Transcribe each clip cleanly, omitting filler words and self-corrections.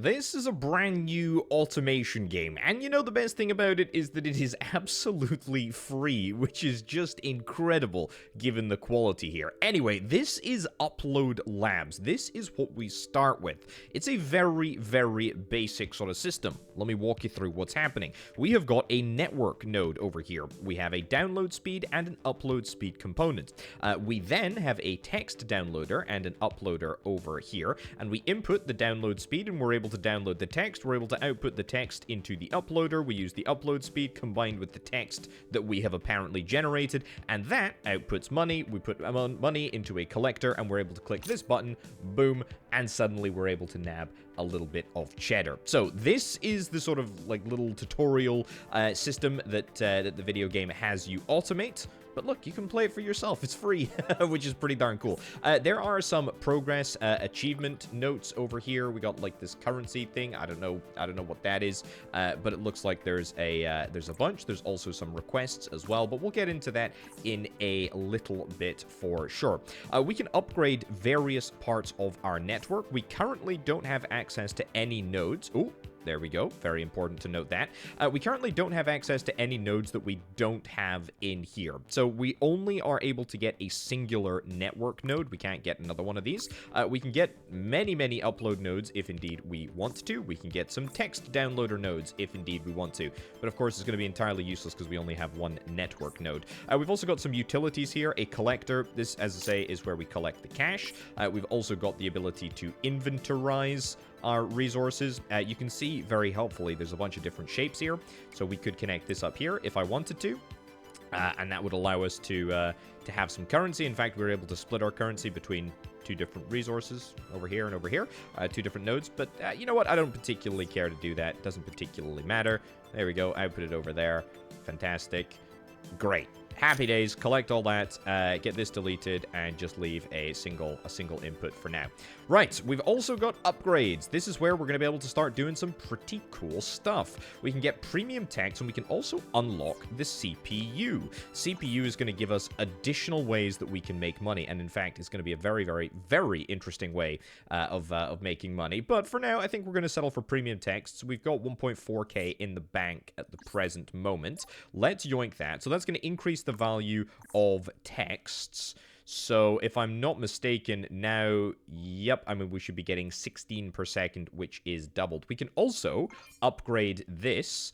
This is a brand new automation game, and you know the best thing about it is that it is absolutely free, which is just incredible given the quality here. Anyway, this is Upload Labs. This is what we start with. It's a very, very basic sort of system. Let me walk you through what's happening. We have got a network node over here. We have a download speed and an upload speed component. We then have a text downloader and an uploader over here, and we input the download speed and we're able to download the text. We're able to output the text into the uploader. We use the upload speed combined with the text that we have apparently generated, and that outputs money. We put money into a collector, and we're able to click this button, boom, and suddenly we're able to nab a little bit of cheddar. So this is the sort of like little tutorial system that that the video game has you automate. But look, you can play it for yourself. It's free, which is pretty darn cool. There are some progress achievement notes over here. We got like this currency thing. I don't know what that is, but it looks like there's a bunch. There's also some requests as well, but we'll get into that in a little bit for sure. We can upgrade various parts of our network. We currently don't have access to any nodes. Oh, there we go. Very important to note that. We currently don't have access to any nodes that we don't have in here. So we only are able to get a singular network node. We can't get another one of these. We can get many, many upload nodes if indeed we want to. We can get some text downloader nodes if indeed we want to. But of course, it's going to be entirely useless because we only have one network node. We've also got some utilities here. A collector. This, as I say, is where we collect the cash. We've also got the ability to inventorize our resources. You can see very helpfully there's a bunch of different shapes here, so we could connect this up here if I wanted to, and that would allow us to have some currency. In fact, we're able to split our currency between two different resources over here and over here, two different nodes, but you know what, I don't particularly care to do that. It doesn't particularly matter. There we go. I put it over there. Fantastic. Great. Happy days. Collect all that, get this deleted, and just leave a single input for now. Right, we've also got upgrades. This is where we're going to be able to start doing some pretty cool stuff. We can get premium text, and we can also unlock the CPU. CPU is going to give us additional ways that we can make money, and in fact, it's going to be a very, very, very interesting way of making money. But for now, I think we're going to settle for premium texts. We've got 1.4k in the bank at the present moment. Let's yoink that. So that's going to increase the value of texts. So if I'm not mistaken now, yep, I mean, we should be getting 16 per second, which is doubled. We can also upgrade this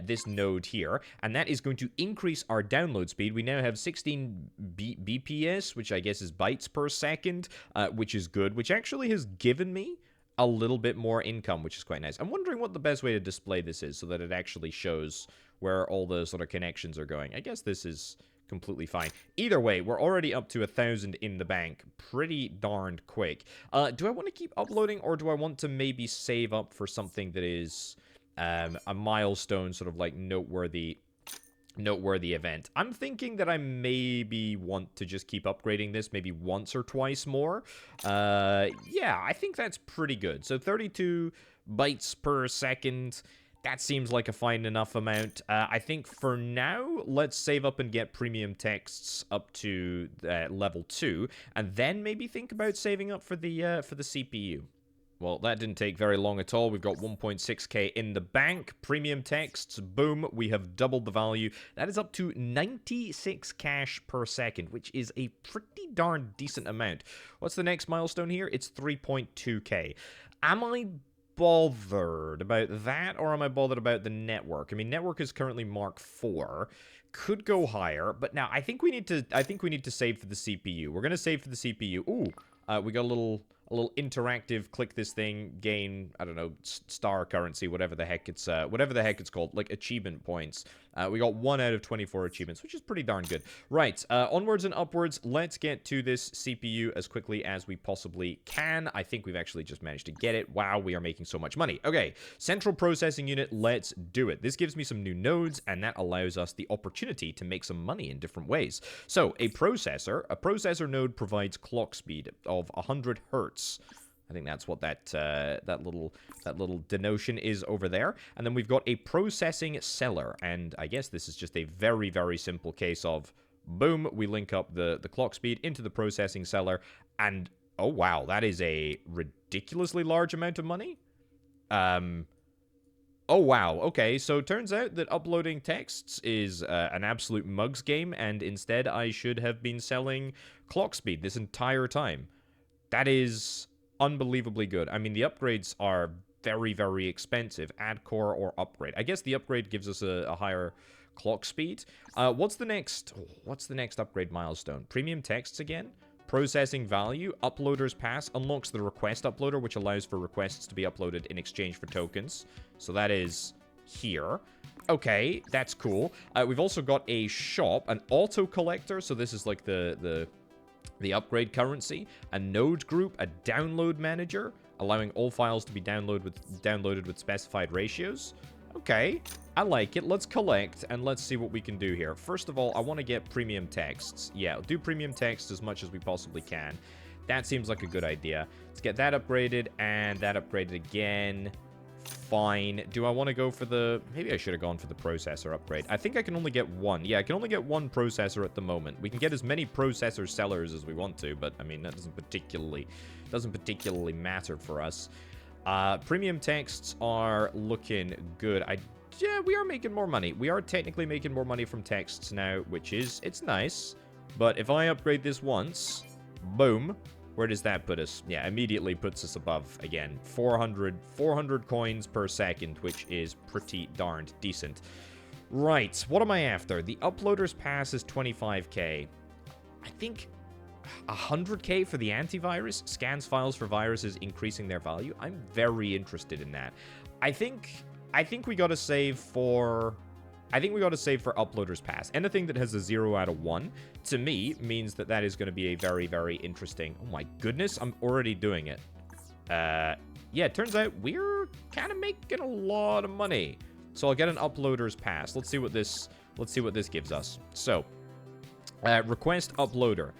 this node here, and that is going to increase our download speed. We now have 16 BPS, which I guess is bytes per second, which is good, which actually has given me a little bit more income, which is quite nice. I'm wondering what the best way to display this is so that it actually shows where all the sort of connections are going. I guess this is completely fine. Either way, we're already up to 1,000 in the bank pretty darned quick. Do I want to keep uploading, or do I want to maybe save up for something that is a milestone, sort of like noteworthy event? I'm thinking that I maybe want to just keep upgrading this maybe once or twice more. Yeah, I think that's pretty good. So 32 bytes per second. That seems like a fine enough amount. I think for now, let's save up and get premium texts up to level 2, and then maybe think about saving up for the CPU. Well, that didn't take very long at all. We've got 1.6k in the bank. Premium texts, boom, we have doubled the value. That is up to 96 cash per second, which is a pretty darn decent amount. What's the next milestone here? It's 3.2k. Am I bothered about that, or am I bothered about the network? I mean, network is currently Mark 4. Could go higher, but now I think we need to save for the CPU. We're gonna save for the CPU. Ooh, we got a little interactive, click this thing, gain, I don't know, star currency, whatever the heck it's called, like achievement points. We got 1 out of 24 achievements, which is pretty darn good. Right, onwards and upwards, let's get to this CPU as quickly as we possibly can. I think we've actually just managed to get it. Wow, we are making so much money. Okay, central processing unit, let's do it. This gives me some new nodes, and that allows us the opportunity to make some money in different ways. So, a processor node provides clock speed of 100 hertz. I think that's what that little denotion is over there. And then we've got a processing cellar, and I guess this is just a very, very simple case of boom, we link up the clock speed into the processing cellar, and oh wow, that is a ridiculously large amount of money. Oh, wow. Okay, so it turns out that uploading texts is an absolute mugs game, and instead I should have been selling clock speed this entire time. That is unbelievably good. I mean, the upgrades are very, very expensive. Add core or upgrade. I guess the upgrade gives us a higher clock speed. What's the next upgrade milestone? Premium texts again? Processing value, uploader's pass, unlocks the request uploader, which allows for requests to be uploaded in exchange for tokens. So that is here. Okay, that's cool. We've also got a shop, an auto collector. So this is like the upgrade currency, a node group, a download manager, allowing all files to be downloaded with specified ratios. Okay, I like it. Let's collect, and let's see what we can do here. First of all, I want to get premium texts. Yeah, I'll do premium text as much as we possibly can. That seems like a good idea. Let's get that upgraded, and that upgraded again. Fine. Do I want to go for the... Maybe I should have gone for the processor upgrade. I think I can only get one. Yeah, I can only get one processor at the moment. We can get as many processor sellers as we want to, but, I mean, that doesn't particularly matter for us. Premium texts are looking good. Yeah, we are making more money. We are technically making more money from texts now, which is... It's nice. But if I upgrade this once... Boom. Where does that put us? Yeah, immediately puts us above, again, 400 coins per second, which is pretty darned decent. Right, what am I after? The uploader's pass is 25k. I think 100k for the antivirus scans files for viruses, increasing their value. I'm very interested in that. I think we gotta save for... uploader's pass. Anything that has a 0 out of 1, to me, means that is going to be a very, very interesting... Oh my goodness, I'm already doing it. Yeah, it turns out we're kind of making a lot of money. So I'll get an uploader's pass. Let's see what this gives us. So, request uploader.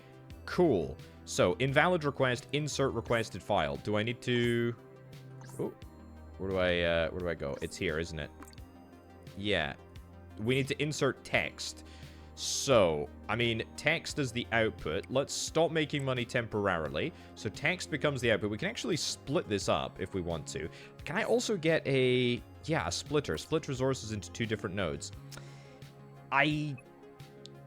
Cool. So, invalid request, insert requested file. Do I need to... Oh, where do I go? It's here, isn't it? Yeah. We need to insert text. So, I mean, text is the output. Let's stop making money temporarily. So text becomes the output. We can actually split this up if we want to. Can I also get a splitter? Split resources into 2 different nodes. I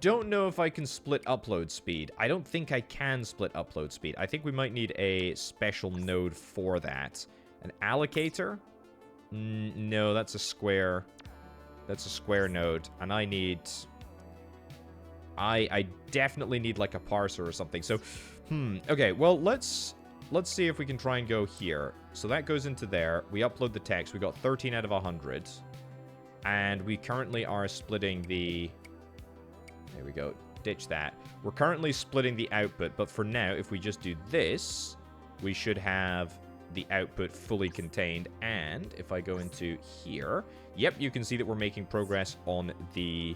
don't know if I can split upload speed. I don't think I can split upload speed. I think we might need a special node for that. An allocator? No, that's a square... That's a square node, and I need... I definitely need, like, a parser or something. So, okay, well, let's see if we can try and go here. So that goes into there. We upload the text. We got 13 out of 100. And we currently are splitting the... There we go. Ditch that. We're currently splitting the output, but for now, if we just do this, we should have the output fully contained. And if I go into here... Yep, you can see that we're making progress on the...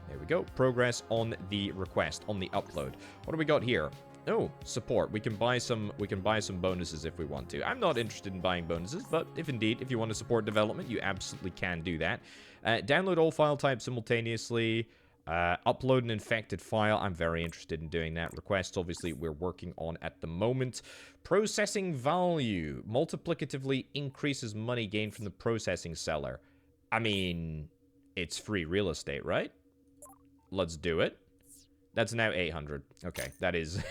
There we go. Progress on the request, on the upload. What do we got here? Oh, support. We can buy some bonuses if we want to. I'm not interested in buying bonuses, but if you want to support development, you absolutely can do that. Download all file types simultaneously. Upload an infected file. I'm very interested in doing that. Requests, obviously, we're working on at the moment. Processing value. Multiplicatively increases money gained from the processing seller. I mean, it's free real estate, right? Let's do it. That's now 800. Okay, that is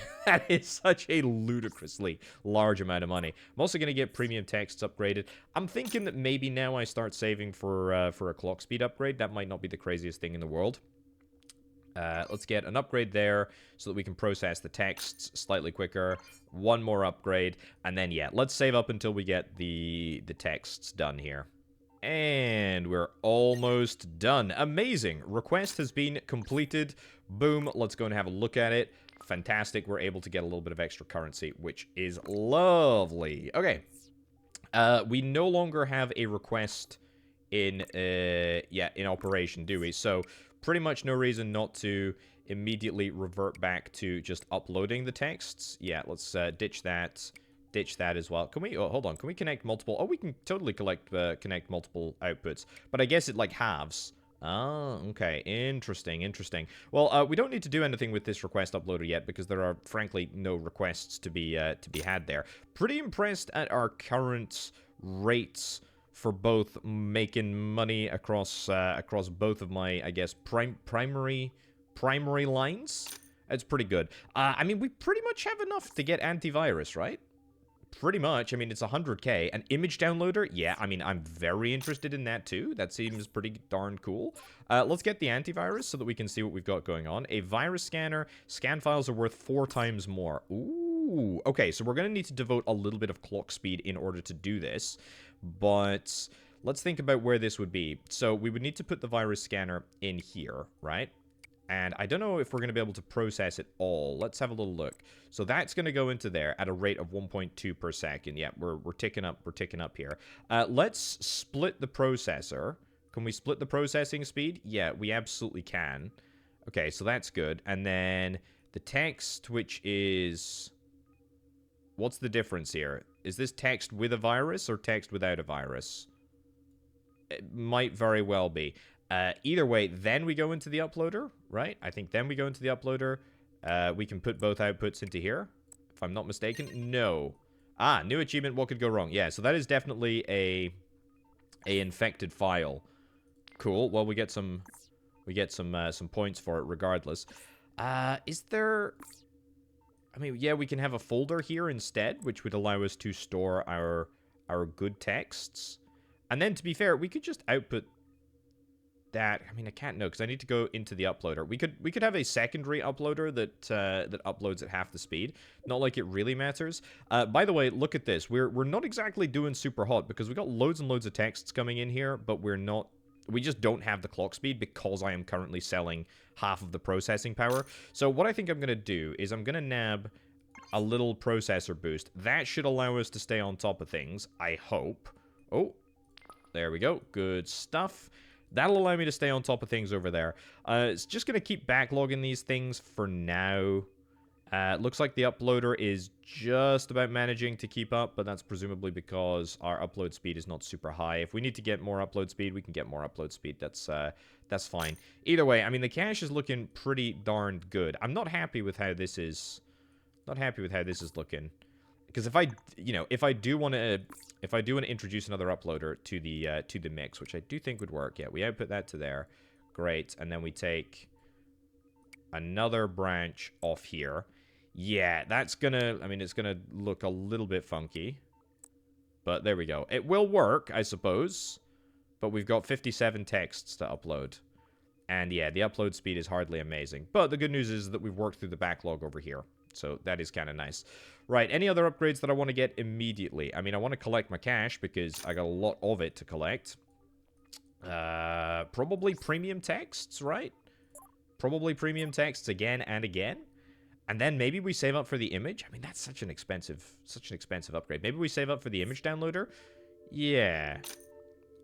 such a ludicrously large amount of money. I'm also going to get premium texts upgraded. I'm thinking that maybe now I start saving for a clock speed upgrade. That might not be the craziest thing in the world. Let's get an upgrade there so that we can process the texts slightly quicker. One more upgrade, and then, yeah, let's save up until we get the texts done here. And we're almost done. Amazing. Request has been completed. Boom. Let's go and have a look at it. Fantastic. We're able to get a little bit of extra currency, which is lovely. Okay. We no longer have a request in operation, do we? So, pretty much no reason not to immediately revert back to just uploading the texts. Yeah, let's ditch that. Ditch that as well. Can we... Oh, hold on. Can we connect multiple... Oh, we can totally connect multiple outputs. But I guess it, like, halves. Ah, okay. Interesting, interesting. Well, we don't need to do anything with this request uploader yet because there are, frankly, no requests to be had there. Pretty impressed at our current rates for both making money across across both of my, I guess, primary lines. It's pretty good. I mean, we pretty much have enough to get antivirus, right? Pretty much. I mean, it's 100k. An image downloader? Yeah, I mean, I'm very interested in that too. That seems pretty darn cool. Let's get the antivirus so that we can see what we've got going on. A virus scanner. Scan files are worth 4 times more. Ooh. Okay, so we're going to need to devote a little bit of clock speed in order to do this. But let's think about where this would be. So we would need to put the virus scanner in here, right? And I don't know if we're going to be able to process it all. Let's have a little look. So that's going to go into there at a rate of 1.2 per second. Yeah, we're ticking up. We're ticking up here. Let's split the processor. Can we split the processing speed? Yeah, we absolutely can. Okay, so that's good. And then the text, which is... What's the difference here? Is this text with a virus or text without a virus? It might very well be. Either way, then we go into the uploader, right? I think then we go into the uploader. We can put both outputs into here, if I'm not mistaken. No. Ah, new achievement, what could go wrong? Yeah, so that is definitely a infected file. Cool. Well, we get some points for it regardless. Is there... I mean, yeah, we can have a folder here instead, which would allow us to store our good texts. And then, to be fair, we could just output that. I mean, I can't know because I need to go into the uploader. We could have a secondary uploader that that uploads at half the speed. Not like it really matters. By the way, look at this. We're not exactly doing super hot because we got loads and loads of texts coming in here, but we just don't have the clock speed because I am currently selling half of the processing power. So what I think I'm going to do is I'm going to nab a little processor boost. That should allow us to stay on top of things, I hope. Oh, there we go. Good stuff. That'll allow me to stay on top of things over there. It's just going to keep backlogging these things for now. Looks like the uploader is just about managing to keep up, but that's presumably because our upload speed is not super high. If we need to get more upload speed, we can get more upload speed. That's fine. Either way, I mean, the cache is looking pretty darn good. I'm not happy with how this is... Not happy with how this is looking. Because if I do want to introduce another uploader to the mix, which I do think would work. Yeah, we output that to there. Great. And then we take another branch off here. Yeah, that's gonna, I mean, it's gonna look a little bit funky. But there we go. It will work, I suppose. But we've got 57 texts to upload. And yeah, the upload speed is hardly amazing. But the good news is that we've worked through the backlog over here. So that is kind of nice. Right, any other upgrades that I want to get immediately? I mean, I want to collect my cash because I got a lot of it to collect. Probably premium texts, right? Probably premium texts again and again. And then maybe we save up for the image. I mean, that's such an expensive upgrade. Maybe we save up for the image downloader. Yeah.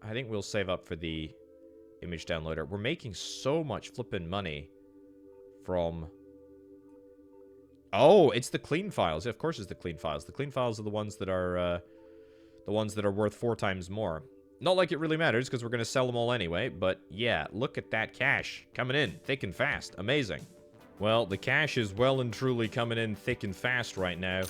I think we'll save up for the image downloader. We're making so much flippin' money from... Oh, it's the clean files. Yeah, of course it's the clean files. The clean files are the ones that are worth 4 times more. Not like it really matters, because we're going to sell them all anyway, but yeah, look at that cash coming in thick and fast. Amazing. Well, the cash is well and truly coming in thick and fast right now.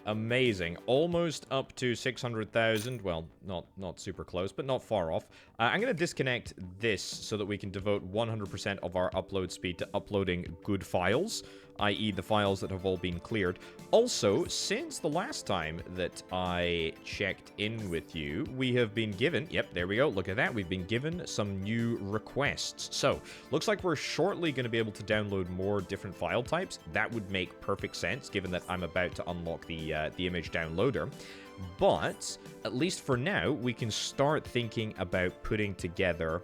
Amazing. Almost up to 600,000. Well, not super close, but not far off. I'm going to disconnect this so that we can devote 100% of our upload speed to uploading good files, i.e. the files that have all been cleared. Also, since the last time that I checked in with you, we have been given... Yep, there we go. Look at that. We've been given some new requests. So, looks like we're shortly going to be able to download more different file types. That would make perfect sense, given that I'm about to unlock the image downloader. But, at least for now, we can start thinking about putting together...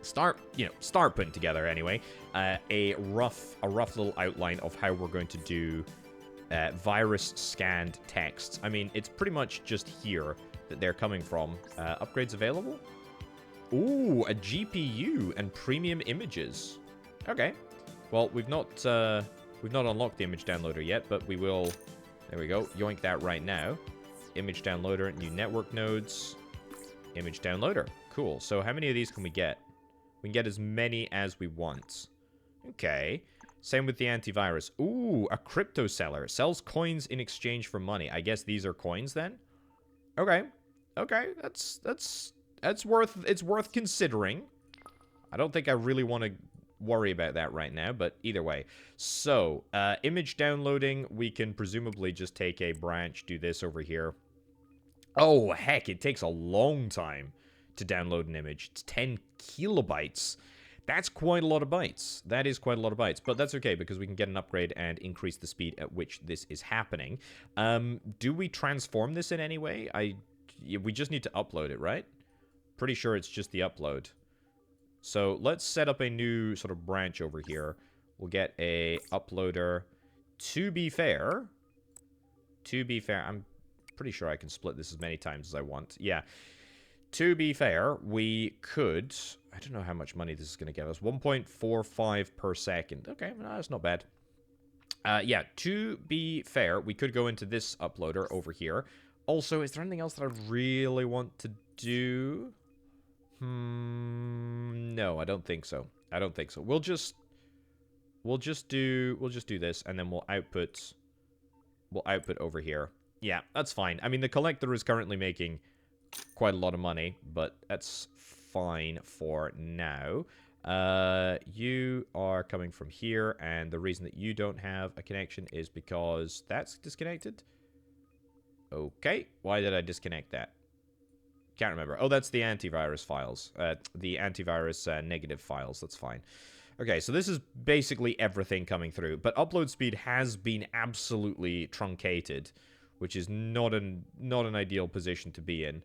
Start putting together, anyway, a rough little outline of how we're going to do virus-scanned texts. I mean, it's pretty much just here that they're coming from. Upgrades available? Ooh, a GPU and premium images. Okay. Well, we've not unlocked the image downloader yet, but we will... There we go. Yoink that right now. Image downloader, new network nodes. Image downloader. Cool. So how many of these can we get? We can get as many as we want. Okay. Same with the antivirus. Ooh, a crypto seller. Sells coins in exchange for money. I guess these are coins then? Okay. Okay, that's worth considering. I don't think I really want to worry about that right now, but either way. So, image downloading, we can presumably just take a branch, do this over here. Oh, heck, it takes a long time to download an image. It's 10 kilobytes. That's quite a lot of bytes. That is quite a lot of bytes, but that's okay because we can get an upgrade and increase the speed at which this is happening. Do we transform this in any way? We just need to upload it, right? Pretty sure it's just the upload. So let's set up a new sort of branch over here. We'll get a uploader. To be fair, I'm pretty sure I can split this as many times as I want. Yeah. To be fair, we could... I don't know how much money this is going to get us. 1.45 per second. Okay, no, that's not bad. Yeah, to be fair, we could go into this uploader over here. Also, is there anything else that I really want to do? No, I don't think so. I don't think so. We'll just do this, and then we'll output over here. Yeah, that's fine. I mean, the collector is currently making quite a lot of money, but that's fine for now. You are coming from here, and the reason that you don't have a connection is because that's disconnected. Okay, why did I disconnect that? Can't remember. Oh, that's the antivirus files. The antivirus negative files. That's fine. Okay, so this is basically everything coming through, but upload speed has been absolutely truncated, which is not an ideal position to be in.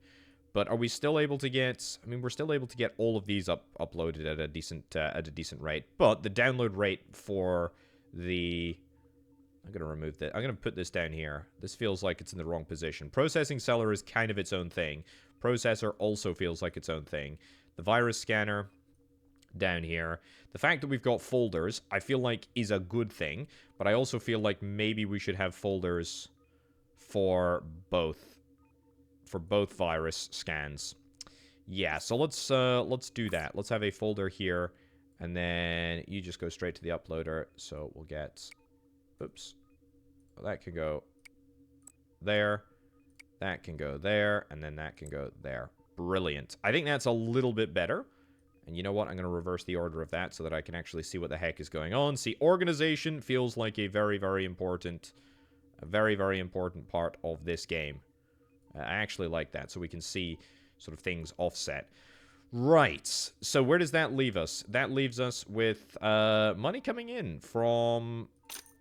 But are we still able to get... I mean, we're still able to get all of these uploaded at a decent rate. But the download rate for the... I'm going to remove that. I'm going to put this down here. This feels like it's in the wrong position. Processing seller is kind of its own thing. Processor also feels like its own thing. The virus scanner down here. The fact that we've got folders, I feel like is a good thing. But I also feel like maybe we should have folders for both virus scans. Yeah, so let's do that. Let's have a folder here, and then you just go straight to the uploader. So we'll get, oops, well, that can go there, that can go there, and then that can go there. Brilliant. I think that's a little bit better. And you know what? I'm going to reverse the order of that so that I can actually see what the heck is going on. See, organization feels like a very, very important part of this game. I actually like that, so we can see sort of things offset. Right, so where does that leave us? That leaves us with money coming in from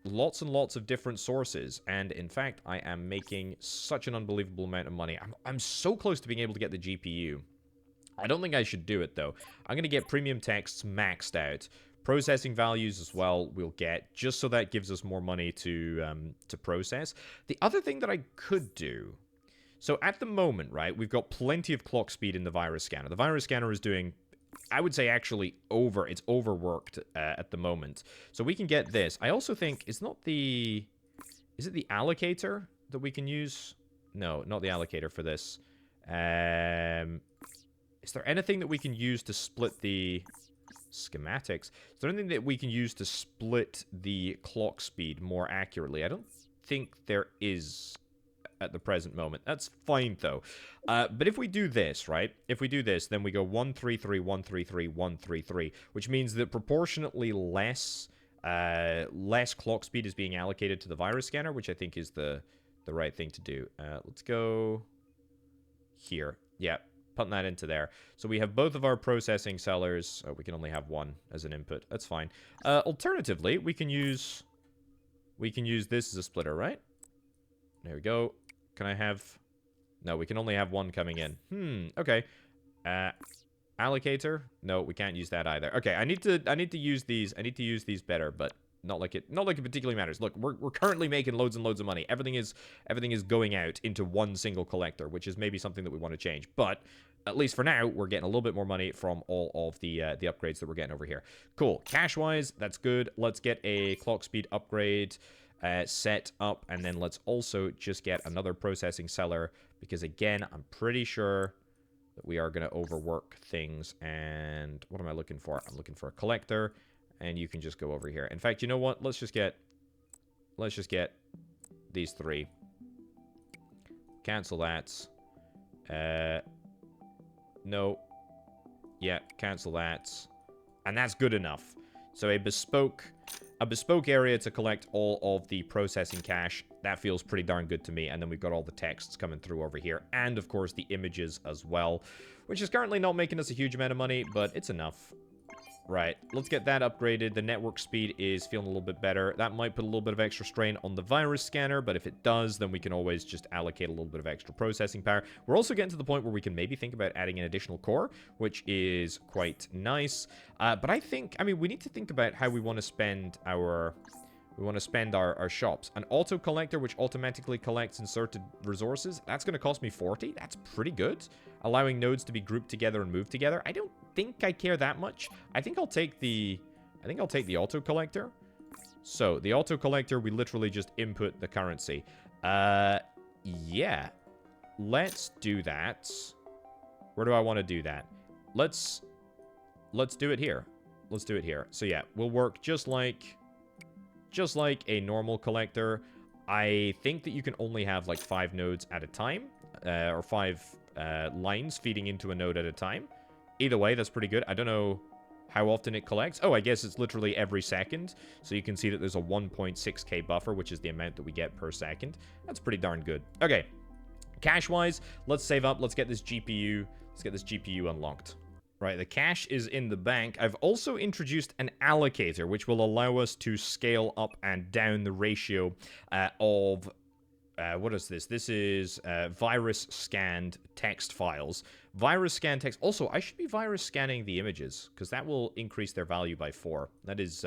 lots and lots of different sources. And in fact, I am making such an unbelievable amount of money. I'm so close to being able to get the GPU. I don't think I should do it, though. I'm going to get premium texts maxed out. Processing values as well we'll get, just so that gives us more money to process. The other thing that I could do... So at the moment, right, we've got plenty of clock speed in the virus scanner. The virus scanner is doing, I would say actually it's overworked at the moment. So we can get this. I also think, is it the allocator that we can use? No, not the allocator for this. Is there anything that we can use to split the schematics? Is there anything that we can use to split the clock speed more accurately? I don't think there is at the present moment. That's fine, though. But if we do this, right? If we do this, then we go 133, 133, 133, which means that proportionately less clock speed is being allocated to the virus scanner, which I think is the right thing to do. Let's go here. Yeah, putting that into there. So we have both of our processing cellars. Oh, we can only have one as an input. That's fine. Alternatively, we can use this as a splitter, right? There we go. Can I have... No, we can only have one coming in. Okay. Allocator? No, we can't use that either. Okay, I need to use these. I need to use these better, but not like it particularly matters. Look, we're currently making loads and loads of money. Everything is going out into one single collector, which is maybe something that we want to change. But at least for now, we're getting a little bit more money from all of the upgrades that we're getting over here. Cool. Cash-wise, that's good. Let's get a clock speed upgrade set up, and then let's also just get another processing cellar, because again, I'm pretty sure that we are going to overwork things. And what am I looking for? I'm looking for a collector, and you can just go over here. In fact, you know what? Let's just get these three. Cancel that. No. Yeah, cancel that. And that's good enough. So a bespoke area to collect all of the processing cash. That feels pretty darn good to me. And then we've got all the texts coming through over here. And, of course, the images as well. Which is currently not making us a huge amount of money, but it's enough. Right, let's get that upgraded. The network speed is feeling a little bit better. That might put a little bit of extra strain on the virus scanner, but if it does, then we can always just allocate a little bit of extra processing power. We're also getting to the point where we can maybe think about adding an additional core, which is quite nice. But I think, I mean, we need to think about how we want to spend our... our shops. An auto collector which automatically collects inserted resources. That's going to cost me 40. That's pretty good. Allowing nodes to be grouped together and moved together. I don't think I care that much. I think I'll take the auto collector. So the auto collector, we literally just input the currency. Yeah. Let's do that. Where do I want to do that? Let's do it here. Let's do it here. So yeah, we'll work just like a normal collector. I think that you can only have like 5 nodes at a time, or 5 lines feeding into a node at a time. Either way, that's pretty good. I don't know how often it collects. Oh, I guess it's literally every second. So you can see that there's a 1.6k buffer, which is the amount that we get per second. That's pretty darn good. Okay, cash-wise, let's save up. Let's get this GPU. Let's get this GPU unlocked. Right, the cash is in the bank. I've also introduced an allocator, which will allow us to scale up and down the ratio of... what is this? This is virus-scanned text files. Virus-scanned text... Also, I should be virus-scanning the images, because that will increase their value by 4. That is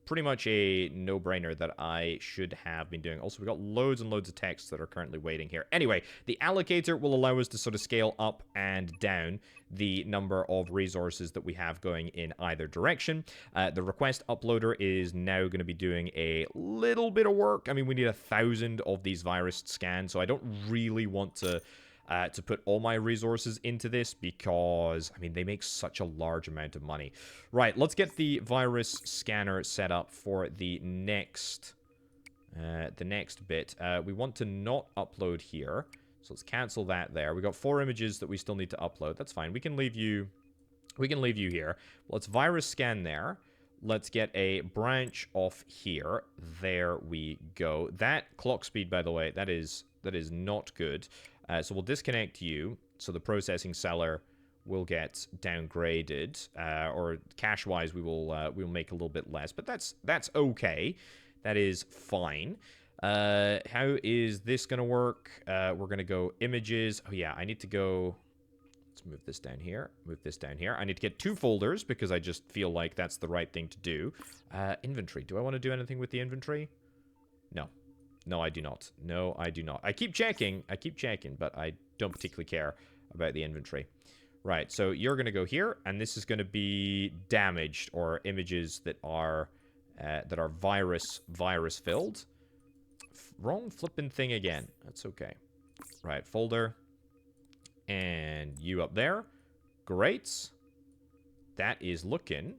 pretty much a no-brainer that I should have been doing. Also, we've got loads and loads of texts that are currently waiting here. Anyway, the allocator will allow us to sort of scale up and down the number of resources that we have going in either direction. The request uploader is now going to be doing a little bit of work. I mean, we need 1,000 of these virus scans, so I don't really want to put all my resources into this because, I mean, they make such a large amount of money. Right, let's get the virus scanner set up for the next bit. We want to not upload here, so let's cancel that there. We got 4 images that we still need to upload. That's fine. We can leave you here. Let's virus scan there. Let's get a branch off here. There we go. That clock speed, by the way, that is not good. So we'll disconnect you, so the processing seller will get downgraded, or cache-wise we'll make a little bit less, but that's okay. That is fine. How is this gonna work? We're gonna go images. Oh yeah, I need to go. Let's move this down here. Move this down here. I need to get 2 folders because I just feel like that's the right thing to do. Inventory. Do I want to do anything with the inventory? No. No, I do not. No, I do not. I keep checking, but I don't particularly care about the inventory. Right, so you're going to go here, and this is going to be damaged, or images that are virus filled. Wrong flipping thing again. That's okay. Right, folder. And you up there. Great. That is looking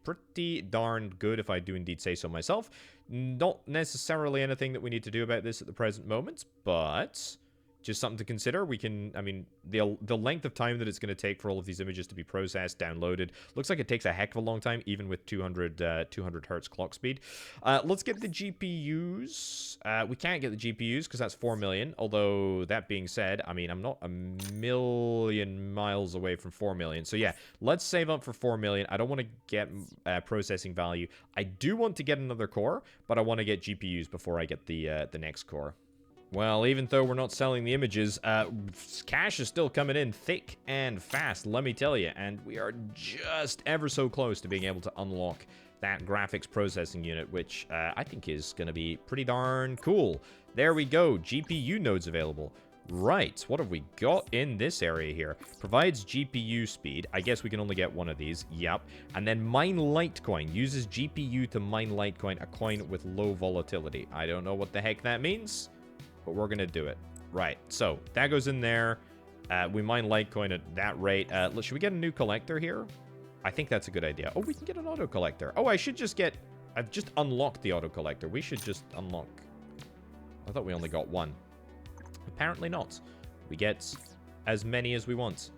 pretty darn good, if I do indeed say so myself. Not necessarily anything that we need to do about this at the present moment, but just something to consider. We can, I mean, the length of time that it's going to take for all of these images to be processed, downloaded, looks like it takes a heck of a long time, even with 200 hertz clock speed. Let's get the GPUs. We can't get the GPUs because that's 4 million. Although, that being said, I mean, I'm not a million miles away from 4 million. So yeah, let's save up for 4 million. I don't want to get processing value. I do want to get another core, but I want to get GPUs before I get the next core. Well, even though we're not selling the images, cash is still coming in thick and fast, let me tell you. And we are just ever so close to being able to unlock that graphics processing unit, which I think is going to be pretty darn cool. There we go, GPU nodes available. Right, what have we got in this area here? Provides GPU speed. I guess we can only get one of these. Yep. And then mine Litecoin. Uses GPU to mine Litecoin, a coin with low volatility. I don't know what the heck that means, but we're going to do it. Right, so that goes in there. We mine Litecoin at that rate. Should we get a new collector here? I think that's a good idea. Oh, we can get an auto collector. Oh, I should just get... I've just unlocked the auto collector. We should just unlock... I thought we only got one. Apparently not. We get as many as we want.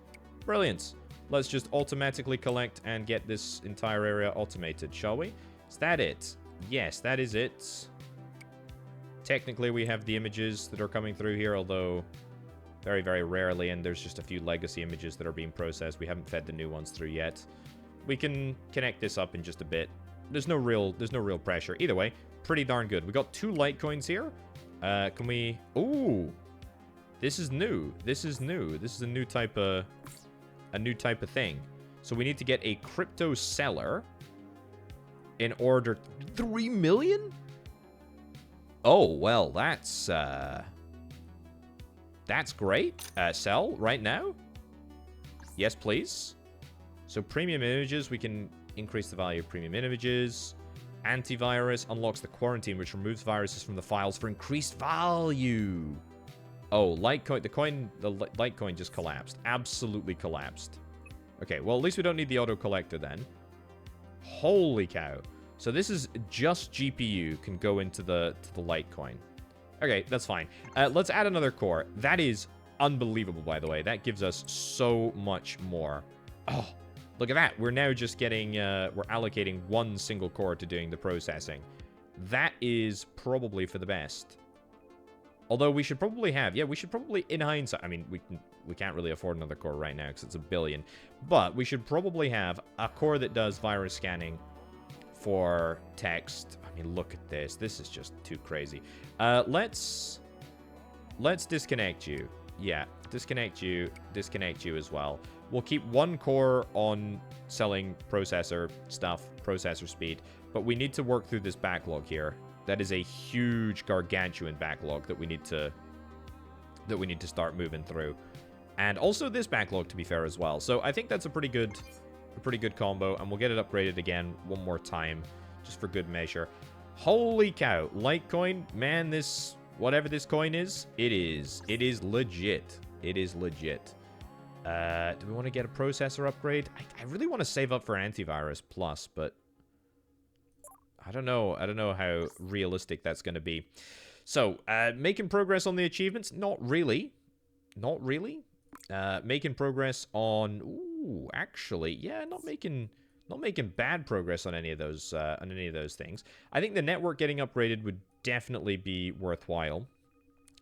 Brilliant. Let's just automatically collect and get this entire area automated, shall we? Is that it? Yes, that is it. Technically, we have the images that are coming through here, although very, very rarely, and there's just a few legacy images that are being processed. We haven't fed the new ones through yet. We can connect this up in just a bit. There's no real pressure. Either way, pretty darn good. We got 2 Litecoins here. Can we... Ooh! This is new. This is new. This is a new type of thing. So we need to get a crypto seller in order... 3 million? Oh, well, that's great. Sell right now? Yes, please. So premium images, we can increase the value of premium images. Antivirus unlocks the quarantine, which removes viruses from the files for increased value. Oh, Litecoin, the Litecoin just collapsed. Absolutely collapsed. Okay, well, at least we don't need the auto collector then. Holy cow. So this is just GPU can go into the Litecoin. Okay, that's fine. Let's add another core. That is unbelievable, by the way. That gives us so much more. Oh, look at that. We're now just getting, we're allocating 1 single core to doing the processing. That is probably for the best. Although we should probably have, yeah, we should probably, in hindsight, I mean, we can't really afford another core right now because it's $1 billion. But we should probably have a core that does virus scanning for text. I mean, look at this. This is just too crazy. Let's disconnect you. Yeah, disconnect you as well. We'll keep 1 core on selling processor stuff, processor speed, but we need to work through this backlog here. That is a huge, gargantuan backlog that we need to start moving through. And also this backlog, to be fair, as well. So I think that's a pretty good combo, and we'll get it upgraded again one more time, just for good measure. Holy cow, Litecoin, man, this, whatever this coin is, it is legit. It is legit. Do we want to get a processor upgrade? I really want to save up for Antivirus Plus, but I don't know how realistic that's going to be. So, making progress on the achievements? Not really. Not really. Making progress on... Ooh, actually, yeah, not making bad progress on any of those things. I think the network getting upgraded would definitely be worthwhile.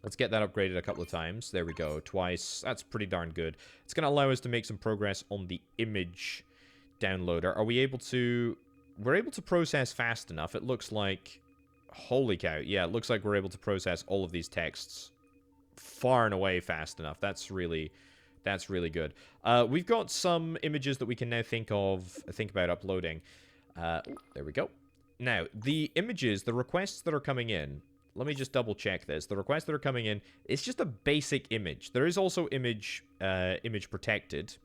Let's get that upgraded a couple of times. There we go, twice. That's pretty darn good. It's going to allow us to make some progress on the image downloader. Are we able to... We're able to process fast enough. It looks like... Holy cow. Yeah, it looks like we're able to process all of these texts far and away fast enough. That's really good. We've got some images that we can now think about uploading. There we go. Now, the images, the requests that are coming in, let me just double check this. The requests that are coming in, it's just a basic image. There is also image protected,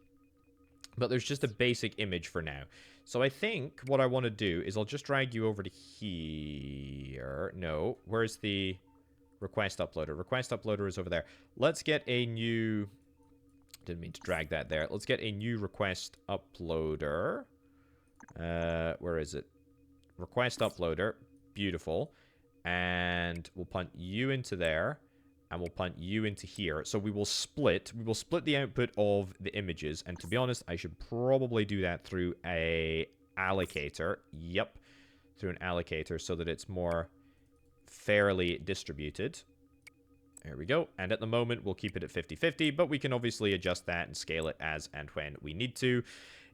but there's just a basic image for now. So I think what I want to do is I'll just drag you over to here. No, where's the request uploader? Request uploader is over there. Let's get a new... Didn't mean to drag that there. Let's get a new request uploader. Where is it? Request uploader. Beautiful. And we'll punt you into there. And we'll punt you into here. So we will split the output of the images. And to be honest, I should probably do that through a allocator. Yep. Through an allocator so that it's more fairly distributed. There we go. And at the moment, we'll keep it at 50-50, but we can obviously adjust that and scale it as and when we need to.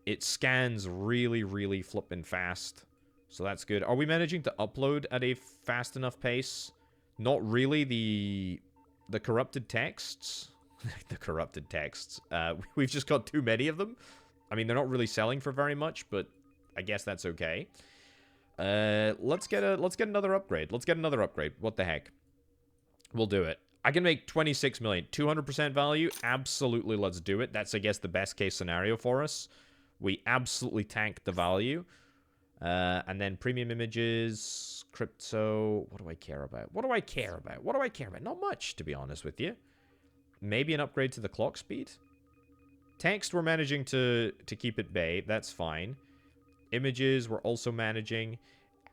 It scans really, really flipping fast, so that's good. Are we managing to upload at a fast enough pace? Not really. The corrupted texts? The corrupted texts. We've just got too many of them. I mean, they're not really selling for very much, but I guess that's okay. Let's get another upgrade. Let's get another upgrade. What the heck? We'll do it. I can make 26 million. 200% value? Absolutely, let's do it. That's, I guess, the best case scenario for us. We absolutely tank the value. And then premium images, crypto. What do I care about? What do I care about? What do I care about? Not much, to be honest with you. Maybe an upgrade to the clock speed? Text, we're managing to keep at bay. That's fine. Images, we're also managing.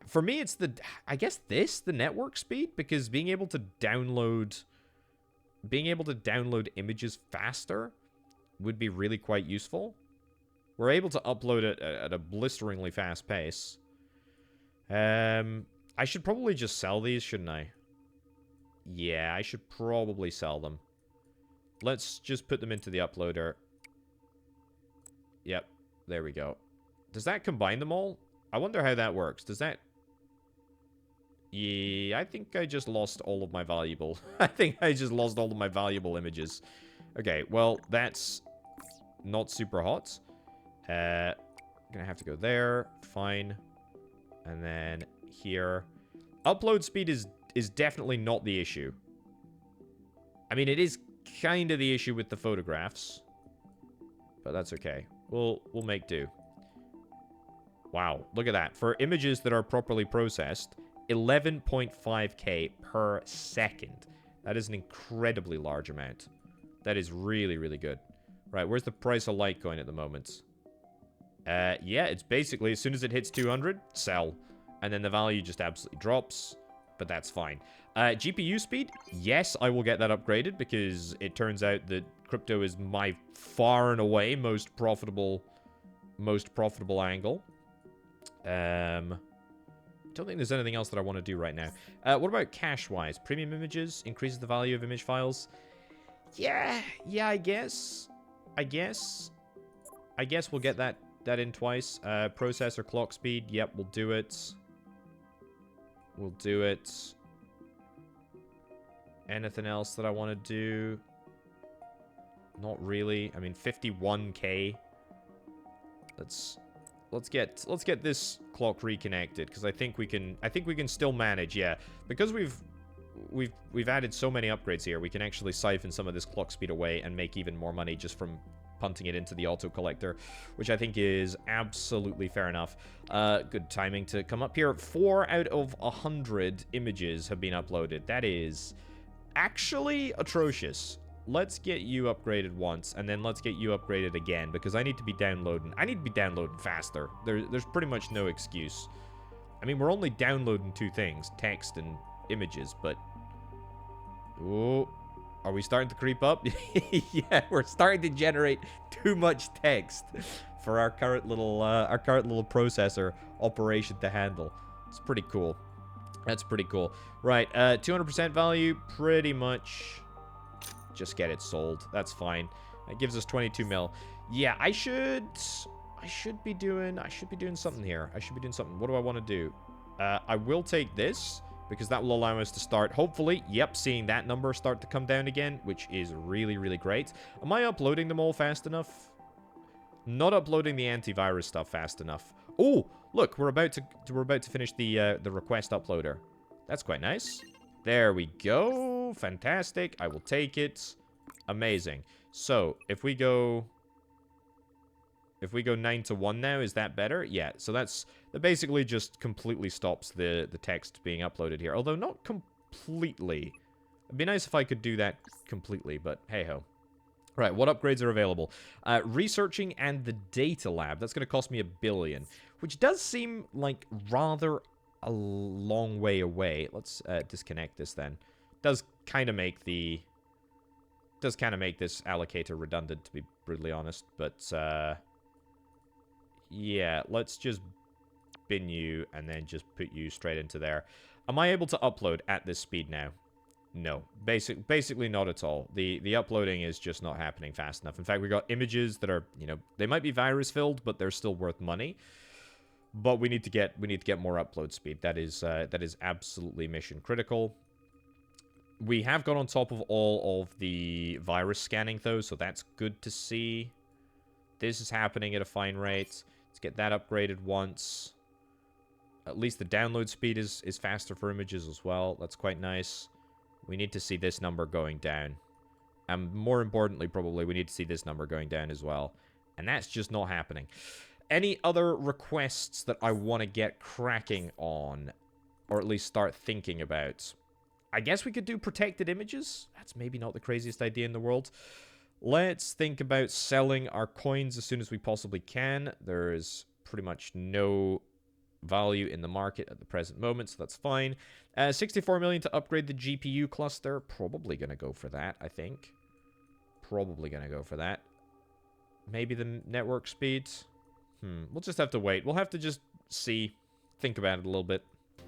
For me, it's the network speed, because being able to download being able to download images faster would be really quite useful. We're able to upload it at a blisteringly fast pace. I should probably just sell these, shouldn't I? Yeah, I should probably sell them. Let's just put them into the uploader. Yep, there we go. Does that combine them all? I wonder how that works. Does that... Yeah, I think I just lost all of my valuable... I think I just lost all of my valuable images. Okay, well, that's not super hot. Gonna have to go there. Fine. And then here. Upload speed is definitely not the issue. I mean, it is kind of the issue with the photographs. But that's okay. We'll make do. Wow, look at that. For images that are properly processed, 11.5K per second. That is an incredibly large amount. That is really, really good. Right, where's the price of light going at the moment? Yeah, it's basically, as soon as it hits 200, sell. And then the value just absolutely drops. But that's fine. GPU speed? Yes, I will get that upgraded because it turns out that crypto is my far and away most profitable angle. Don't think there's anything else that I want to do right now. What about cache-wise? Premium images increases the value of image files. Yeah, I guess we'll get that in twice. Processor clock speed. Yep, we'll do it. Anything else that I want to do? Not really. I mean, 51K. Let's get this clock reconnected because I think we can still manage. Yeah, because we've added so many upgrades here, we can actually siphon some of this clock speed away and make even more money just from punting it into the auto collector, which I think is absolutely fair enough. Good timing to come up here. 4 out of 100 images have been uploaded. That is actually atrocious. Let's get you upgraded once, and then let's get you upgraded again, because I need to be downloading. I need to be downloading faster. There's pretty much no excuse. I mean, we're only downloading 2 things, text and images, but... Ooh, are we starting to creep up? Yeah, we're starting to generate too much text for our current little processor operation to handle. It's pretty cool. That's pretty cool. Right, 200% value, pretty much... Just get it sold. That's fine. That gives us 22 mil. Yeah, I should be doing something here. I should be doing something. What do I want to do? I will take this because that will allow us to start, hopefully, yep, seeing that number start to come down again, which is really, really great. Am I uploading them all fast enough? Not uploading the antivirus stuff fast enough. Oh, look, we're about to finish the request uploader. That's quite nice. There we go. Fantastic. I will take it. Amazing. So, if we go 9 to 1 now, is that better? Yeah. So that basically just completely stops the text being uploaded here. Although not completely. It'd be nice if I could do that completely, but hey ho. Right, what upgrades are available? Researching and the data lab. That's going to cost me $1 billion, which does seem like rather a long way away. Let's disconnect this then. Does kind of make this allocator redundant, to be brutally honest, but yeah, let's just bin you and then just put you straight into there. Am I able to upload at this speed now? No, basically not at all. The uploading is just not happening fast enough. In fact, we got images that are, you know, they might be virus filled, but they're still worth money. But we need to get more upload speed. That is absolutely mission critical. We have got on top of all of the virus scanning though, so that's good to see. This is happening at a fine rate. Let's get that upgraded once. At least the download speed is faster for images as well. That's quite nice. We need to see this number going down. And more importantly, probably, we need to see this number going down as well. And that's just not happening. Any other requests that I want to get cracking on? Or at least start thinking about? I guess we could do protected images. That's maybe not the craziest idea in the world. Let's think about selling our coins as soon as we possibly can. There's pretty much no value in the market at the present moment, so that's fine. 64 million to upgrade the GPU cluster. Probably going to go for that, I think. Probably going to go for that. Maybe the network speed. We'll just have to wait. We'll have to just see. Think about it a little bit.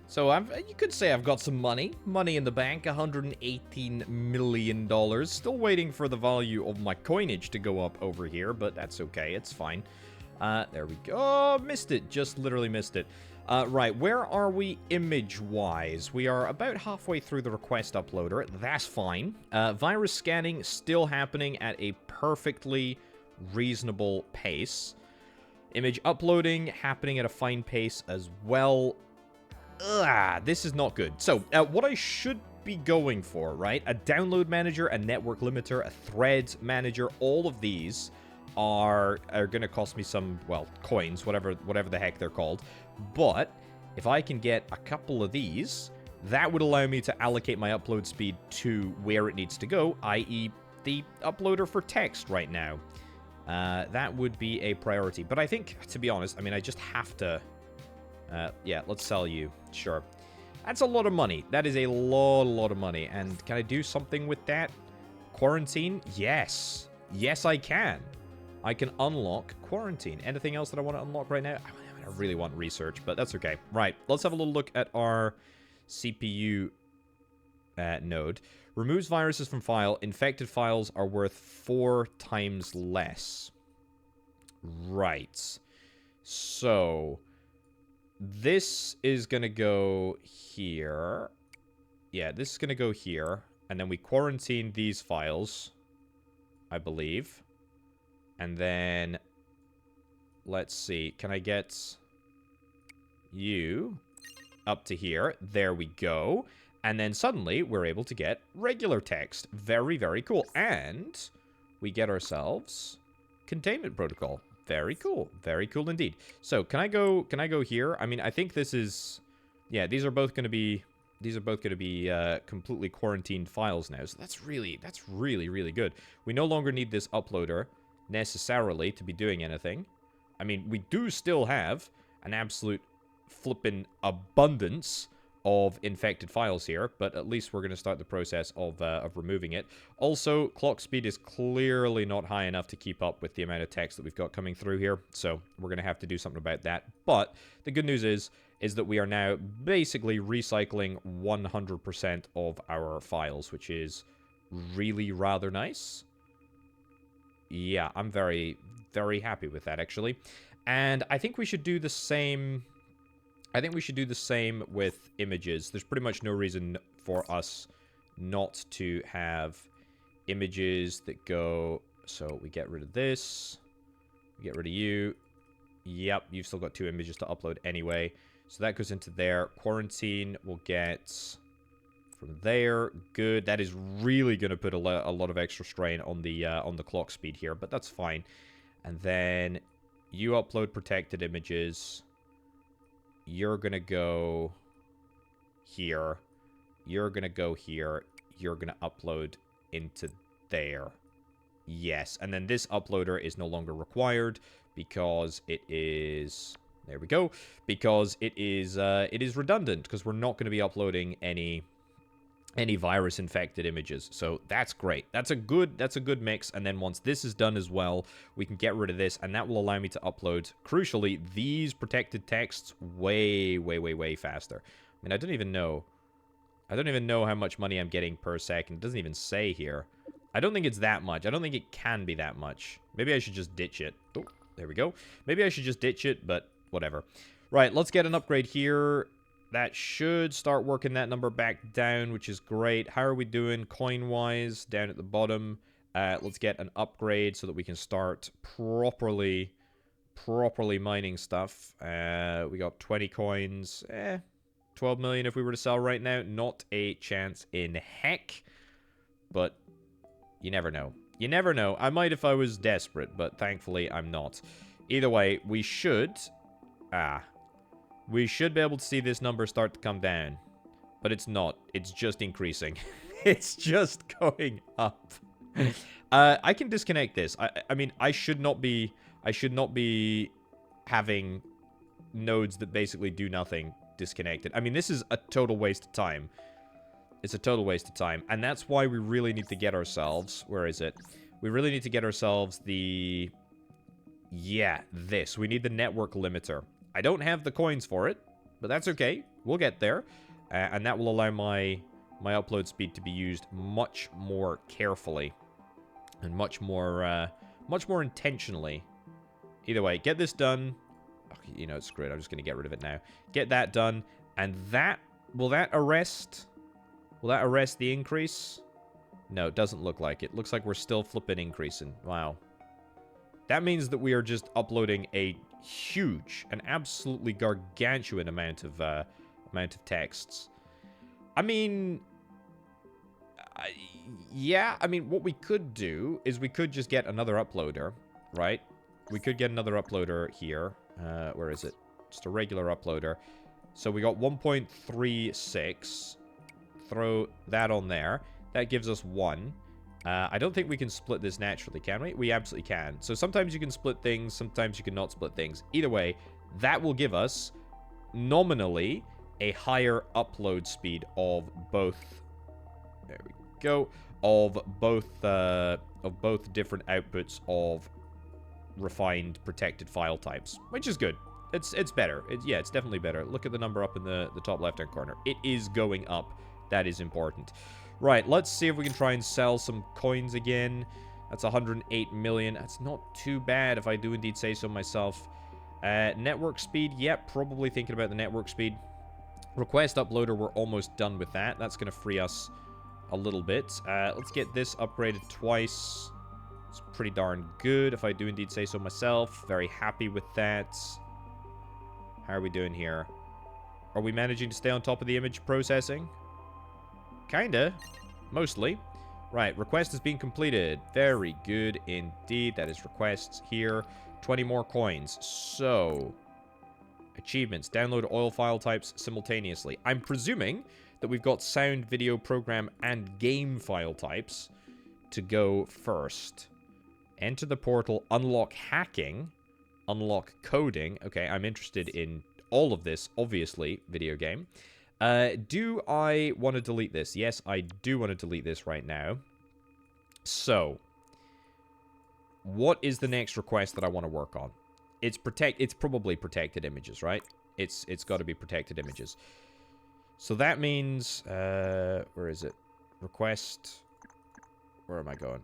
So you could say I've got some money. Money in the bank, $118 million. Still waiting for the value of my coinage to go up over here, but that's okay. It's fine. There we go. Oh, missed it. Just literally missed it. Right, where are we image-wise? We are about halfway through the request uploader. That's fine. Virus scanning still happening at a perfectly reasonable pace. Image uploading happening at a fine pace as well. This is not good. So, what I should be going for, right? A download manager, a network limiter, a thread manager, all of these are going to cost me some, well, coins, whatever the heck they're called. But if I can get a couple of these, that would allow me to allocate my upload speed to where it needs to go, i.e. the uploader for text right now. That would be a priority. But I think, to be honest, I mean, I just have to... yeah, let's sell you. Sure. That's a lot of money. That is a lot of money. And can I do something with that? Quarantine? Yes. Yes, I can. I can unlock quarantine. Anything else that I want to unlock right now? I really want research, but that's okay. Right, let's have a little look at our CPU node. Removes viruses from file. Infected files are worth 4 times less. Right. So, this is going to go here. Yeah, this is going to go here. And then we quarantine these files, I believe. And then, let's see, can I get you up to here? There we go. And then suddenly, we're able to get regular text. Very, very cool. And we get ourselves containment protocol. Very cool. Very cool indeed. So, can I go here? I mean, I think this is... Yeah, these are both going to be... completely quarantined files now. So that's really, really good. We no longer need this uploader necessarily to be doing anything. I mean, we do still have an absolute flippin' abundance of infected files here, but at least we're going to start the process of removing it. Also, clock speed is clearly not high enough to keep up with the amount of text that we've got coming through here, so we're going to have to do something about that. But the good news is that we are now basically recycling 100% of our files, which is really rather nice. Yeah, I'm very, very happy with that, actually. And I think we should do the same... with images. There's pretty much no reason for us not to have images that go... So, we get rid of this. We get rid of you. Yep, you've still got 2 images to upload anyway. So, that goes into there. Quarantine will get... from there. Good. That is really going to put a lot of extra strain on the clock speed here, but that's fine. And then you upload protected images. You're going to go here. You're going to go here. You're going to upload into there. Yes. And then this uploader is no longer required because it is... There we go. Because it is redundant because we're not going to be uploading any virus-infected images. So that's great. That's a good mix. And then once this is done as well, we can get rid of this, and that will allow me to upload, crucially, these protected texts way faster. I mean, I don't even know how much money I'm getting per second. It doesn't even say here. I don't think it's that much. I don't think it can be that much. Maybe I should just ditch it. Oh, there we go. Maybe I should just ditch it, but whatever. Right, let's get an upgrade here. That should start working that number back down, which is great. How are we doing coin-wise? Down at the bottom. Let's get an upgrade so that we can start properly mining stuff. We got 20 coins. 12 million if we were to sell right now. Not a chance in heck. But you never know. You never know. I might if I was desperate, but thankfully I'm not. Either way, we should... we should be able to see this number start to come down. But it's not. It's just increasing. It's just going up. I can disconnect this. I mean, I should not be having nodes that basically do nothing disconnected. I mean, this is a total waste of time. It's a total waste of time. And that's why we really need to get ourselves... Where is it? We really need to get ourselves the... Yeah, this. We need the network limiter. I don't have the coins for it, but that's okay. We'll get there. And that will allow my upload speed to be used much more carefully. And much more intentionally. Either way, get this done. Okay, you know, it's screwed. I'm just going to get rid of it now. Get that done. And that... Will that arrest... Will that arrest the increase? No, it doesn't look like it. Looks like we're still flipping increasing. Wow. That means that we are just uploading a huge, an absolutely gargantuan amount of texts. I mean... yeah, I mean, what we could do is we could just get another uploader, right? We could get another uploader here. Where is it? Just a regular uploader. So we got 1.36. Throw that on there. That gives us 1. I don't think we can split this naturally, can we? We absolutely can. So sometimes you can split things, sometimes you cannot split things. Either way, that will give us, nominally, a higher upload speed of both... There we go. Of both different outputs of refined protected file types, which is good. It's better. Yeah, it's definitely better. Look at the number up in the top left-hand corner. It is going up. That is important. Right, let's see if we can try and sell some coins again. That's 108 million. That's not too bad if I do indeed say so myself. Network speed, yep, probably thinking about the network speed. Request uploader, we're almost done with that. That's going to free us a little bit. Let's get this upgraded twice. It's pretty darn good if I do indeed say so myself. Very happy with that. How are we doing here? Are we managing to stay on top of the image processing? Kinda. Mostly. Right, request has been completed. Very good indeed. That is requests here. 20 more coins. So, achievements. Download oil file types simultaneously. I'm presuming that we've got sound, video, program, and game file types to go first. Enter the portal. Unlock hacking. Unlock coding. Okay, I'm interested in all of this, obviously, video game. Do I want to delete this? Yes, I do want to delete this right now. So, what is the next request that I want to work on? It's probably protected images, right? It's got to be protected images. So that means, where is it? Request, where am I going?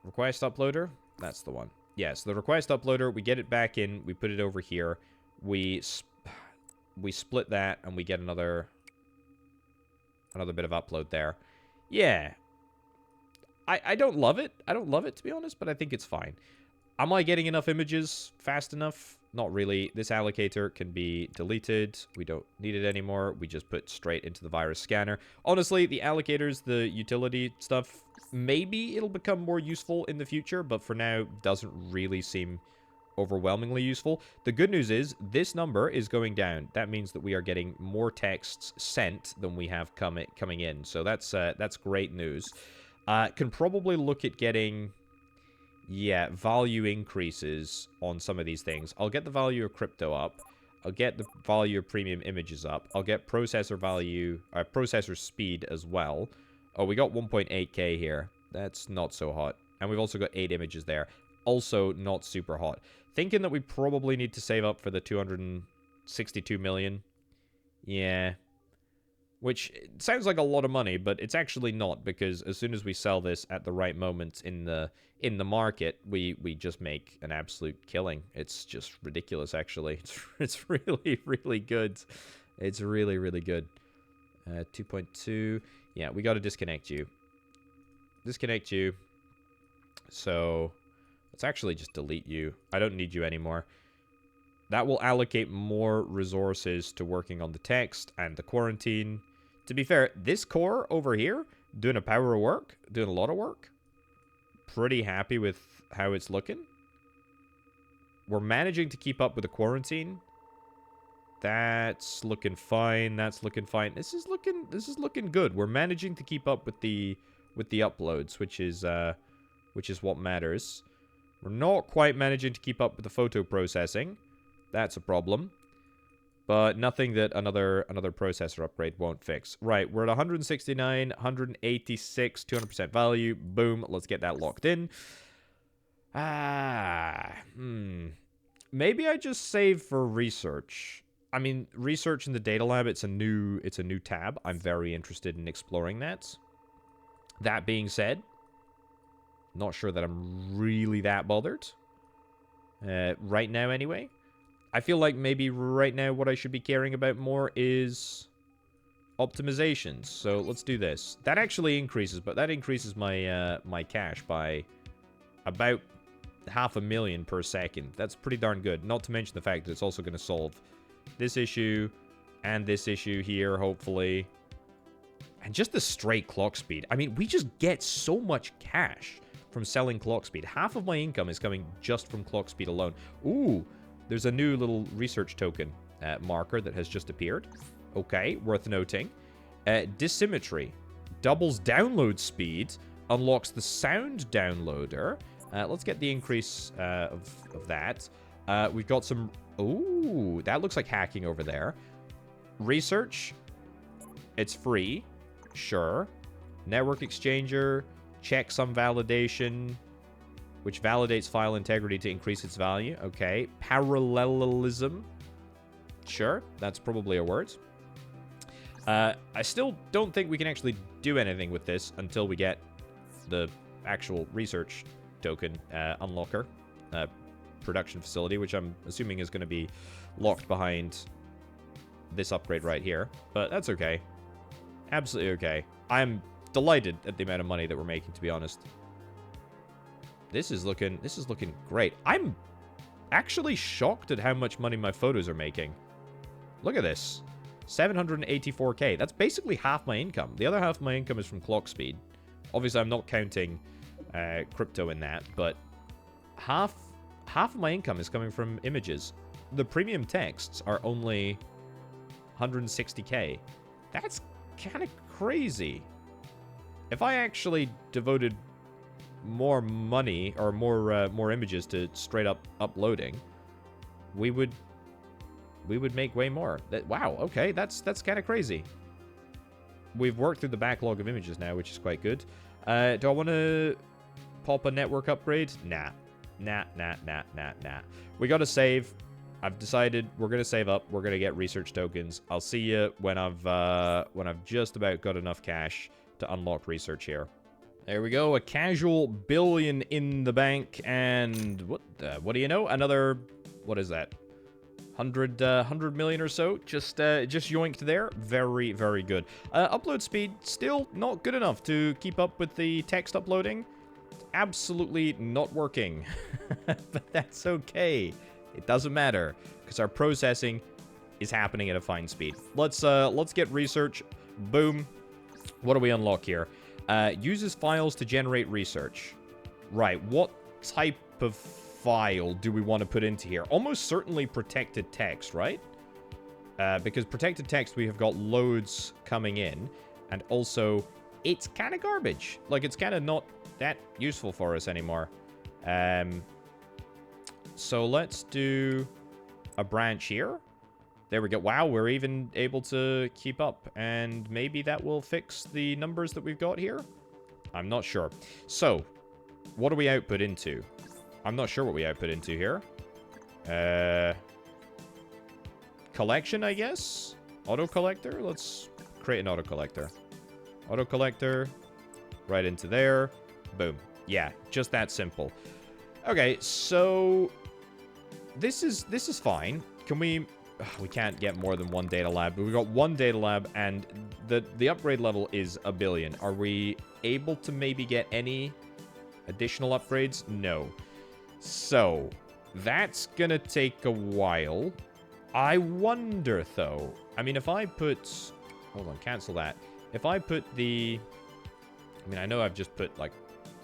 Request uploader? That's the one. Yes, the request uploader, we get it back in, we put it over here, we split that, and we get another bit of upload there. Yeah. I don't love it. I don't love it, to be honest, but I think it's fine. Am I getting enough images fast enough? Not really. This allocator can be deleted. We don't need it anymore. We just put straight into the virus scanner. Honestly, the allocators, the utility stuff, maybe it'll become more useful in the future, but for now, doesn't really seem overwhelmingly useful. The good news is this number is going down. That means that we are getting more texts sent than we have coming in. So that's great news. Can probably look at getting, yeah, value increases on some of these things. I'll get the value of crypto up. I'll get the value of premium images up. I'll get processor value, processor speed as well. Oh, we got 1.8k here. That's not so hot. And we've also got 8 images there. Also not super hot. Thinking that we probably need to save up for the 262 million. Yeah. Which sounds like a lot of money, but it's actually not, because as soon as we sell this at the right moment in the market, we just make an absolute killing. It's just ridiculous, actually. It's really, really good. It's really, really good. 2.2. Yeah, we got to disconnect you. Disconnect you. So, let's actually just delete you. I don't need you anymore. That will allocate more resources to working on the text and the quarantine. To be fair, this core over here, doing a power of work, doing a lot of work. Pretty happy with how it's looking. We're managing to keep up with the quarantine. That's looking fine. That's looking fine. This is looking good. We're managing to keep up with the uploads, which is what matters. We're not quite managing to keep up with the photo processing. That's a problem. But nothing that another processor upgrade won't fix. Right, we're at 169, 186, 200% value. Boom, let's get that locked in. Maybe I just save for research. I mean, research in the data lab, it's a new tab. I'm very interested in exploring that. That being said, not sure that I'm really that bothered. Right now, anyway. I feel like maybe right now what I should be caring about more is optimizations. So let's do this. That actually increases, but that increases my my cash by about 500,000 per second. That's pretty darn good. Not to mention the fact that it's also going to solve this issue and this issue here, hopefully. And just the straight clock speed. I mean, we just get so much cash from selling clock speed. Half of my income is coming just from clock speed alone. Ooh, there's a new little research token marker that has just appeared. Okay, worth noting. Dissymmetry. Doubles download speed. Unlocks the sound downloader. Let's get the increase of that. We've got some... Ooh, that looks like hacking over there. Research. It's free. Sure. Network exchanger. Checksum validation, which validates file integrity to increase its value. Okay. Parallelism. Sure. That's probably a word. I still don't think we can actually do anything with this until we get the actual research token unlocker production facility, which I'm assuming is going to be locked behind this upgrade right here. But that's okay. Absolutely okay. I'm delighted at the amount of money that we're making, to be honest. This is looking great. I'm actually shocked at how much money my photos are making. Look at this. 784k. That's basically half my income. The other half of my income is from clock speed. Obviously, I'm not counting crypto in that, but half of my income is coming from images. The premium texts are only 160k. That's kind of crazy. If I actually devoted more money or more images to straight up uploading, we would make way more. Wow, okay, that's kind of crazy. We've worked through the backlog of images now, which is quite good. Do I want to pop a network upgrade? Nah. We got to save. I've decided we're going to save up. We're going to get research tokens. I'll see you when I've just about got enough cash to unlock research here. There we go. A casual billion in the bank. And what do you know? Another, what is that? 100 million or so. Just yoinked there. Very, very good. Upload speed still not good enough to keep up with the text uploading. Absolutely not working. But that's okay. It doesn't matter, because our processing is happening at a fine speed. Let's get research. Boom. What do we unlock here? Uses files to generate research. Right, what type of file do we want to put into here? Almost certainly protected text, right? Because protected text, we have got loads coming in, and also, it's kind of garbage. Like, it's kind of not that useful for us anymore. So let's do a branch here. There we go. Wow, we're even able to keep up. And maybe that will fix the numbers that we've got here? I'm not sure. So, what do we output into? I'm not sure what we output into here. Collection, I guess? Auto collector? Let's create an auto collector. Auto collector. Right into there. Boom. Yeah, just that simple. Okay, so this is fine. Can we... we can't get more than one data lab, but we got one data lab, and the upgrade level is 1 billion. Are we able to maybe get any additional upgrades? No. So, that's gonna take a while. I wonder, though. I mean, if I put... Hold on, cancel that. If I put the... I mean, I know I've just put, like,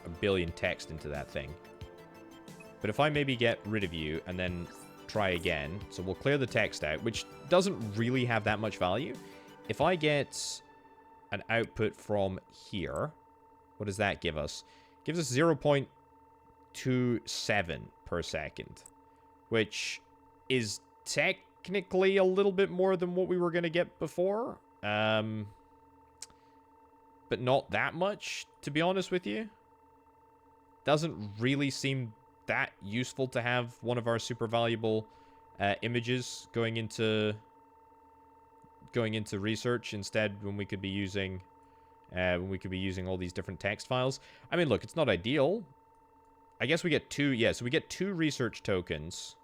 1 billion text into that thing. But if I maybe get rid of you and then try again. So we'll clear the text out, which doesn't really have that much value. If I get an output from here, what does that give us? It gives us 0.27 per second, which is technically a little bit more than what we were going to get before. But not that much, to be honest with you. Doesn't really seem that useful to have one of our super valuable images going into research instead when we could be using all these different text files. I mean, look, it's not ideal. I guess we get 2, yeah, so we get 2 research tokens.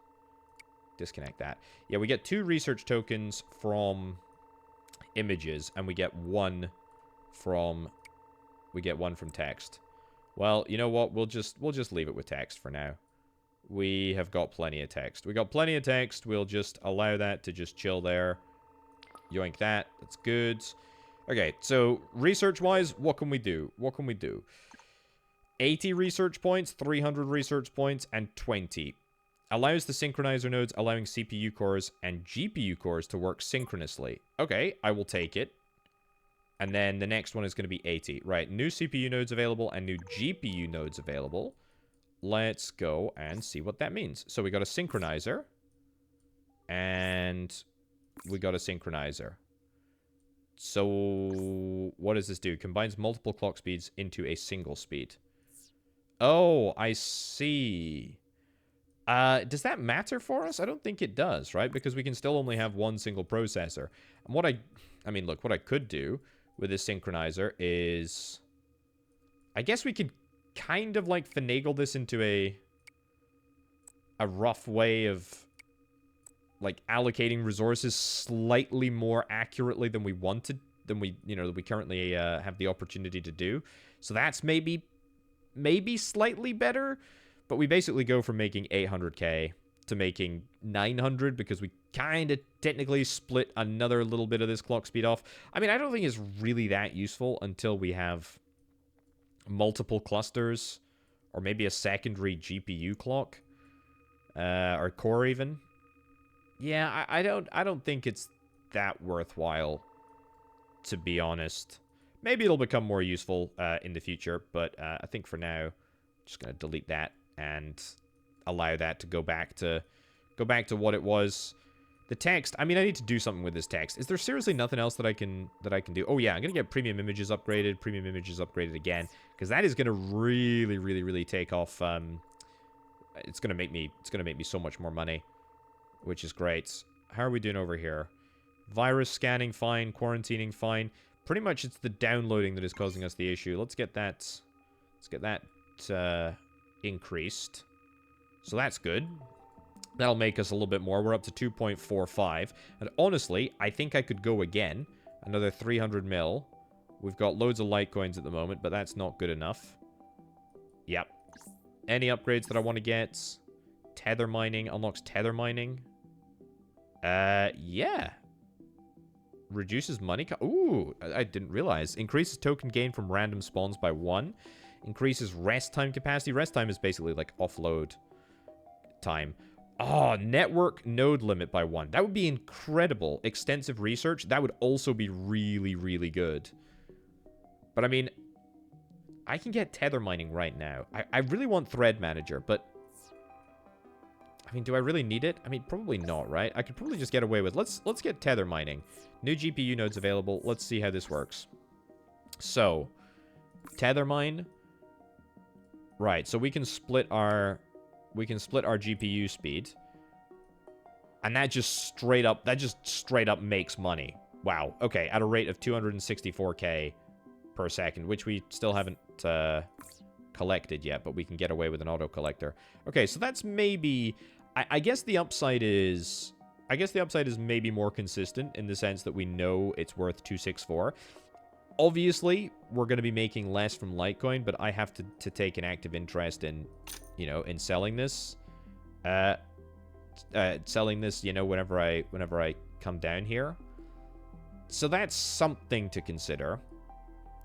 Disconnect that. Yeah, we get 2 research tokens from images, and we get one from text. Well, you know what? We'll just leave it with text for now. We have got plenty of text. We got plenty of text. We'll just allow that to just chill there. Yoink that. That's good. Okay, so research-wise, what can we do? 80 research points, 300 research points, and 20. Allows the synchronizer nodes allowing CPU cores and GPU cores to work synchronously. Okay, I will take it. And then the next one is going to be 80. Right, new CPU nodes available and new GPU nodes available. Let's go and see what that means. So we got a synchronizer. And we got a synchronizer. So what does this do? Combines multiple clock speeds into a single speed. Oh, I see. Does that matter for us? I don't think it does, right? Because we can still only have one single processor. And what I mean, look, what I could do with this synchronizer is, I guess we could kind of like finagle this into a rough way of like allocating resources slightly more accurately than we wanted, than we currently have the opportunity to do. So that's maybe slightly better, but we basically go from making 800k to making 900 because we kind of technically split another little bit of this clock speed off. I mean, I don't think it's really that useful until we have multiple clusters or maybe a secondary GPU clock or core even. Yeah, I don't think it's that worthwhile, to be honest. Maybe it'll become more useful in the future, but I think for now, I'm just gonna delete that and allow that to go back to what it was. The text, I mean, I need to do something with this text. Is there seriously nothing else that I can do? Oh yeah, I'm gonna get premium images upgraded again, because that is gonna really take off. It's gonna make me so much more money, which is great. How are we doing over here? Virus scanning fine, quarantining fine. Pretty much it's the downloading that is causing us the issue. Let's get that increased. So that's good. That'll make us a little bit more. We're up to 2.45. And honestly, I think I could go again. Another 300 mil. We've got loads of Litecoins at the moment, but that's not good enough. Yep. Any upgrades that I want to get? Tether mining. Unlocks tether mining. Yeah. Reduces money. Ooh, I didn't realize. Increases token gain from random spawns by 1. Increases rest time capacity. Rest time is basically like offload time. Oh, network node limit by 1. That would be incredible. Extensive research. That would also be really good. But I mean, I can get tether mining right now. I really want thread manager, but I mean, do I really need it? I mean, probably not, right? I could probably just get away with... Let's get tether mining. New GPU nodes available. Let's see how this works. So, tether mine. Right, so we can split our GPU speed. And that just straight up makes money. Wow. Okay, at a rate of 264k per second, which we still haven't collected yet, but we can get away with an auto collector. Okay, so that's maybe... I guess the upside is... maybe more consistent in the sense that we know it's worth 264. Obviously, we're going to be making less from Litecoin, but I have to take an active interest in, in selling this. Whenever I come down here. So that's something to consider.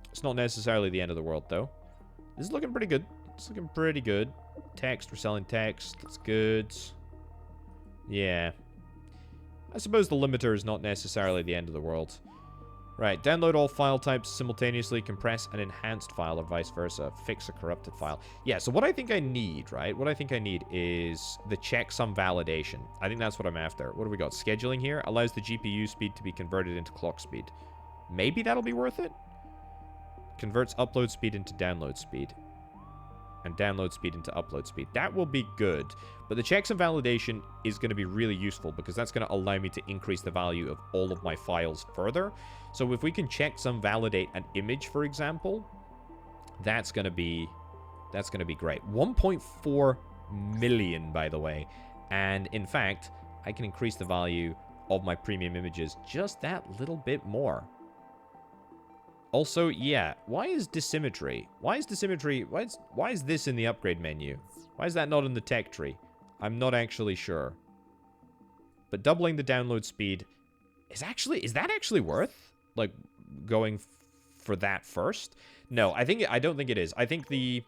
It's not necessarily the end of the world, though. This is looking pretty good. It's looking pretty good. Text, we're selling text. That's good. Yeah. I suppose the limiter is not necessarily the end of the world. Right, download all file types simultaneously, compress an enhanced file or vice versa, fix a corrupted file. Yeah, so what I think I need, right? What I think I need is the checksum validation. I think that's what I'm after. What do we got? Scheduling here allows the GPU speed to be converted into clock speed. Maybe that'll be worth it? Converts upload speed into download speed. And download speed into upload speed. That will be good. But the checksum validation is going to be really useful because that's going to allow me to increase the value of all of my files further. So if we can checksum validate an image, for example, that's going to be great. 1.4 million, by the way. And in fact, I can increase the value of my premium images just that little bit more. Also, yeah, why is dissymmetry? Why is dissymmetry? Why is this in the upgrade menu? Why is that not in the tech tree? I'm not actually sure. But doubling the download speed is that actually worth like going for that first? No, I don't think it is. I think the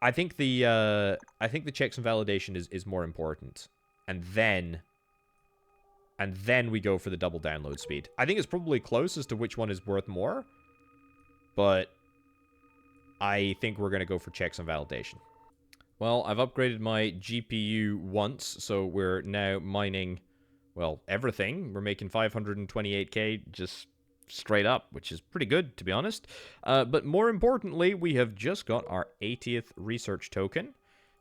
checks and validation is more important. And then we go for the double download speed. I think it's probably close as to which one is worth more. But I think we're going to go for checks and validation. Well, I've upgraded my GPU once, so we're now mining, well, everything. We're making 528k just straight up, which is pretty good, to be honest. But more importantly, we have just got our 80th research token.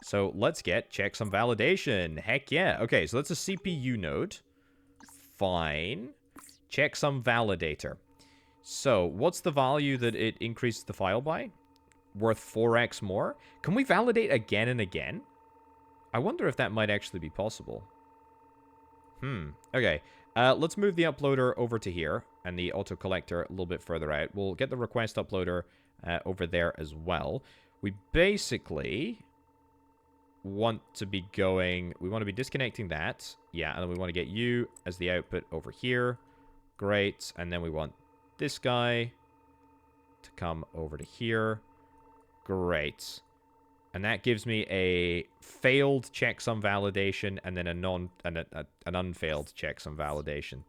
So let's get checks and validation. Heck yeah. Okay, so that's a CPU node. Fine. Checksum validator. So, what's the value that it increases the file by? Worth 4x more? Can we validate again and again? I wonder if that might actually be possible. Okay. Let's move the uploader over to here, and the auto collector a little bit further out. We'll get the request uploader over there as well. We basically want to be going... We want to be disconnecting that. Yeah, and then we want to get you as the output over here. Great. And then we want this guy to come over to here. Great. And that gives me a failed checksum validation and then an unfailed checksum validation.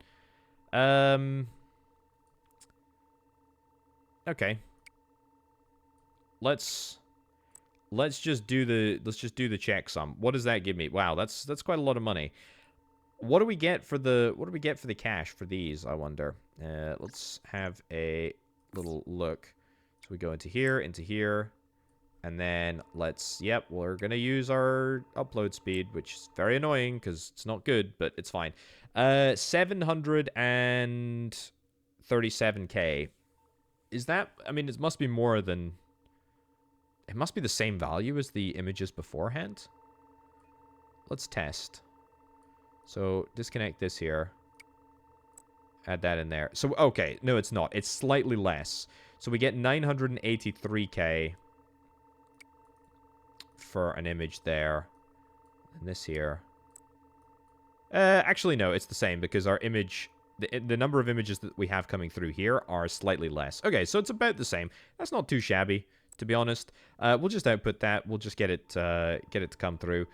Okay. Let's just do the checksum. What does that give me? Wow, that's quite a lot of money. What do we get for the cash for these, I wonder? Let's have a little look. So we go into here, and then yep, we're gonna use our upload speed, which is very annoying because it's not good, but it's fine. 737k. Is that, I mean, it must be more than, it must be the same value as the images beforehand. Let's test. So, disconnect this here. Add that in there. So, okay. No, it's not. It's slightly less. So, we get 983k for an image there. And this here. Actually, no. It's the same because our image... The number of images that we have coming through here are slightly less. Okay, so it's about the same. That's not too shabby, to be honest. We'll just output that. We'll just get it to come through.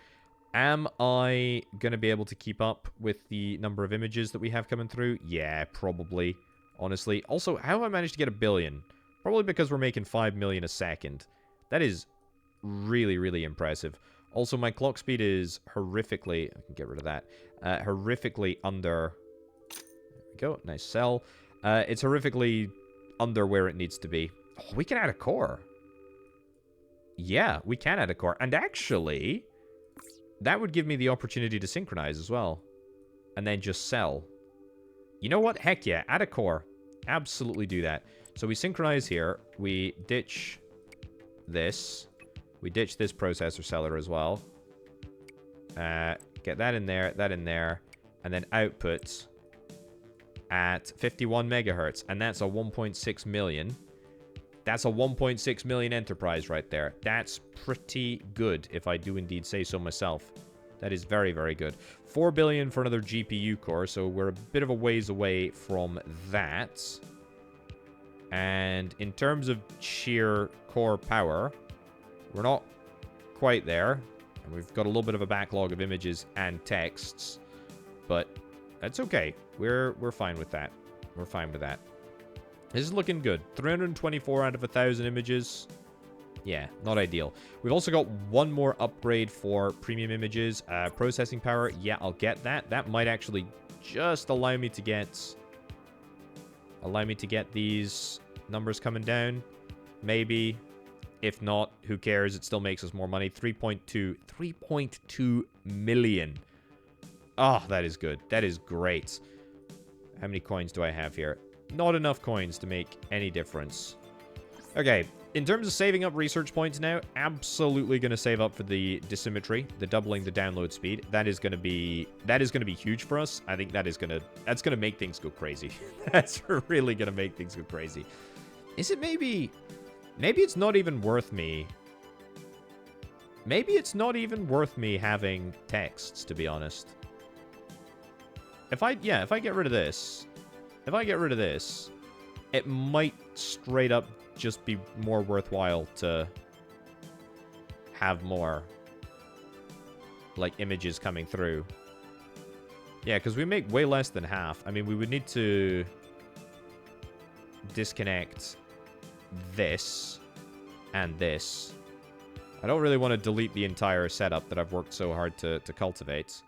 Am I going to be able to keep up with the number of images that we have coming through? Yeah, probably, honestly. Also, how have I managed to get 1 billion? Probably because we're making 5 million a second. That is really, really impressive. Also, my clock speed is horrifically... I can get rid of that. Horrifically under... There we go. Nice cell. It's horrifically under where it needs to be. Oh, we can add a core. Yeah, we can add a core. And actually... that would give me the opportunity to synchronize as well. And then just sell. You know what? Heck yeah. Add a core. Absolutely do that. So we synchronize here. We ditch this. We ditch this processor seller as well. Get that in there. And then output at 51 megahertz. And that's a 1.6 million. That's a 1.6 million enterprise right there. That's pretty good, if I do indeed say so myself. That is very, very good. 4 billion for another GPU core, so we're a bit of a ways away from that. And in terms of sheer core power, we're not quite there. And we've got a little bit of a backlog of images and texts. But that's okay. We're fine with that. We're fine with that. This is looking good. 324 out of 1,000 images. Yeah, not ideal. We've also got one more upgrade for premium images. Processing power, yeah, I'll get that. That might actually just allow me to get these numbers coming down. Maybe. If not, who cares? It still makes us more money. 3.2 million. Oh, that is good. That is great. How many coins do I have here? Not enough coins to make any difference. Okay, in terms of saving up research points now, absolutely going to save up for the dissymmetry, the doubling the download speed. That is going to be huge for us. I think that's going to make things go crazy. That's really going to make things go crazy. Is it maybe it's not even worth me. Maybe it's not even worth me having texts, to be honest. If I get rid of this, it might straight up just be more worthwhile to have more, like, images coming through. Yeah, because we make way less than half. I mean, we would need to disconnect this and this. I don't really want to delete the entire setup that I've worked so hard to cultivate.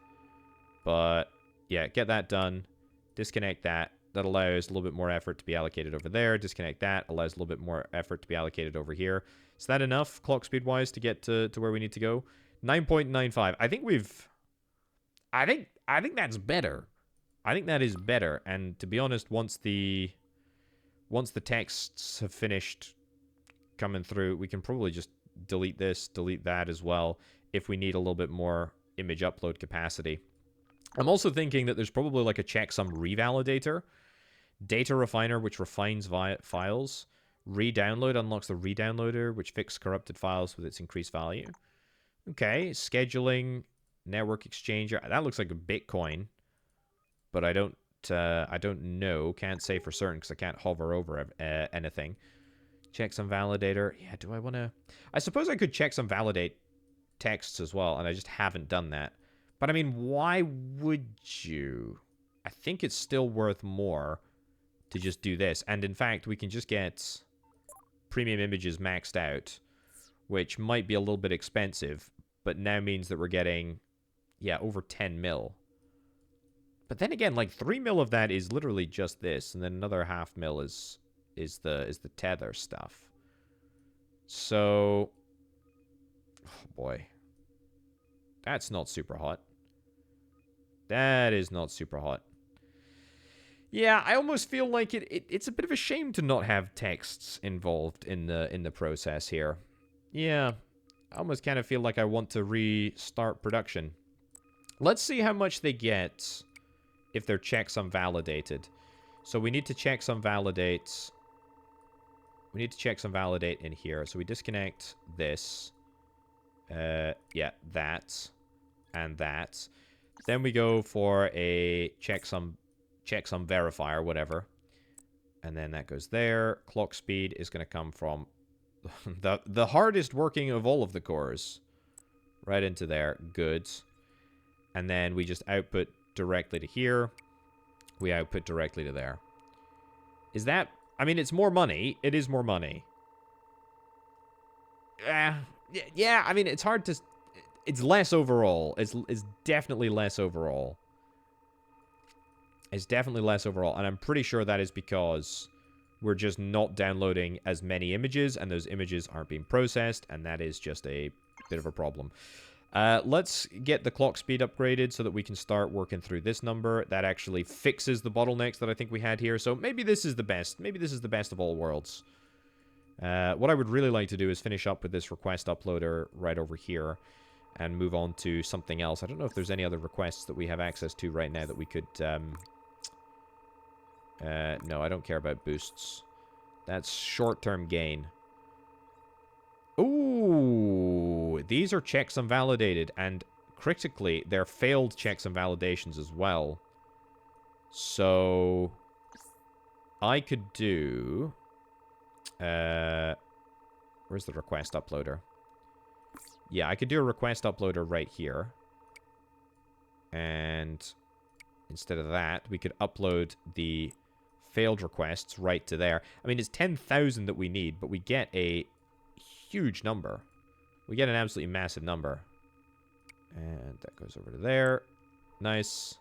But, yeah, get that done. Disconnect that. That allows a little bit more effort to be allocated over there. Disconnect that. Allows a little bit more effort to be allocated over here. Is that enough, clock speed-wise, to get to where we need to go? 9.95. I think that's better. I think that is better. And to be honest, once the texts have finished coming through, we can probably just delete this, delete that as well, if we need a little bit more image upload capacity. I'm also thinking that there's probably like a checksum revalidator. Data refiner, which refines files. Redownload unlocks the redownloader, which fixes corrupted files with its increased value. Okay, scheduling, network exchanger. That looks like a Bitcoin, but I don't know. Can't say for certain because I can't hover over anything. Checksum validator. Yeah, do I want to? I suppose I could checksum validate texts as well, and I just haven't done that. But I mean, why would you? I think it's still worth more to just do this. And in fact, we can just get premium images maxed out, which might be a little bit expensive, but now means that we're getting, yeah, over 10 mil. But then again, like 3 mil of that is literally just this, and then another half mil is the tether stuff. So, oh boy, that's not super hot. That is not super hot. Yeah, I almost feel like it's a bit of a shame to not have texts involved in the process here. Yeah, I almost kind of feel like I want to restart production. Let's see how much they get if they're checksum validated. So we need to checksum validate. We need to checksum validate in here. So we disconnect this. Yeah, that and that. Then we go for a checksum verifier, whatever. And then that goes there. Clock speed is going to come from the hardest working of all of the cores. Right into there. Good. And then we just output directly to here. We output directly to there. Is that... I mean, it's more money. It is more money. Yeah, I mean, it's hard to... It's less overall. It's definitely less overall. It's definitely less overall. And I'm pretty sure that is because we're just not downloading as many images, and those images aren't being processed, and that is just a bit of a problem. Let's get the clock speed upgraded so that we can start working through this number. That actually fixes the bottlenecks that I think we had here. So maybe this is the best. Maybe this is the best of all worlds. What I would really like to do is finish up with this request uploader right over here and move on to something else. I don't know if there's any other requests that we have access to right now that we could... no, I don't care about boosts. That's short-term gain. Ooh, these are checksum validated, and critically, they're failed checksum validations as well. So, I could do... where's the request uploader? Yeah, I could do a request uploader right here. And instead of that, we could upload the failed requests right to there. I mean, it's 10,000 that we need, but we get a huge number. We get an absolutely massive number. And that goes over to there. Nice.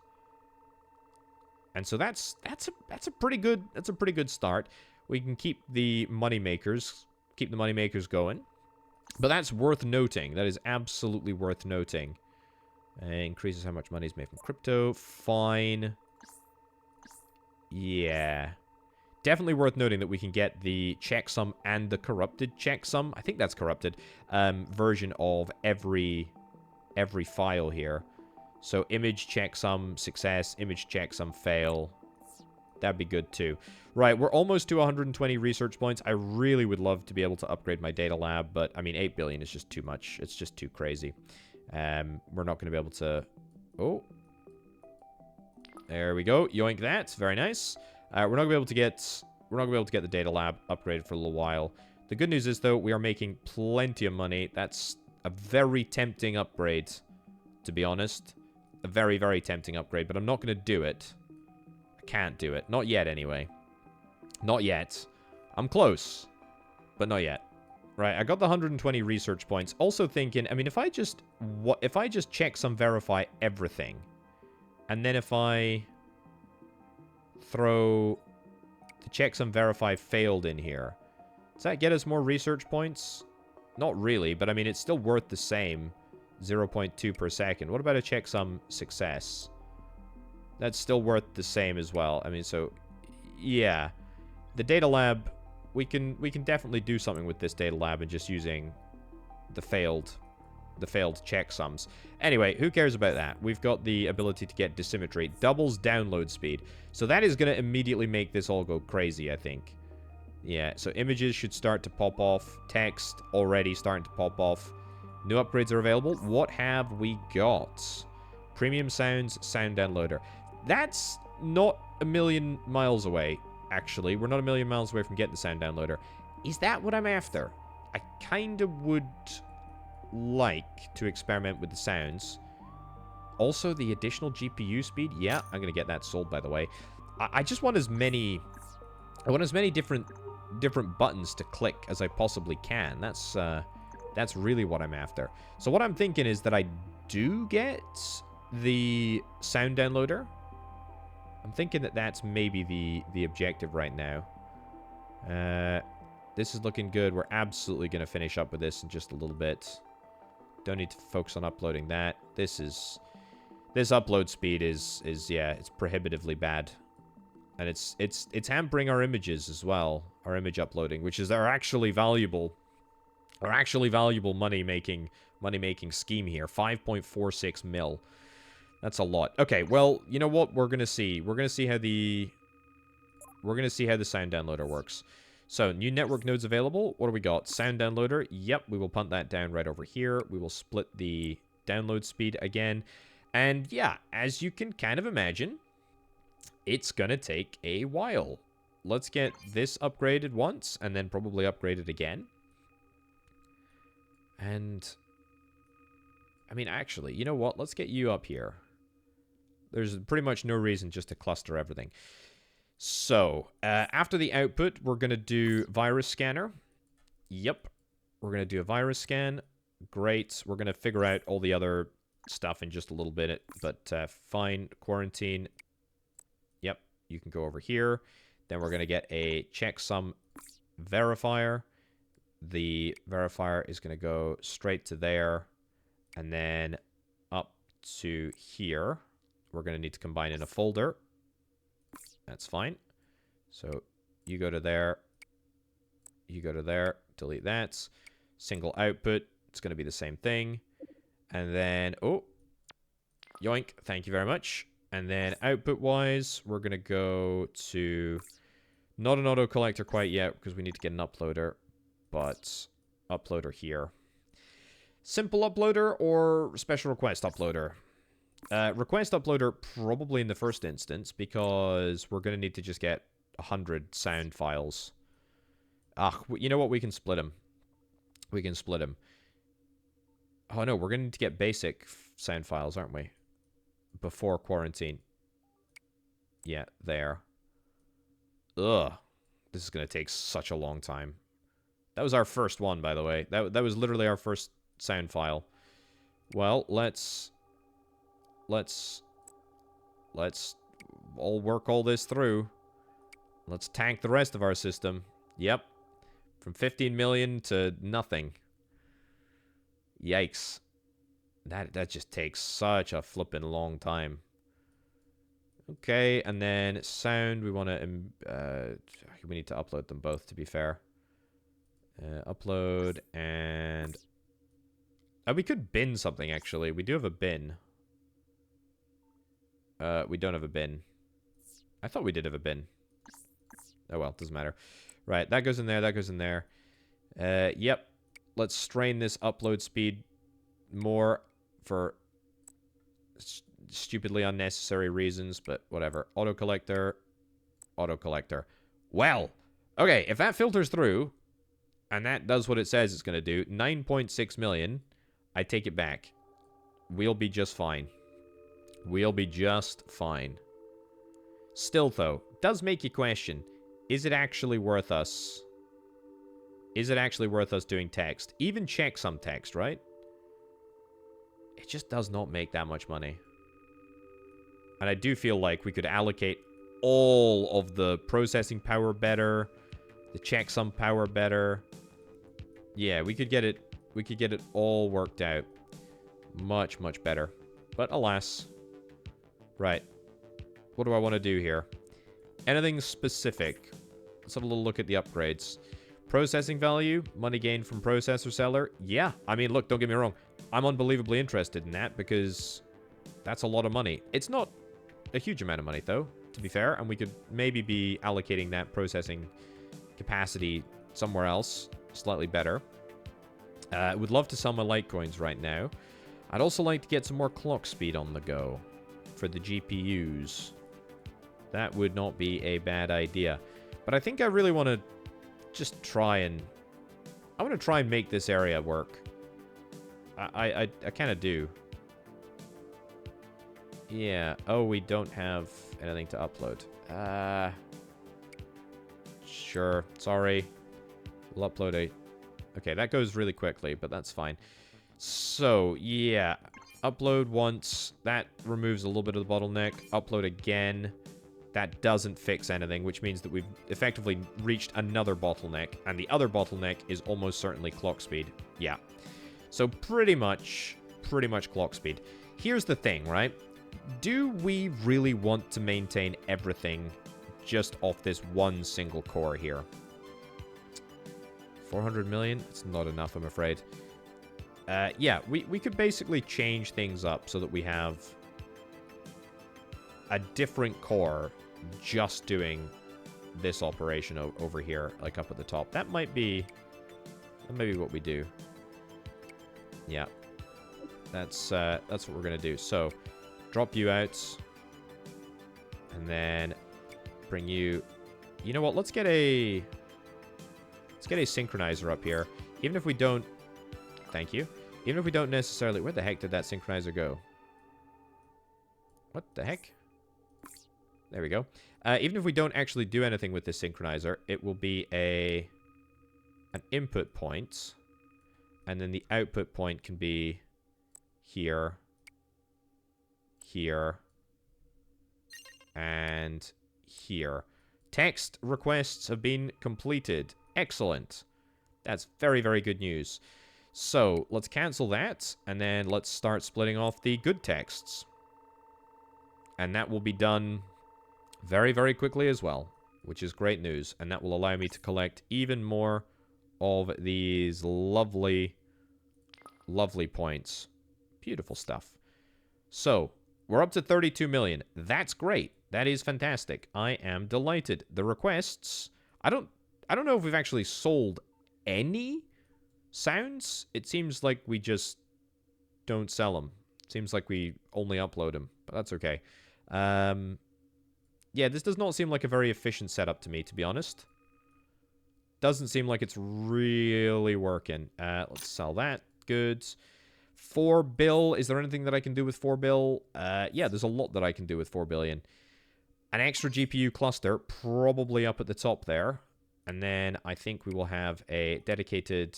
And so that's a pretty good start. We can keep the money makers going. But that's worth noting. That is absolutely worth noting. Increases how much money is made from crypto. Fine. Yeah. Definitely worth noting that we can get the checksum and the corrupted checksum. I think that's corrupted. Version of every file here. So image checksum success, image checksum fail. That'd be good too. Right, we're almost to 120 research points. I really would love to be able to upgrade my data lab, but I mean 8 billion is just too much. It's just too crazy. We're not going to be able to... Oh. There we go. Yoink that. Very nice. We're not going to be able to get... We're not going to be able to get the data lab upgraded for a little while. The good news is, though, we are making plenty of money. That's a very tempting upgrade, to be honest. A very, very tempting upgrade, but I'm not going to do it. I can't do it. Not yet, anyway. Not yet. I'm close, but not yet. Right, I got the 120 research points. Also thinking, I mean, if I just checksum verify everything, and then if I throw the checksum verify failed in here, does that get us more research points? Not really, but I mean, it's still worth the same. 0.2 per second. What about a checksum success? That's still worth the same as well. I mean, so yeah, the data lab, we can definitely do something with this data lab and just using the failed checksums. Anyway, who cares about that? We've got the ability to get dissymmetry, doubles download speed, so that is going to immediately make this all go crazy, I think. Yeah, so images should start to pop off, text already starting to pop off. New upgrades are available. What have we got? Premium sounds, sound downloader. That's not a million miles away, actually. We're not a million miles away from getting the sound downloader. Is that what I'm after? I kind of would like to experiment with the sounds. Also, the additional GPU speed. Yeah, I'm going to get that sold, by the way. I just want as many... I want as many different buttons to click as I possibly can. That's really what I'm after. So what I'm thinking is that I do get the sound downloader. I'm thinking that that's maybe the objective right now. This is looking good. We're absolutely going to finish up with this in just a little bit. Don't need to focus on uploading that. This upload speed is yeah, it's prohibitively bad. And it's hampering our images as well. Our image uploading, which is our actually valuable money-making scheme here. 5.46 mil. That's a lot. Okay, well, you know what? We're gonna see. We're gonna see how the sound downloader works. So, new network nodes available. What do we got? Sound downloader. Yep, we will punt that down right over here. We will split the download speed again. And yeah, as you can kind of imagine, it's gonna take a while. Let's get this upgraded once, and then probably upgrade it again. And, I mean, actually, you know what? Let's get you up here. There's pretty much no reason just to cluster everything. So, after the output, we're going to do virus scanner. Yep. We're going to do a virus scan. Great. We're going to figure out all the other stuff in just a little bit. But fine. Quarantine. Yep. You can go over here. Then we're going to get a checksum verifier. The verifier is going to go straight to there. And then up to here. We're going to need to combine in a folder. That's fine. So you go to there. You go to there. Delete that. Single output. It's going to be the same thing. And then, oh, yoink. Thank you very much. And then output-wise, we're going to go to not an auto collector quite yet because we need to get an uploader, but uploader here. Simple uploader or special request uploader? Request uploader probably in the first instance because we're going to need to just get 100 sound files. You know what? We can split them. We can split them. Oh no, we're going to need to get basic sound files, aren't we? Before quarantine. Yeah, there. Ugh. This is going to take such a long time. That was our first one, by the way. That was literally our first sound file. Well, let's all work all this through. Let's tank the rest of our system. Yep. From 15 million to nothing. Yikes. That just takes such a flippin' long time. Okay, and then sound, we want to... we need to upload them both, to be fair. Upload, and... we could bin something, actually. We do have a bin. We don't have a bin. I thought we did have a bin. Oh, well, doesn't matter. Right, that goes in there, that goes in there. Yep. Let's strain this upload speed more for stupidly unnecessary reasons, but whatever. Auto-collector. Auto-collector. Well, okay, if that filters through, and that does what it says it's going to do, 9.6 million, I take it back. We'll be just fine. We'll be just fine. Still, though, does make you question, is it actually worth us... Is it actually worth us doing text? Even check some text, right? It just does not make that much money. And I do feel like we could allocate all of the processing power better, the checksum power better. Yeah, we could get it all worked out. Much, much better. But alas. Right. What do I want to do here? Anything specific? Let's have a little look at the upgrades. Processing value, money gained from processor seller. Yeah, I mean, look, don't get me wrong. I'm unbelievably interested in that because that's a lot of money. It's not a huge amount of money, though, to be fair, and we could maybe be allocating that processing capacity somewhere else, slightly better. I would love to sell my Litecoins right now. I'd also like to get some more clock speed on the go for the GPUs. That would not be a bad idea. But I think I really want to just try and... I want to try and make this area work. I kind of do. Yeah. Oh, we don't have anything to upload. Sure. Sorry. We'll upload a... Okay, that goes really quickly, but that's fine. So, yeah. Upload once. That removes a little bit of the bottleneck. Upload again. That doesn't fix anything, which means that we've effectively reached another bottleneck. And the other bottleneck is almost certainly clock speed. Yeah. So pretty much clock speed. Here's the thing, right? Do we really want to maintain everything just off this one single core here? 400 million? It's not enough, I'm afraid. Yeah, we could basically change things up so that we have a different core just doing this operation over here, like up at the top. That might be what we do. Yeah. That's what we're gonna do. So, drop you out. And then bring you... You know what? Let's get a synchronizer up here. Even if we don't... Thank you. Even if we don't necessarily... Where the heck did that synchronizer go? What the heck? There we go. Even if we don't actually do anything with this synchronizer, it will be an input point. And then the output point can be here, here, and here. Text requests have been completed. Excellent. That's very, very good news. So, let's cancel that, and then let's start splitting off the good texts. And that will be done very, very quickly as well, which is great news. And that will allow me to collect even more of these lovely, lovely points. Beautiful stuff. So, we're up to 32 million. That's great. That is fantastic. I am delighted. The requests... I don't know if we've actually sold any sounds. It seems like we just don't sell them. It seems like we only upload them, but that's okay. Yeah, this does not seem like a very efficient setup to me, to be honest. Doesn't seem like it's really working. Let's sell that. Good. 4 bill. Is there anything that I can do with 4 bill? Yeah, there's a lot that I can do with 4 billion. An extra GPU cluster, probably up at the top there. And then I think we will have a dedicated...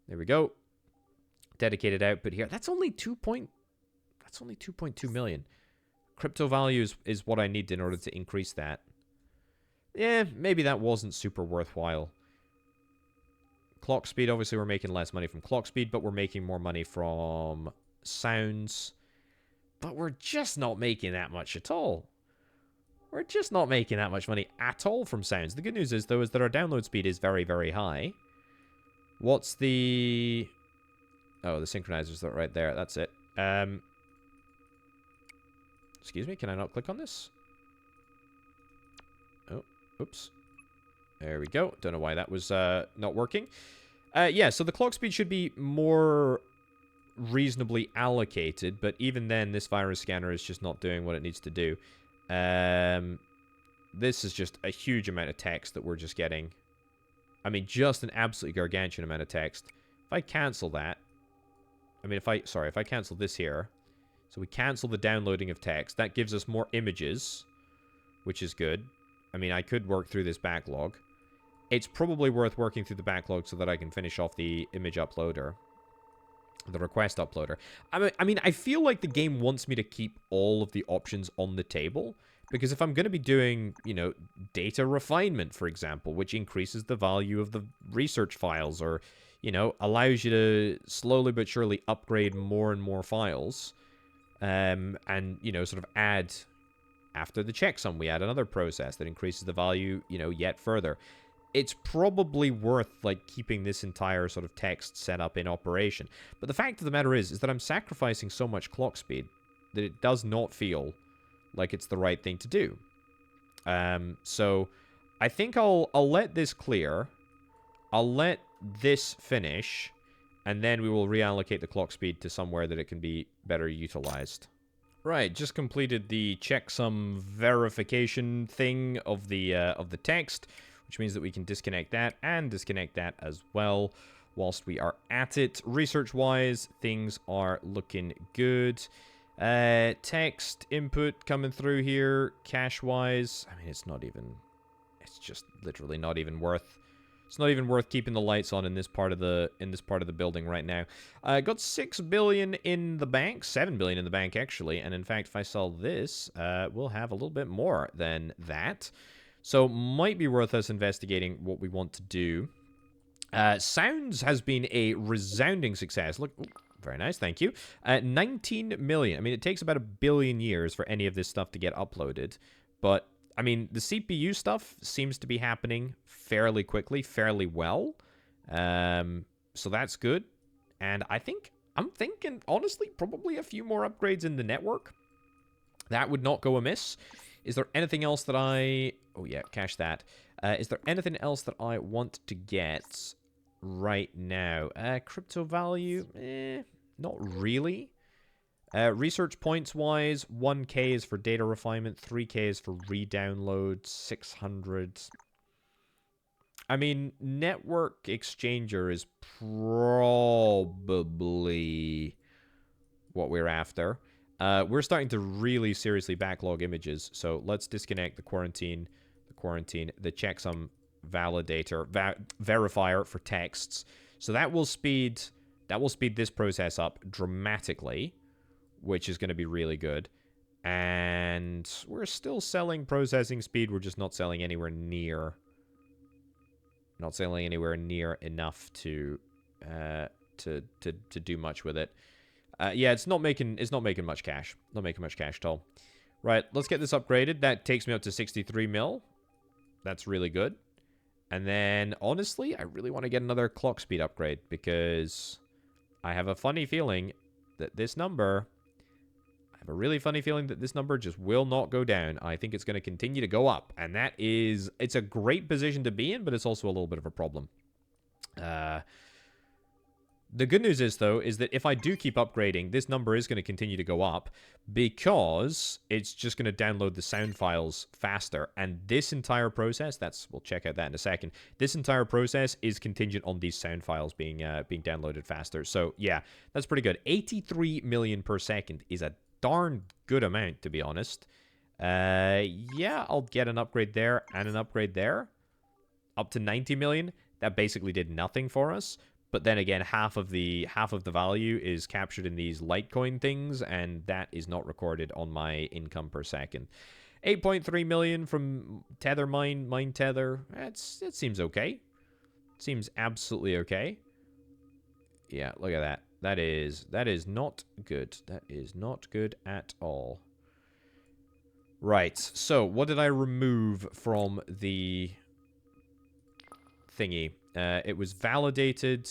There we go. Dedicated output here. That's only 2.2 million. Crypto value is what I need in order to increase that. Yeah, maybe that wasn't super worthwhile. Clock speed, obviously we're making less money from clock speed, but we're making more money from sounds. But we're just not making that much at all. We're just not making that much money at all from sounds. The good news is, though, is that our download speed is very, very high. What's the... Oh, the synchronizer's right there. That's it. Excuse me, can I not click on this? Oh, oops. There we go. Don't know why that was not working. Yeah, so the clock speed should be more reasonably allocated, but even then, this virus scanner is just not doing what it needs to do. This is just a huge amount of text that we're just getting. I mean, just an absolutely gargantuan amount of text. If I cancel that... I mean, if I cancel this here... So we cancel the downloading of text. That gives us more images, which is good. I mean, I could work through this backlog. It's probably worth working through the backlog so that I can finish off the image uploader. The request uploader. I mean, I feel like the game wants me to keep all of the options on the table. Because if I'm going to be doing, you know, data refinement, for example, which increases the value of the research files, or, you know, allows you to slowly but surely upgrade more and more files, and, you know, sort of add, after the checksum, we add another process that increases the value, you know, yet further. It's probably worth, like, keeping this entire sort of text set up in operation. But the fact of the matter is that I'm sacrificing so much clock speed that it does not feel like it's the right thing to do. So I think I'll let this clear. I'll let this finish, and then we will reallocate the clock speed to somewhere that it can be better utilized. Right, just completed the checksum verification thing of the text, which means that we can disconnect that and disconnect that as well whilst we are at it. Research-wise, things are looking good. Text input coming through here. Cache-wise, I mean, it's just literally not even worth... It's not even worth keeping the lights on in this part of the building right now. Got 6 billion in the bank, 7 billion in the bank actually, and in fact, if I sell this, we'll have a little bit more than that. So might be worth us investigating what we want to do. Sounds has been a resounding success. Look, ooh, very nice, thank you. 19 million. I mean, it takes about 1 billion years for any of this stuff to get uploaded, but I mean, the CPU stuff seems to be happening fairly quickly, fairly well. So that's good. And I'm thinking, honestly, probably a few more upgrades in the network. That would not go amiss. Is there anything else that I... Oh, yeah, cache that. Is there anything else that I want to get right now? Crypto value? Not really. Research points-wise, 1k is for data refinement, 3k is for re-download, 600. I mean, network exchanger is probably what we're after. We're starting to really seriously backlog images, so let's disconnect the checksum validator, verifier for texts. So that will speed this process up dramatically, which is going to be really good. And we're still selling processing speed. We're just not selling anywhere near enough to do much with it. Yeah, it's not making much cash. Not making much cash at all. Right, let's get this upgraded. That takes me up to 63 mil. That's really good. And then, honestly, I really want to get another clock speed upgrade because I have a funny feeling that this number... I have a really funny feeling that this number just will not go down. I think it's going to continue to go up. And that is... It's a great position to be in, but it's also a little bit of a problem. The good news is, though, is that if I do keep upgrading, this number is going to continue to go up because it's just going to download the sound files faster. And this entire process, we'll check out that in a second. This entire process is contingent on these sound files being downloaded faster. So, yeah, that's pretty good. 83 million per second is a darn good amount, to be honest. Yeah, I'll get an upgrade there and an upgrade there. Up to 90 million. That basically did nothing for us. But then again, half of the value is captured in these Litecoin things, and that is not recorded on my income per second. 8.3 million from Tether Mine Tether. It seems okay. Seems absolutely okay. Yeah, look at that. That is not good. That is not good at all. Right. So, what did I remove from the thingy? It was validated.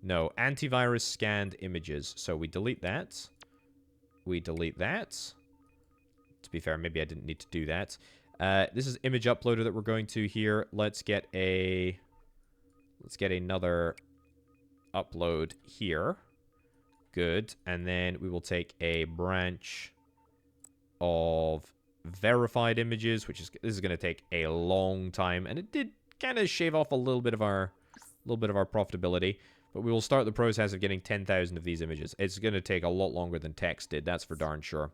No, antivirus scanned images. So we delete that. We delete that. To be fair, maybe I didn't need to do that. This is image uploader that we're going to here. Let's get another upload here. Good. And then we will take a branch of verified images, this is going to take a long time, and it did kind of shave off a little bit of our profitability. But we will start the process of getting 10,000 of these images. It's going to take a lot longer than text did, that's for darn sure.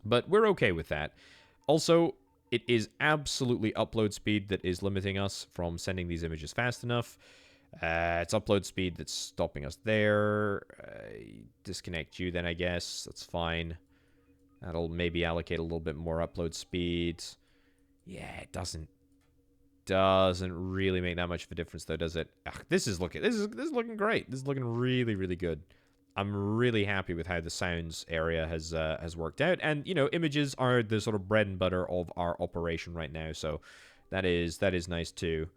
But we're okay with that. Also, it is absolutely upload speed that is limiting us from sending these images fast enough. It's upload speed that's stopping us there. Disconnect you then, I guess. That's fine. That'll maybe allocate a little bit more upload speed. Yeah, it doesn't really make that much of a difference, though, does it? Ugh, this is looking great. This is looking really, really good. I'm really happy with how the sounds area has worked out, and you know, images are the sort of bread and butter of our operation right now, so that is nice too.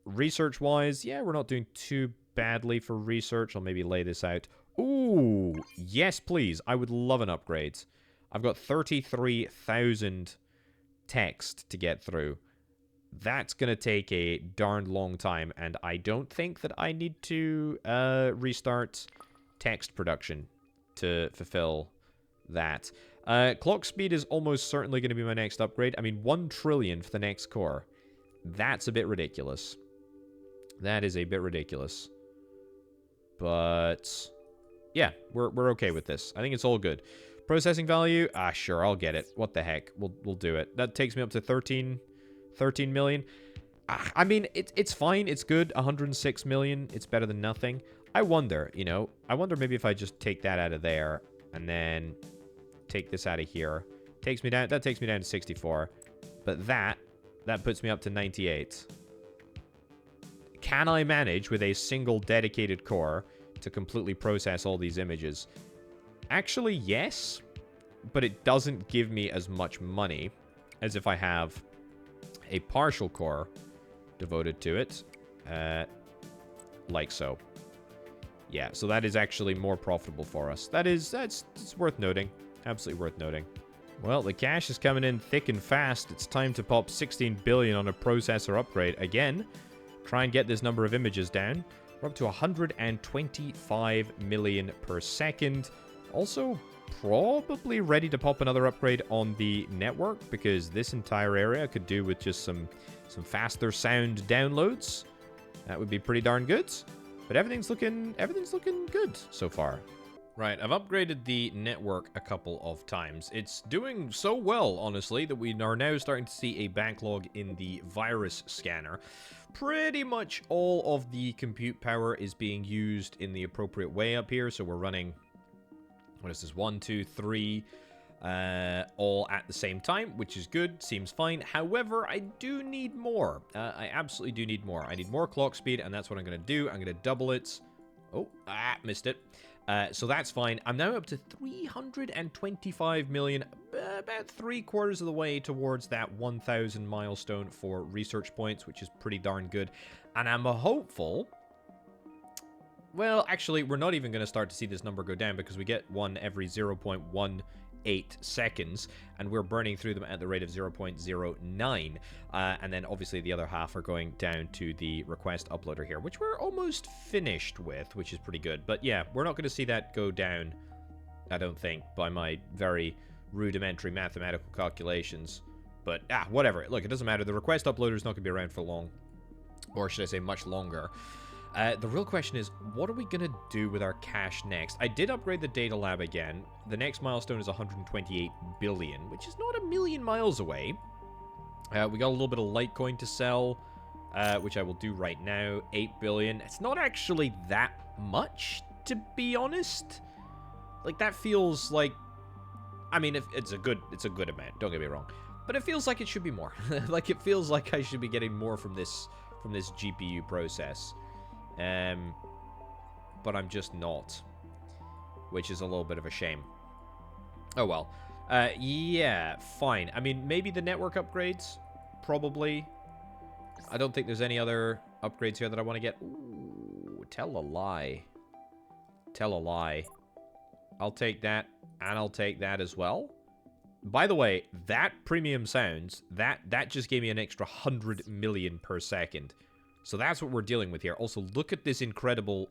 Research-wise, yeah, we're not doing too badly for research. I'll maybe lay this out. Ooh, yes, please. I would love an upgrade. I've got 33,000 text to get through. That's going to take a darn long time, and I don't think that I need to restart text production to fulfill that. Clock speed is almost certainly going to be my next upgrade. I mean, 1 trillion for the next core. That's a bit ridiculous. That is a bit ridiculous. But yeah, we're okay with this. I think it's all good. Processing value? Ah, sure, I'll get it. What the heck? We'll do it. That takes me up to 13 million. I mean, it's fine. It's good. 106 million. It's better than nothing. I wonder, you know, maybe if I just take that out of there and then take this out of here. Takes me down. That takes me down to 64. But that puts me up to 98. Can I manage with a single dedicated core to completely process all these images? Actually, yes. But it doesn't give me as much money as if I have a partial core devoted to it, like so. Yeah, so that is actually more profitable for us. That's worth noting. Absolutely worth noting. Well, the cash is coming in thick and fast. It's time to pop 16 billion on a processor upgrade again. Try and get this number of images down. We're up to 125 million per second. Also, probably ready to pop another upgrade on the network, because this entire area could do with just some faster sound downloads. That would be pretty darn good. But everything's looking good so far. Right, I've upgraded the network a couple of times. It's doing so well, honestly, that we are now starting to see a backlog in the virus scanner. Pretty much all of the compute power is being used in the appropriate way up here, so we're running, what is this, 1, 2, 3, all at the same time, which is good, seems fine. However, I do need more. I absolutely do need more. I need more clock speed, and that's what I'm going to do. I'm going to double it. Oh, missed it. So that's fine. I'm now up to 325 million, about 3/4 of the way towards that 1,000 milestone for research points, which is pretty darn good. And I'm hopeful... Well, actually, we're not even going to start to see this number go down, because we get one every 0.18 seconds, and we're burning through them at the rate of 0.09. And then, obviously, the other half are going down to the request uploader here, which we're almost finished with, which is pretty good. But yeah, we're not going to see that go down, I don't think, by my very rudimentary mathematical calculations. But, whatever. Look, it doesn't matter. The request uploader is not going to be around for long. Or should I say much longer. The real question is, what are we going to do with our cash next? I did upgrade the data lab again. The next milestone is 128 billion, which is not a million miles away. We got a little bit of Litecoin to sell, which I will do right now. 8 billion. It's not actually that much, to be honest. Like, that feels like... I mean, if it's a good amount, don't get me wrong. But it feels like it should be more. Like, it feels like I should be getting more from this GPU process. But I'm just not, which is a little bit of a shame. Oh well. Yeah, fine. I mean, maybe the network upgrades, probably. I don't think there's any other upgrades here that I want to get. Ooh, tell a lie. Tell a lie. I'll take that, and I'll take that as well. By the way, that premium sounds, that just gave me an extra 100 million per second. So that's what we're dealing with here. Also, look at this incredible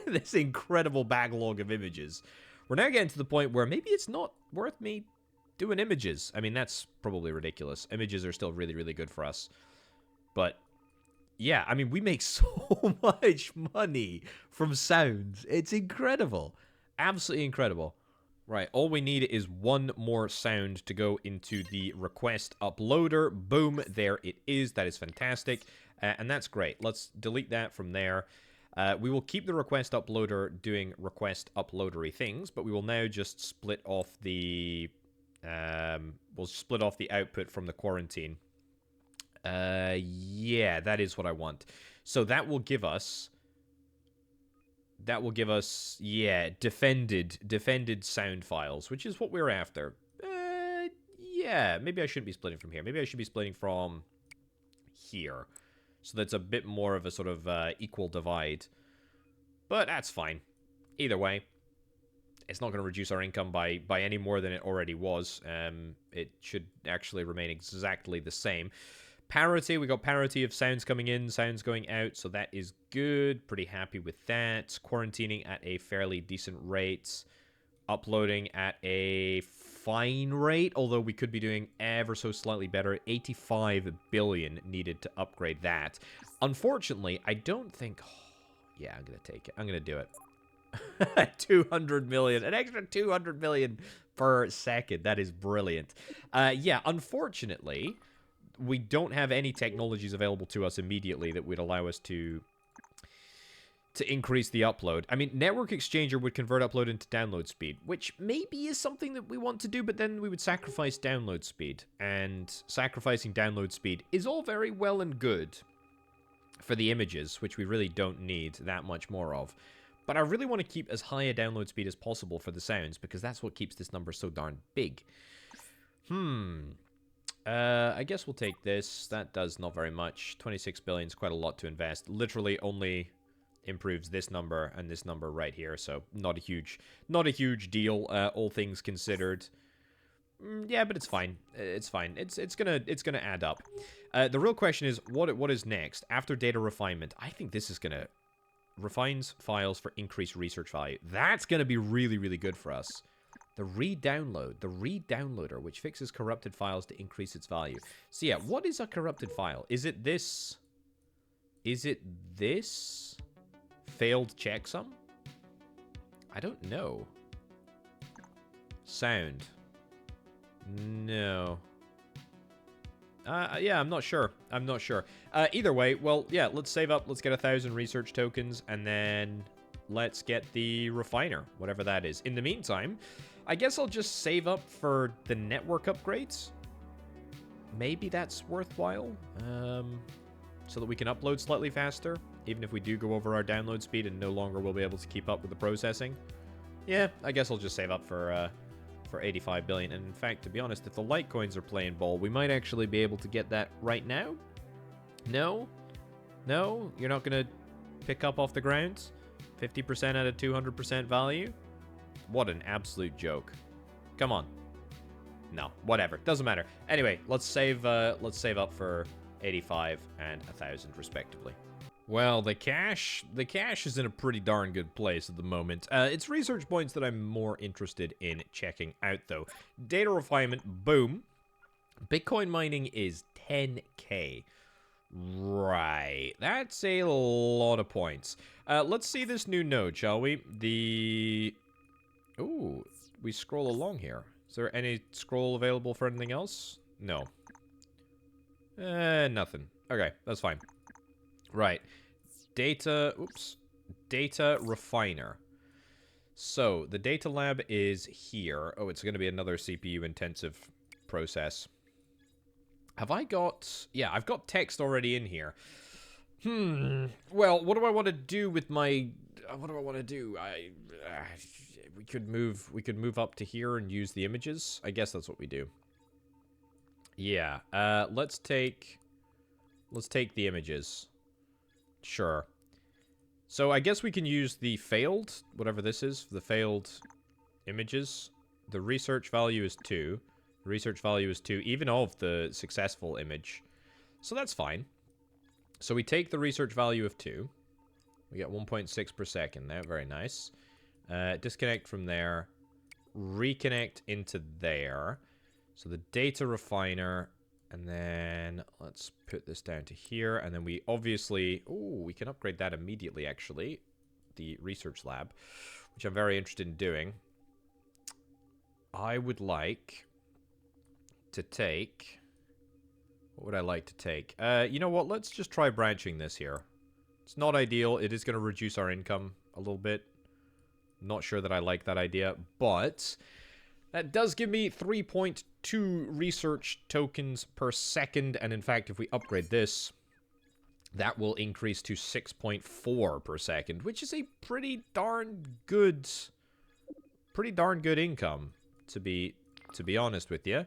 this incredible backlog of images. We're now getting to the point where maybe it's not worth me doing images. I mean, that's probably ridiculous. Images are still really, really good for us. But, yeah, I mean, we make so much money from sounds. It's incredible. Absolutely incredible. Right, all we need is one more sound to go into the request uploader. Boom, there it is. That is fantastic. And that's great. Let's delete that from there. We will keep the request uploader doing request uploadery things, but we will now just split off the... we'll split off the output from the quarantine. Yeah, that is what I want. So that will give us... yeah, defended sound files, which is what we're after. Yeah, maybe I shouldn't be splitting from here. Maybe I should be splitting from here. So that's a bit more of a sort of equal divide. But that's fine. Either way, it's not going to reduce our income by any more than it already was. It should actually remain exactly the same. Parity, we got parity of sounds coming in, sounds going out, so that is good. Pretty happy with that. Quarantining at a fairly decent rate. Uploading at a fine rate, although we could be doing ever so slightly better. 85 billion needed to upgrade that. Unfortunately, I don't think... yeah, I'm going to take it. I'm going to do it. 200 million. An extra 200 million per second. That is brilliant. Yeah, unfortunately... we don't have any technologies available to us immediately that would allow us to increase the upload. I mean, Network Exchanger would convert upload into download speed, which maybe is something that we want to do, but then we would sacrifice download speed. And sacrificing download speed is all very well and good for the images, which we really don't need that much more of. But I really want to keep as high a download speed as possible for the sounds, because that's what keeps this number so darn big. I guess we'll take this. That does not very much. 26 billion is quite a lot to invest. Literally only improves this number and this number right here, so not a huge deal, all things considered. Yeah, but it's fine. It's fine. It's gonna add up. The real question is what is next after data refinement? I think this is gonna refines files for increased research value. That's gonna be really, really good for us. The redownloader, which fixes corrupted files to increase its value. So yeah, what is a corrupted file? Is it this? Is it this? Failed checksum? I don't know. Sound. No. Yeah, I'm not sure. I'm not sure. Either way, well, yeah, let's save up. Let's get 1,000 research tokens, and then let's get the refiner, whatever that is. In the meantime, I guess I'll just save up for the network upgrades. Maybe that's worthwhile. So that we can upload slightly faster, even if we do go over our download speed and no longer will be able to keep up with the processing. Yeah, I guess I'll just save up for 85 billion. And in fact, to be honest, if the Litecoins are playing ball, we might actually be able to get that right now. No? No? You're not going to pick up off the ground? 50% at a 200% value? What an absolute joke. Come on. No, whatever. Doesn't matter. Anyway, let's save up for 85 and 1,000 respectively. Well, the cash is in a pretty darn good place at the moment. It's research points that I'm more interested in checking out, though. Data refinement, boom. Bitcoin mining is 10k. Right. That's a lot of points. Let's see this new node, shall we? Ooh, we scroll along here. Is there any scroll available for anything else? No. Nothing. Okay, that's fine. Right. Data... Oops. Data refiner. So, the data lab is here. Oh, it's going to be another CPU-intensive process. Have I got... Yeah, I've got text already in here. Well, what do I want to do with my... What do I want to do? We could move up to here and use the images. I guess that's what we do. Yeah. Let's take the images. Sure. So I guess we can use the failed, whatever this is, the failed images. The research value is 2. The research value is 2, even of the successful image. So that's fine. So we take the research value of 2. We get 1.6 per second there. Very nice. Disconnect from there. Reconnect into there. So the data refiner. And then let's put this down to here. And then we obviously... Oh, we can upgrade that immediately, actually. The research lab, which I'm very interested in doing. I would like to take... What would I like to take? You know what? Let's just try branching this here. It's not ideal. It is going to reduce our income a little bit. Not sure that I like that idea, but that does give me 3.2 research tokens per second. And in fact, if we upgrade this, that will increase to 6.4 per second, which is a pretty darn good income, to be honest with you.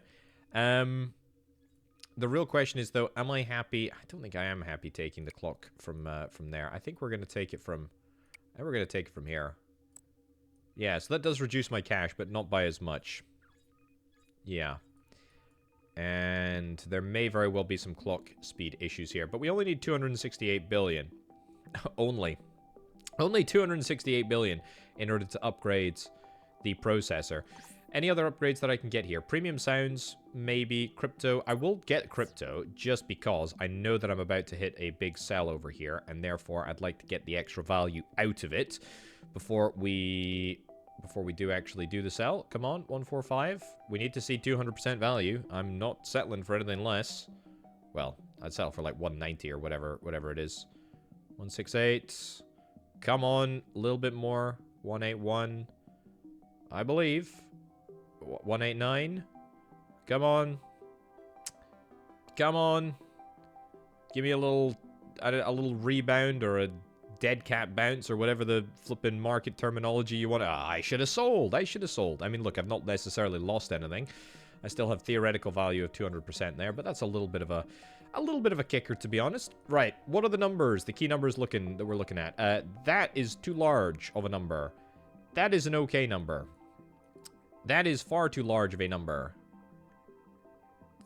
The real question is, though, am I happy? I don't think I am happy taking the clock from there. I think we're going to take it from... I think we're going to take it from here. Yeah, so that does reduce my cash, but not by as much. Yeah. And there may very well be some clock speed issues here, but we only need 268 billion. Only 268 billion in order to upgrade the processor. Any other upgrades that I can get here? Premium sounds, maybe. Crypto. I will get crypto just because I know that I'm about to hit a big sell over here, and therefore I'd like to get the extra value out of it before we do actually do the sell. Come on, 145. We need to see 200% value. I'm not settling for anything less. Well, I'd settle for like 190 or whatever it is. 168. Come on, a little bit more. 181. I believe. 189. Come on. Come on. Give me a little rebound or a dead cat bounce or whatever the flipping market terminology you want. I should have sold. I should have sold. I mean, look, I've not necessarily lost anything. I still have theoretical value of 200% there, but that's a little bit of a kicker, to be honest. Right. What are the numbers? The key numbers that we're looking at. That is too large of a number. That is an okay number. That is far too large of a number.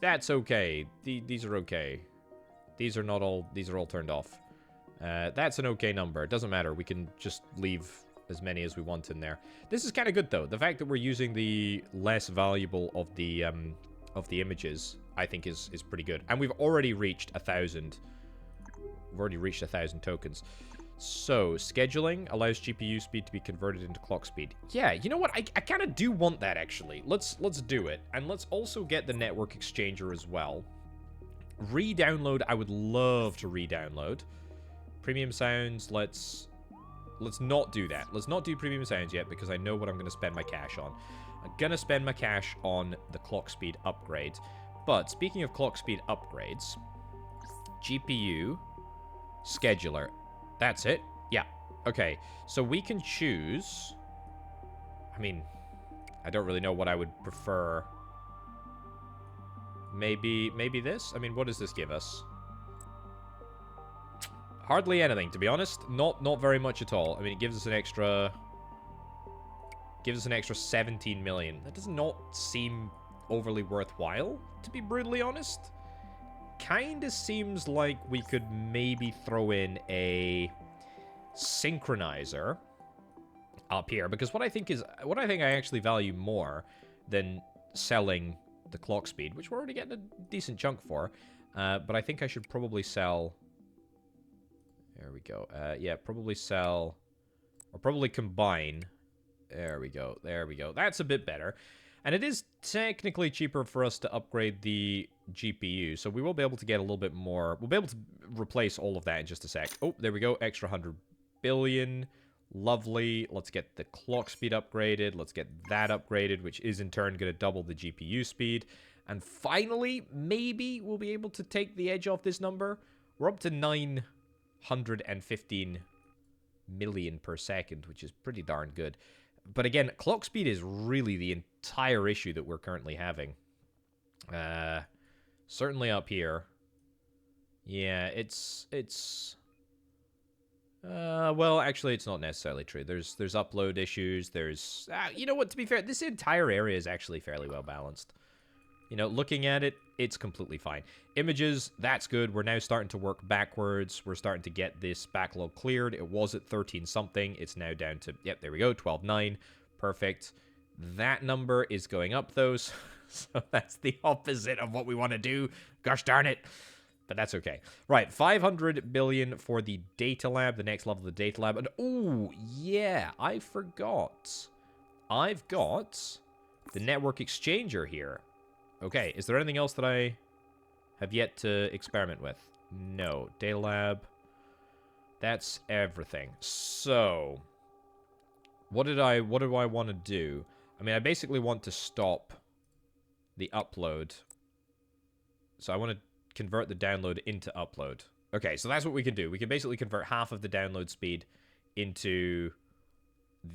That's okay. These are okay. These are all turned off. That's an okay number. It doesn't matter. We can just leave as many as we want in there. This is kind of good, though. The fact that we're using the less valuable of the images, I think is pretty good. And we've already reached 1,000. We've already reached 1,000 tokens. So, scheduling allows GPU speed to be converted into clock speed. Yeah, you know what? I kind of do want that, actually. Let's do it. And let's also get the network exchanger as well. Re-download, I would love to re-download. Premium sounds, let's not do that. Let's not do premium sounds yet, because I know what I'm going to spend my cash on. I'm going to spend my cash on the clock speed upgrade. But, speaking of clock speed upgrades, GPU, scheduler. That's it? Yeah. Okay. So we can choose... I mean, I don't really know what I would prefer. Maybe this? I mean, what does this give us? Hardly anything, to be honest. Not very much at all. I mean, it gives us an extra... 17 million. That does not seem overly worthwhile, to be brutally honest. Kinda seems like we could maybe throw in a synchronizer up here, because what I think I actually value more than selling the clock speed, which we're already getting a decent chunk for, But I think I should probably sell... There we go. Yeah, probably sell... Or probably combine. There we go. There we go. That's a bit better. And it is technically cheaper for us to upgrade the GPU. So we will be able to get a little bit more. We'll be able to replace all of that in just a sec. Oh, there we go. Extra 100 billion. Lovely. Let's get the clock speed upgraded. Let's get that upgraded, which is in turn going to double the GPU speed. And finally, maybe we'll be able to take the edge off this number. We're up to 915 million per second, which is pretty darn good. But again, clock speed is really the entire issue that we're currently having. Certainly up here. Yeah, it's well, actually, it's not necessarily true. There's upload issues. There's, you know what, to be fair, this entire area is actually fairly well balanced. You know, looking at it, it's completely fine. Images, that's good. We're now starting to work backwards. We're starting to get this backlog cleared. It was at 13-something. It's now down to, yep, there we go, 12.9. Perfect. That number is going up, though, so that's the opposite of what we want to do. Gosh darn it. But that's okay. Right, 500 billion for the data lab, the next level of the data lab. And, oh, yeah, I forgot. I've got the network exchanger here. Okay, is there anything else that I have yet to experiment with? No. Data lab. That's everything. So, what do I want to do? I mean, I basically want to stop the upload. So I want to convert the download into upload. Okay, so that's what we can do. We can basically convert half of the download speed into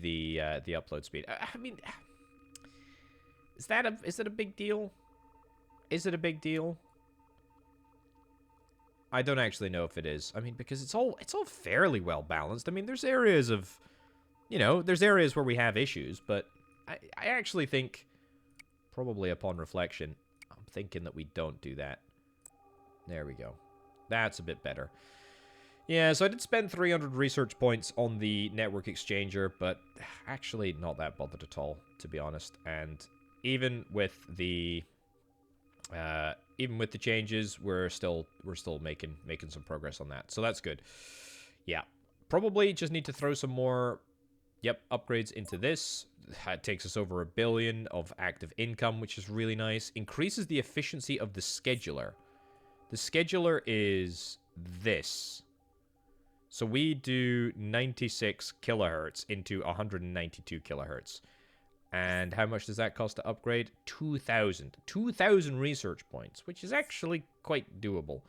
the upload speed. I mean, is it a big deal? Is it a big deal? I don't actually know if it is. I mean, because it's all fairly well balanced. I mean, there's areas of, you know, there's areas where we have issues, but I actually think, probably upon reflection, I'm thinking that we don't do that. There we go. That's a bit better. Yeah, so I did spend 300 research points on the network exchanger, but actually not that bothered at all, to be honest. And even with the changes, we're still making some progress on that. So that's good. Yeah, probably just need to throw some more, upgrades into this. It takes us over 1 billion of active income, which is really nice. Increases the efficiency of the scheduler. The scheduler is this. So we do 96 kilohertz into 192 kilohertz. And how much does that cost to upgrade? 2,000. 2,000 research points, which is actually quite doable.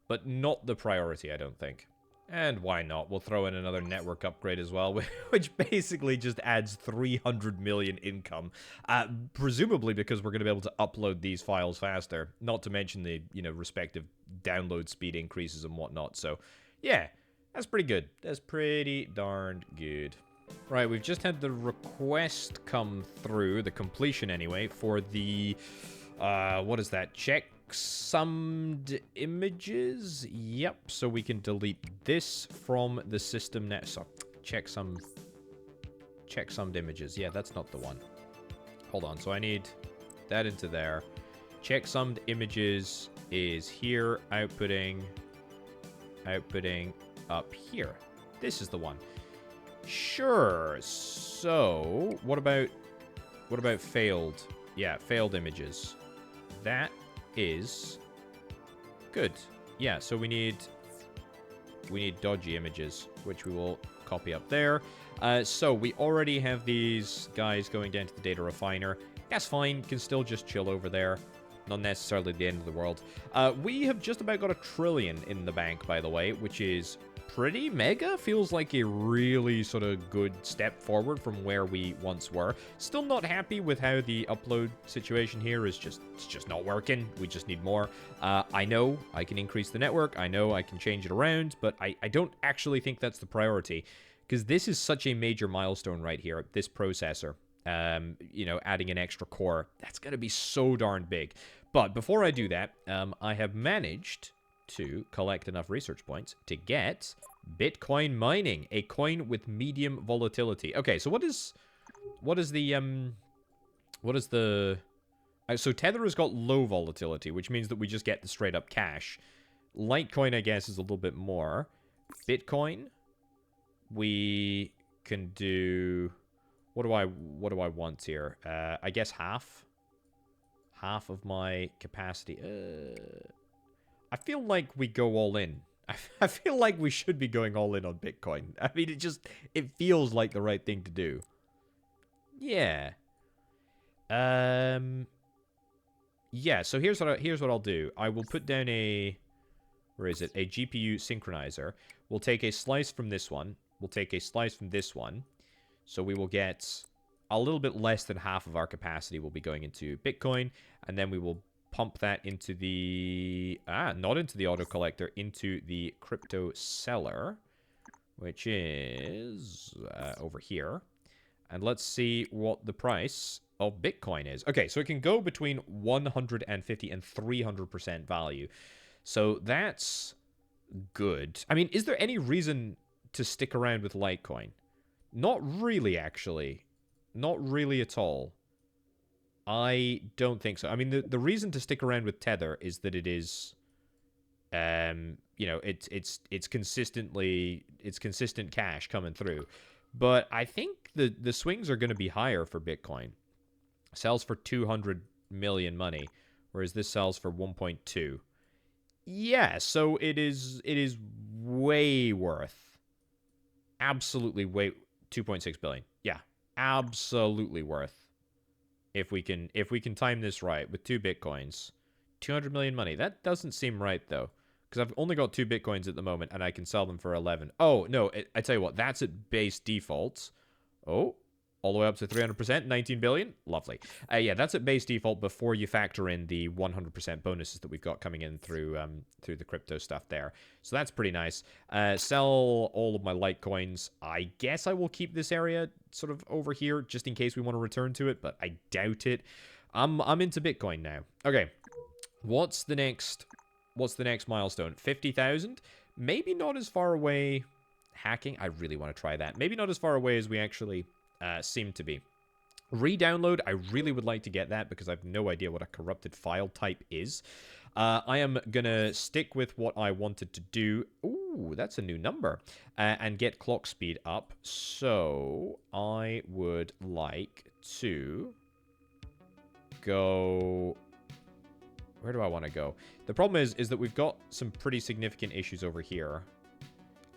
But not the priority, I don't think. And why not? We'll throw in another network upgrade as well, which basically just adds 300 million income. Presumably because we're going to be able to upload these files faster. Not to mention the, respective download speed increases and whatnot. So, yeah, that's pretty good. That's pretty darn good. Right, we've just had the request come through, the completion anyway, for the, what is that? Checksummed images? Yep, so we can delete this from the system now. So, checksummed images. Yeah, that's not the one. Hold on, so I need that into there. Checksummed images is here, outputting up here. This is the one. Sure. So, what about failed? Yeah, failed images. That is good. Yeah, so we need dodgy images, which we will copy up there. So we already have these guys going down to the data refiner. That's fine. Can still just chill over there. Not necessarily the end of the world. We have just about got 1 trillion in the bank, by the way, which is pretty mega. Feels like a really sort of good step forward from where we once were. Still not happy with how the upload situation here is it's just not working. We just need more. I know I can increase the network. I know I can change it around, but I don't actually think that's the priority, because this is such a major milestone right here, this processor. Adding an extra core, that's going to be so darn big. But before I do that, I have managed to collect enough research points to get Bitcoin mining, a coin with medium volatility. Okay, so what is the So Tether has got low volatility, which means that we just get the straight up cash. Litecoin, I guess, is a little bit more. Bitcoin, we can do... What do I want here? I guess half. Half of my capacity. I feel like we go all in. I feel like we should be going all in on Bitcoin. I mean, it feels like the right thing to do. Yeah. Yeah, so here's what I'll do. I will put down a... Where is it? A GPU synchronizer. We'll take a slice from this one. We'll take a slice from this one. So we will get a little bit less than half of our capacity will be going into Bitcoin. And then we will pump that into the... not into the auto collector, into the crypto seller, which is over here. And let's see what the price of Bitcoin is. Okay, so it can go between 150 and 300% value. So that's good. I mean, is there any reason to stick around with Litecoin? Not really, actually. Not really at all. I don't think so. I mean, the reason to stick around with Tether is that it is, you know, it's consistent cash coming through. But I think the swings are going to be higher for Bitcoin. Sells for 200 million money, whereas this sells for 1.2. Yeah, so it is way worth. Absolutely way 2.6 billion. Yeah, absolutely worth. If we can time this right with 2 Bitcoins, 200 million money. That doesn't seem right though, because I've only got 2 Bitcoins at the moment and I can sell them for 11. Oh, no, I tell you what, that's at base default. Oh, all the way up to 300%, 19 billion. Lovely. Yeah, that's at base default before you factor in the 100% bonuses that we've got coming in through the crypto stuff there. So that's pretty nice. Sell all of my Litecoins. I guess I will keep this area sort of over here just in case we want to return to it, but I doubt it. I'm into Bitcoin now. Okay. What's the next milestone? 50,000? Maybe not as far away. Hacking? I really want to try that. Maybe not as far away as we actually seem to be. Re-download, I really would like to get that because I have no idea what a corrupted file type is. I am going to stick with what I wanted to do. Ooh, that's a new number. And get clock speed up. So, I would like to go... Where do I want to go? The problem is that we've got some pretty significant issues over here.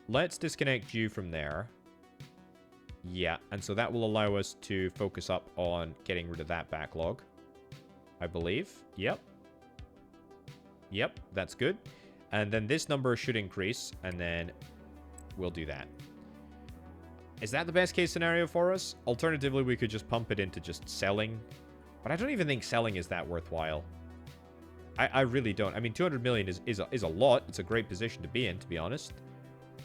Let's disconnect you from there. Yeah, and so that will allow us to focus up on getting rid of that backlog, I believe. Yep. Yep, that's good. And then this number should increase, and then we'll do that. Is that the best case scenario for us? Alternatively, we could just pump it into just selling. But I don't even think selling is that worthwhile. I really don't. I mean, 200 million is a lot. It's a great position to be in, to be honest.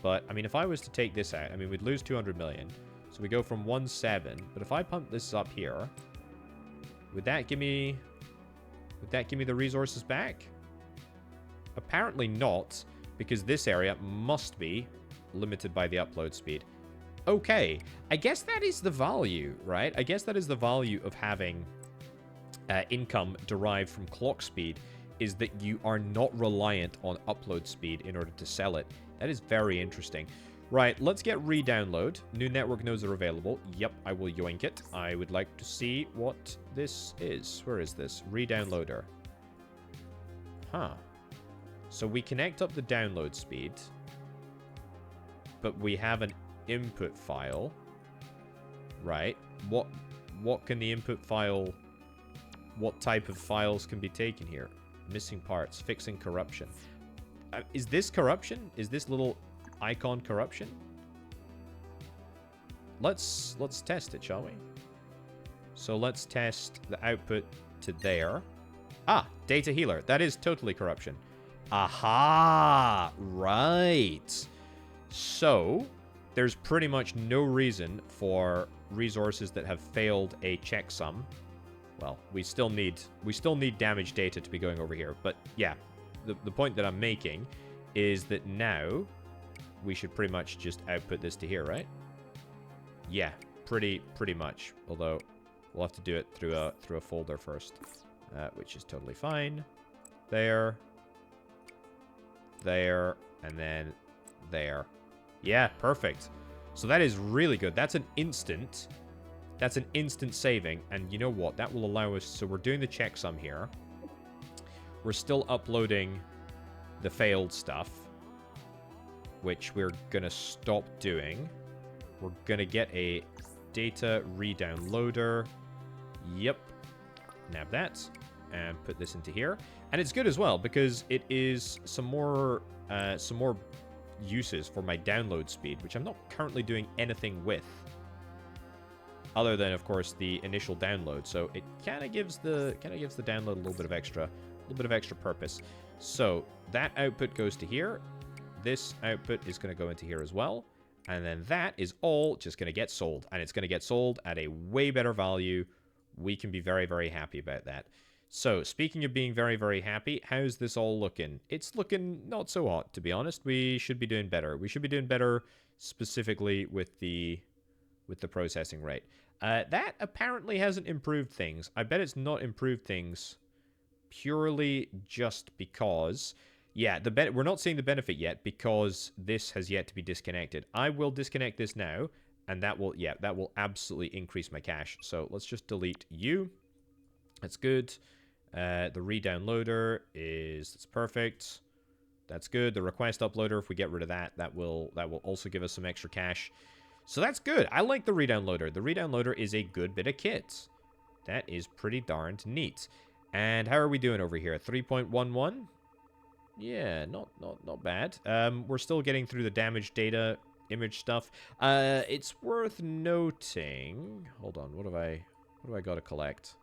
But, I mean, if I was to take this out, I mean, we'd lose 200 million. So we go from 1.7. But if I pump this up here, would that give me the resources back? Apparently not, because this area must be limited by the upload speed. Okay, I guess that is the value, right? I guess that is the value of having income derived from clock speed, is that you are not reliant on upload speed in order to sell it. That is very interesting. Right, let's get re-download. New network nodes are available. Yep, I will yoink it. I would like to see what this is. Where is this? Re-downloader. Huh. So we connect up the download speed, but we have an input file. Right. What can the input file... What type of files can be taken here? Missing parts. Fixing corruption. Is this corruption? Is this little icon corruption? Let's test it, shall we? So let's test the output to there. Ah, data healer. That is totally corruption. Aha! Right. So, there's pretty much no reason for resources that have failed a checksum. Well, we still need damage data to be going over here. But yeah, the point that I'm making is that now we should pretty much just output this to here, right? Yeah, pretty much. Although we'll have to do it through a folder first. which is totally fine. There. There. And then there. Yeah, perfect. So that is really good. That's an instant. That's an instant saving. And you know what? That will allow us... So we're doing the checksum here. We're still uploading the failed stuff, which we're going to stop doing. We're going to get a data redownloader. Yep. Nab that. And put this into here. And it's good as well, because it is some more uses for my download speed, which I'm not currently doing anything with. Other than, of course, the initial download. So it kind of gives the download a little bit of extra purpose. So that output goes to here. This output is going to go into here as well. And then that is all just going to get sold. And it's going to get sold at a way better value. We can be very, very happy about that. So, speaking of being very, very happy, how's this all looking? It's looking not so hot, to be honest. We should be doing better. We should be doing better specifically with the processing rate. That apparently hasn't improved things. I bet it's not improved things purely just because... Yeah, we're not seeing the benefit yet because this has yet to be disconnected. I will disconnect this now, and that will absolutely increase my cache. So let's just delete you. That's good. The redownloader that's perfect. That's good. The request uploader, if we get rid of that, that will also give us some extra cache. So that's good. I like the redownloader. The redownloader is a good bit of kit. That is pretty darned neat. And how are we doing over here? 3.11? Yeah, not bad. We're still getting through the damaged data image stuff. It's worth noting. Hold on, what do I got to collect?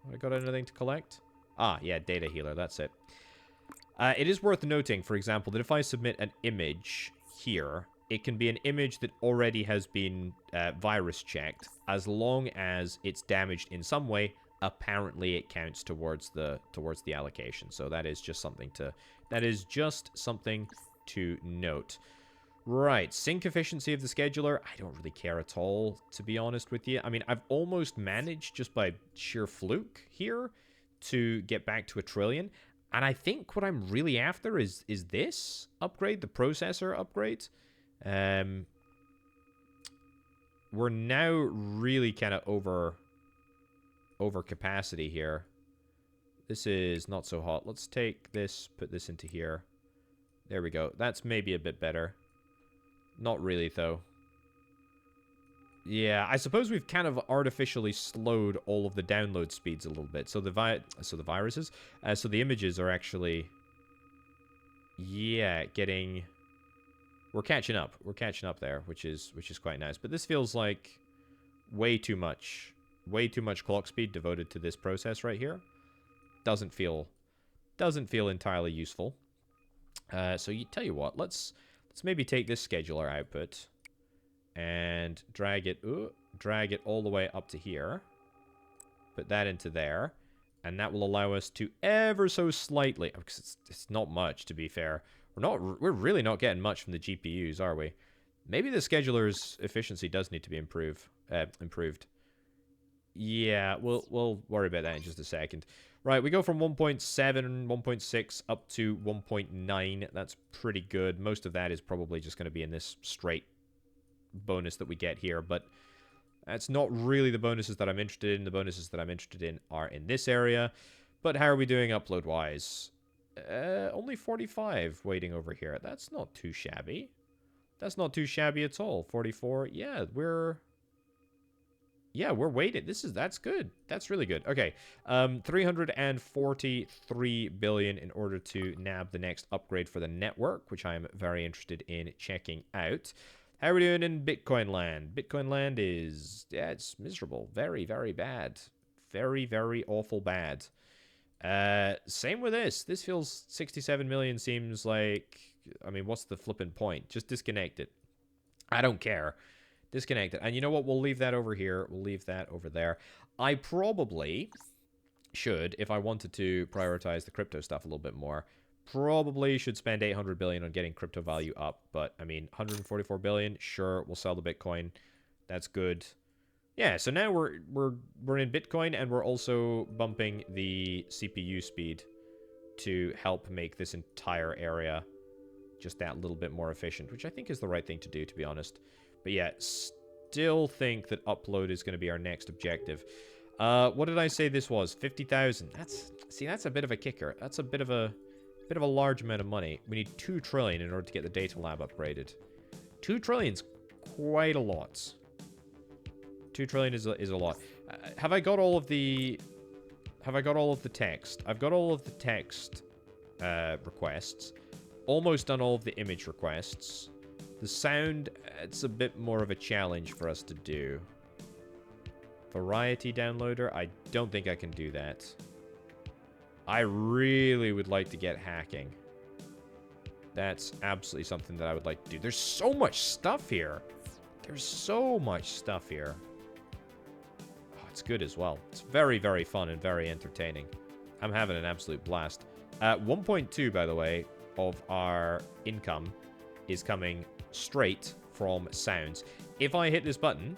Have I got anything to collect? Ah, yeah, data healer, that's it. It is worth noting, for example, that if I submit an image here, it can be an image that already has been virus checked, as long as it's damaged in some way. Apparently, it counts towards the allocation. So that is just something to note. Right, sync efficiency of the scheduler. I don't really care at all, to be honest with you. I mean, I've almost managed, just by sheer fluke here, to get back to 1 trillion. And I think what I'm really after is this upgrade, the processor upgrade. We're now really kind of over capacity here. This is not so hot. Let's take this, put this into here. There we go. That's maybe a bit better. Not really, though. Yeah, I suppose we've kind of artificially slowed all of the download speeds a little bit. So the viruses, so the images are actually, yeah, we're catching up. We're catching up there, which is quite nice. But this feels like way too much clock speed devoted to this process right here. Doesn't feel entirely useful. So tell you what, let's maybe take this scheduler output and drag it all the way up to here. Put that into there, and that will allow us to ever so slightly, because it's not much, to be fair. We're really not getting much from the GPUs, are we? Maybe the scheduler's efficiency does need to be improved. Yeah, we'll worry about that in just a second. Right, we go from 1.7, 1.6 up to 1.9. That's pretty good. Most of that is probably just going to be in this straight bonus that we get here, but that's not really the bonuses that I'm interested in. The bonuses that I'm interested in are in this area. But how are we doing upload-wise? Only 45 waiting over here. That's not too shabby. That's not too shabby at all. 44. Yeah, we're waiting. That's good. That's really good. Okay. 343 billion in order to nab the next upgrade for the network, which I'm very interested in checking out. How are we doing in Bitcoin land? Bitcoin land is, yeah, it's miserable. Very, very bad. Very, very awful bad. Same with this. This feels 67 million seems like, I mean, what's the flipping point? Just disconnect it. I don't care. Disconnect it. And you know what? We'll leave that over here. We'll leave that over there. I probably should, if I wanted to prioritize the crypto stuff a little bit more, probably should spend 800 billion on getting crypto value up. But, I mean, 144 billion, sure, we'll sell the Bitcoin. That's good. Yeah, so now we're in Bitcoin, and we're also bumping the CPU speed to help make this entire area just that little bit more efficient, which I think is the right thing to do, to be honest. But yeah, still think that upload is going to be our next objective. What did I say this was? 50,000. That's a bit of a kicker. That's a bit of a large amount of money. We need 2 trillion in order to get the data lab upgraded. 2 trillion's quite a lot. 2 trillion is a lot. Have I got all of the text? I've got all of the text requests. Almost done all of the image requests. The sound, it's a bit more of a challenge for us to do. Variety downloader, I don't think I can do that. I really would like to get hacking. That's absolutely something that I would like to do. There's so much stuff here. There's so much stuff here. Oh, it's good as well. It's very, very fun and very entertaining. I'm having an absolute blast. 1.2, by the way, of our income is coming straight from sounds. If I hit this button,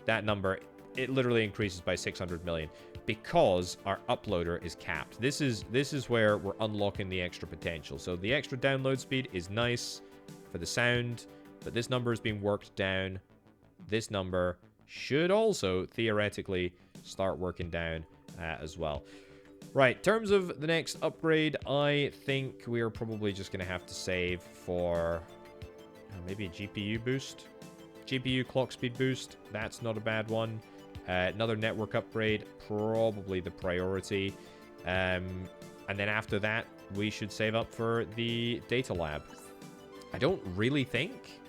that number, it literally increases by 600 million because our uploader is capped. This is where we're unlocking the extra potential. So the extra download speed is nice for the sound, but this number is being worked down. This number should also theoretically start working down as well. Right, in terms of the next upgrade, I think we're probably just going to have to save for maybe a GPU boost. GPU clock speed boost, that's not a bad one. Another network upgrade, probably the priority. And then after that, we should save up for the data lab. I don't really think...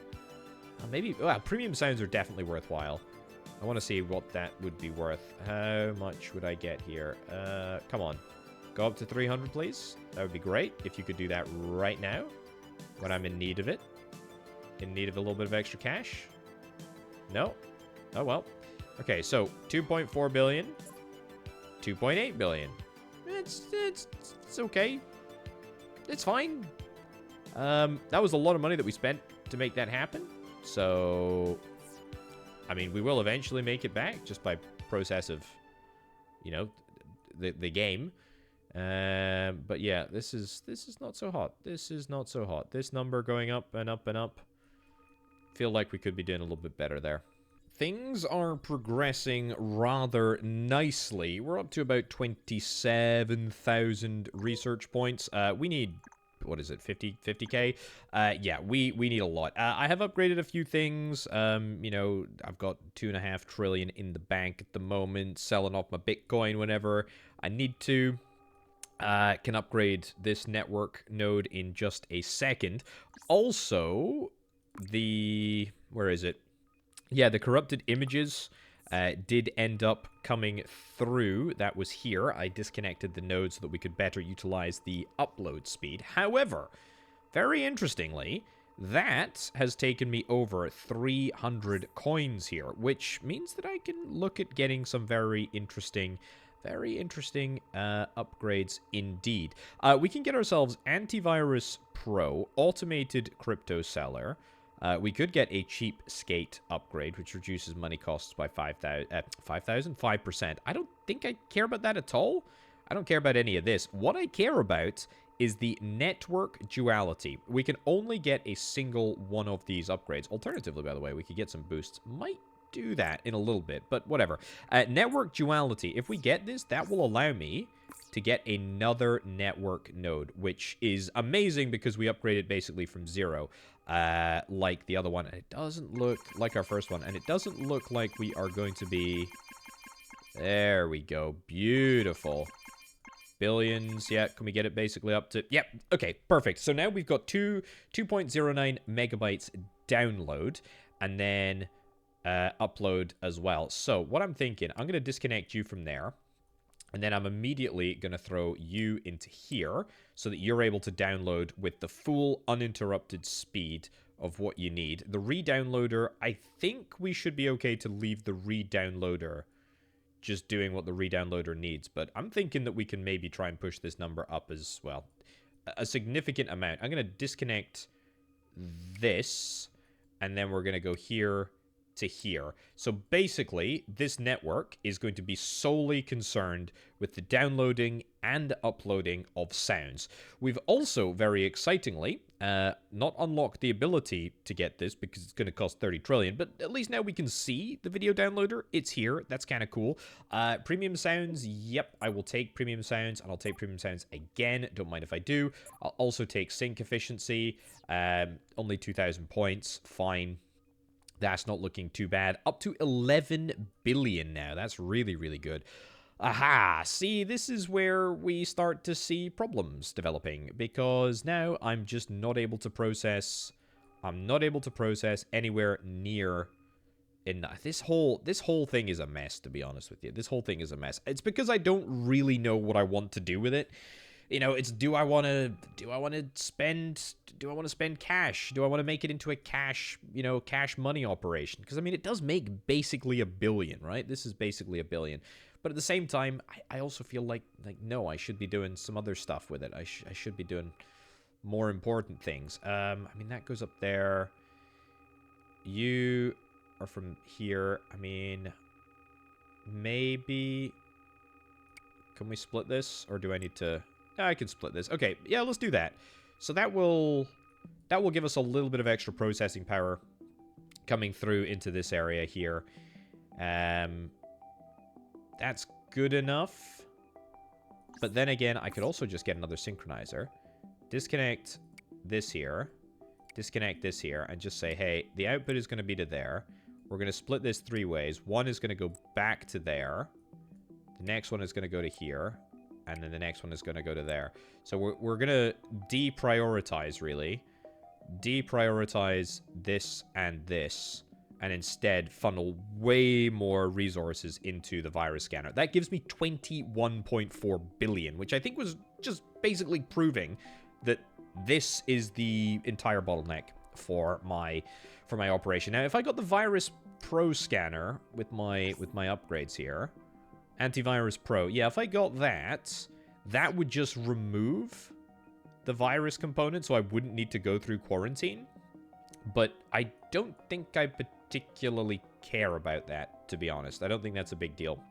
well, premium sounds are definitely worthwhile. I want to see what that would be worth. How much would I get here? Come on. Go up to 300, please. That would be great if you could do that right now when I'm in need of it. In need of a little bit of extra cash. No? Oh, well. Okay, so 2.4 billion. 2.8 billion. It's okay. It's fine. That was a lot of money that we spent to make that happen. So... I mean, we will eventually make it back just by process of, you know, the game. But yeah, this is not so hot. This is not so hot. This number going up and up and up. Feel like we could be doing a little bit better there. Things are progressing rather nicely. We're up to about 27,000 research points. We need... what is it, 50k? Yeah, we need a lot. I have upgraded a few things. You know, I've got 2.5 trillion in the bank at the moment, selling off my Bitcoin whenever I need to. Can upgrade this network node in just a second. Also, where is it? Yeah, the corrupted images did end up coming through. That was here. I disconnected the node so that we could better utilize the upload speed. However, very interestingly, that has taken me over 300 coins here, which means that I can look at getting some very interesting upgrades indeed. We can get ourselves Antivirus Pro, Automated Crypto Seller. We could get a cheap skate upgrade, which reduces money costs by 5%. I don't think I care about that at all. I don't care about any of this. What I care about is the network duality. We can only get a single one of these upgrades. Alternatively, by the way, we could get some boosts. Might do that in a little bit, but whatever. Network duality. If we get this, that will allow me to get another network node, which is amazing because we upgraded basically from 0. Like the other one. And it doesn't look like our first one. And it doesn't look like we are going to be... There we go. Beautiful. Billions. Yeah, can we get it basically up to... Yep. Okay, perfect. So now we've got 2.09 megabytes download. And then upload as well. So what I'm thinking, I'm going to disconnect you from there. And then I'm immediately going to throw you into here so that you're able to download with the full uninterrupted speed of what you need. The re-downloader, I think we should be okay to leave the re-downloader just doing what the re-downloader needs. But I'm thinking that we can maybe try and push this number up as well. A significant amount. I'm going to disconnect this, and then we're going to go here to here. So basically, this network is going to be solely concerned with the downloading and uploading of sounds. We've also, very excitingly, not unlocked the ability to get this because it's going to cost 30 trillion, but at least now we can see the video downloader. It's here. That's kind of cool. Premium sounds, yep, I will take premium sounds, and I'll take premium sounds again. Don't mind if I do. I'll also take sync efficiency. Only 2,000 points. Fine. That's not looking too bad. Up to 11 billion now. That's really, really good. Aha! See, this is where we start to see problems developing, because now I'm just not able to process... I'm not able to process anywhere near... This whole thing is a mess, to be honest with you. This whole thing is a mess. It's because I don't really know what I want to do with it. You know, it's do I want to spend cash? Do I want to make it into a cash money operation? Because I mean, it does make basically $1 billion, right? This is basically $1 billion. But at the same time, I also feel like no, I should be doing some other stuff with it. I should be doing more important things. I mean, that goes up there. You are from here. I mean, maybe can we split this, or do I need to? I can split this. Okay, yeah, let's do that. So that will give us a little bit of extra processing power coming through into this area here. That's good enough. But then again, I could also just get another synchronizer. Disconnect this here. Disconnect this here. And just say, hey, the output is going to be to there. We're going to split this 3 ways. One is going to go back to there. The next one is going to go to here. And then the next one is going to go to there. So we're going to deprioritize, really. Deprioritize this and this. And instead funnel way more resources into the virus scanner. That gives me 21.4 billion, which I think was just basically proving that this is the entire bottleneck for my operation. Now, if I got the Virus Pro scanner with my upgrades here... Antivirus Pro. Yeah, if I got that, that would just remove the virus component, so I wouldn't need to go through quarantine. But I don't think I particularly care about that, to be honest. I don't think that's a big deal.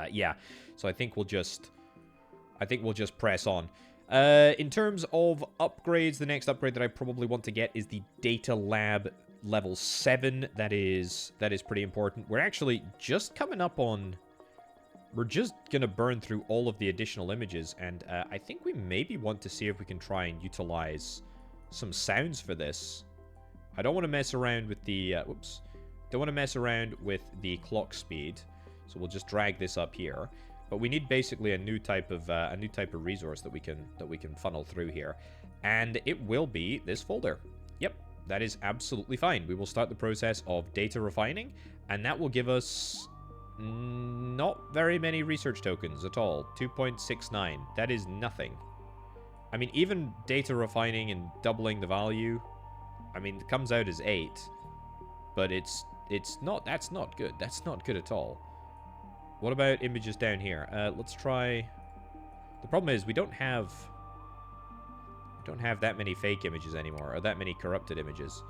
Yeah, so I think we'll just press on. In terms of upgrades, the next upgrade that I probably want to get is the Data Lab level 7. That is pretty important. We're actually just coming up on... We're just going to burn through all of the additional images, and I think we maybe want to see if we can try and utilize some sounds for this. I don't want to mess around with the... Whoops. Don't want to mess around with the clock speed, so we'll just drag this up here. But we need basically a new type of resource that we can funnel through here, and it will be this folder. Yep, that is absolutely fine. We will start the process of data refining, and that will give us... not very many research tokens at all. 2.69. That is nothing. I mean, even data refining and doubling the value, I mean, it comes out as 8. But it's not... That's not good. That's not good at all. What about images down here? Let's try... The problem is we don't have that many fake images anymore, or that many corrupted images.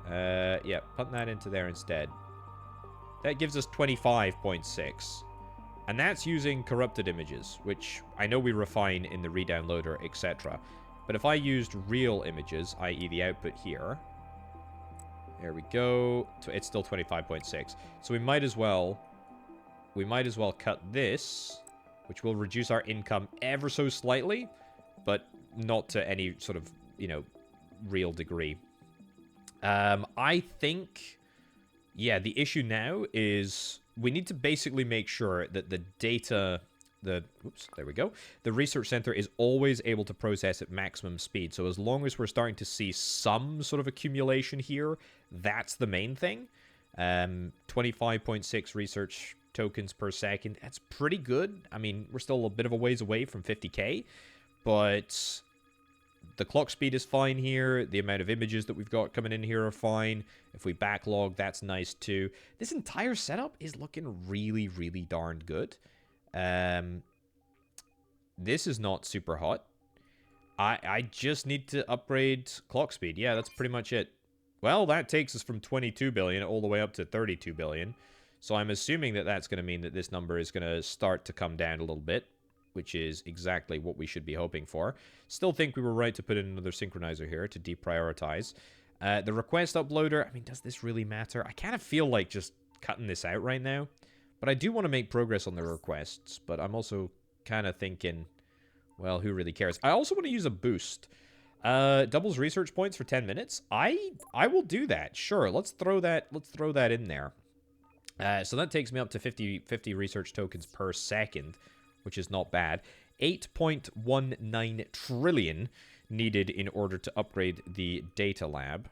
Yeah, put that into there instead. That gives us 25.6. And that's using corrupted images, which I know we refine in the redownloader, etc. But if I used real images, i.e. the output here, there we go. It's still 25.6. So we might as well cut this, which will reduce our income ever so slightly, but not to any sort of, real degree. I think... Yeah, the issue now is we need to basically make sure that the data, oops, there we go. The research center is always able to process at maximum speed. So as long as we're starting to see some sort of accumulation here, that's the main thing. 25.6 research tokens per second. That's pretty good. I mean, we're still a bit of a ways away from 50k, but the clock speed is fine here. The amount of images that we've got coming in here are fine. If we backlog, that's nice too. This entire setup is looking really, really darn good. This is not super hot. I just need to upgrade clock speed. Yeah, that's pretty much it. Well, that takes us from 22 billion all the way up to 32 billion. So I'm assuming that that's going to mean that this number is going to start to come down a little bit, which is exactly what we should be hoping for. Still think we were right to put in another synchronizer here to deprioritize. The request uploader, I mean, does this really matter? I kind of feel like just cutting this out right now. But I do want to make progress on the requests, but I'm also kind of thinking, well, who really cares? I also want to use a boost. Doubles research points for 10 minutes. I will do that. Sure, let's throw that in there. So that takes me up to 50 research tokens per second, which is not bad. 8.19 trillion needed in order to upgrade the data lab.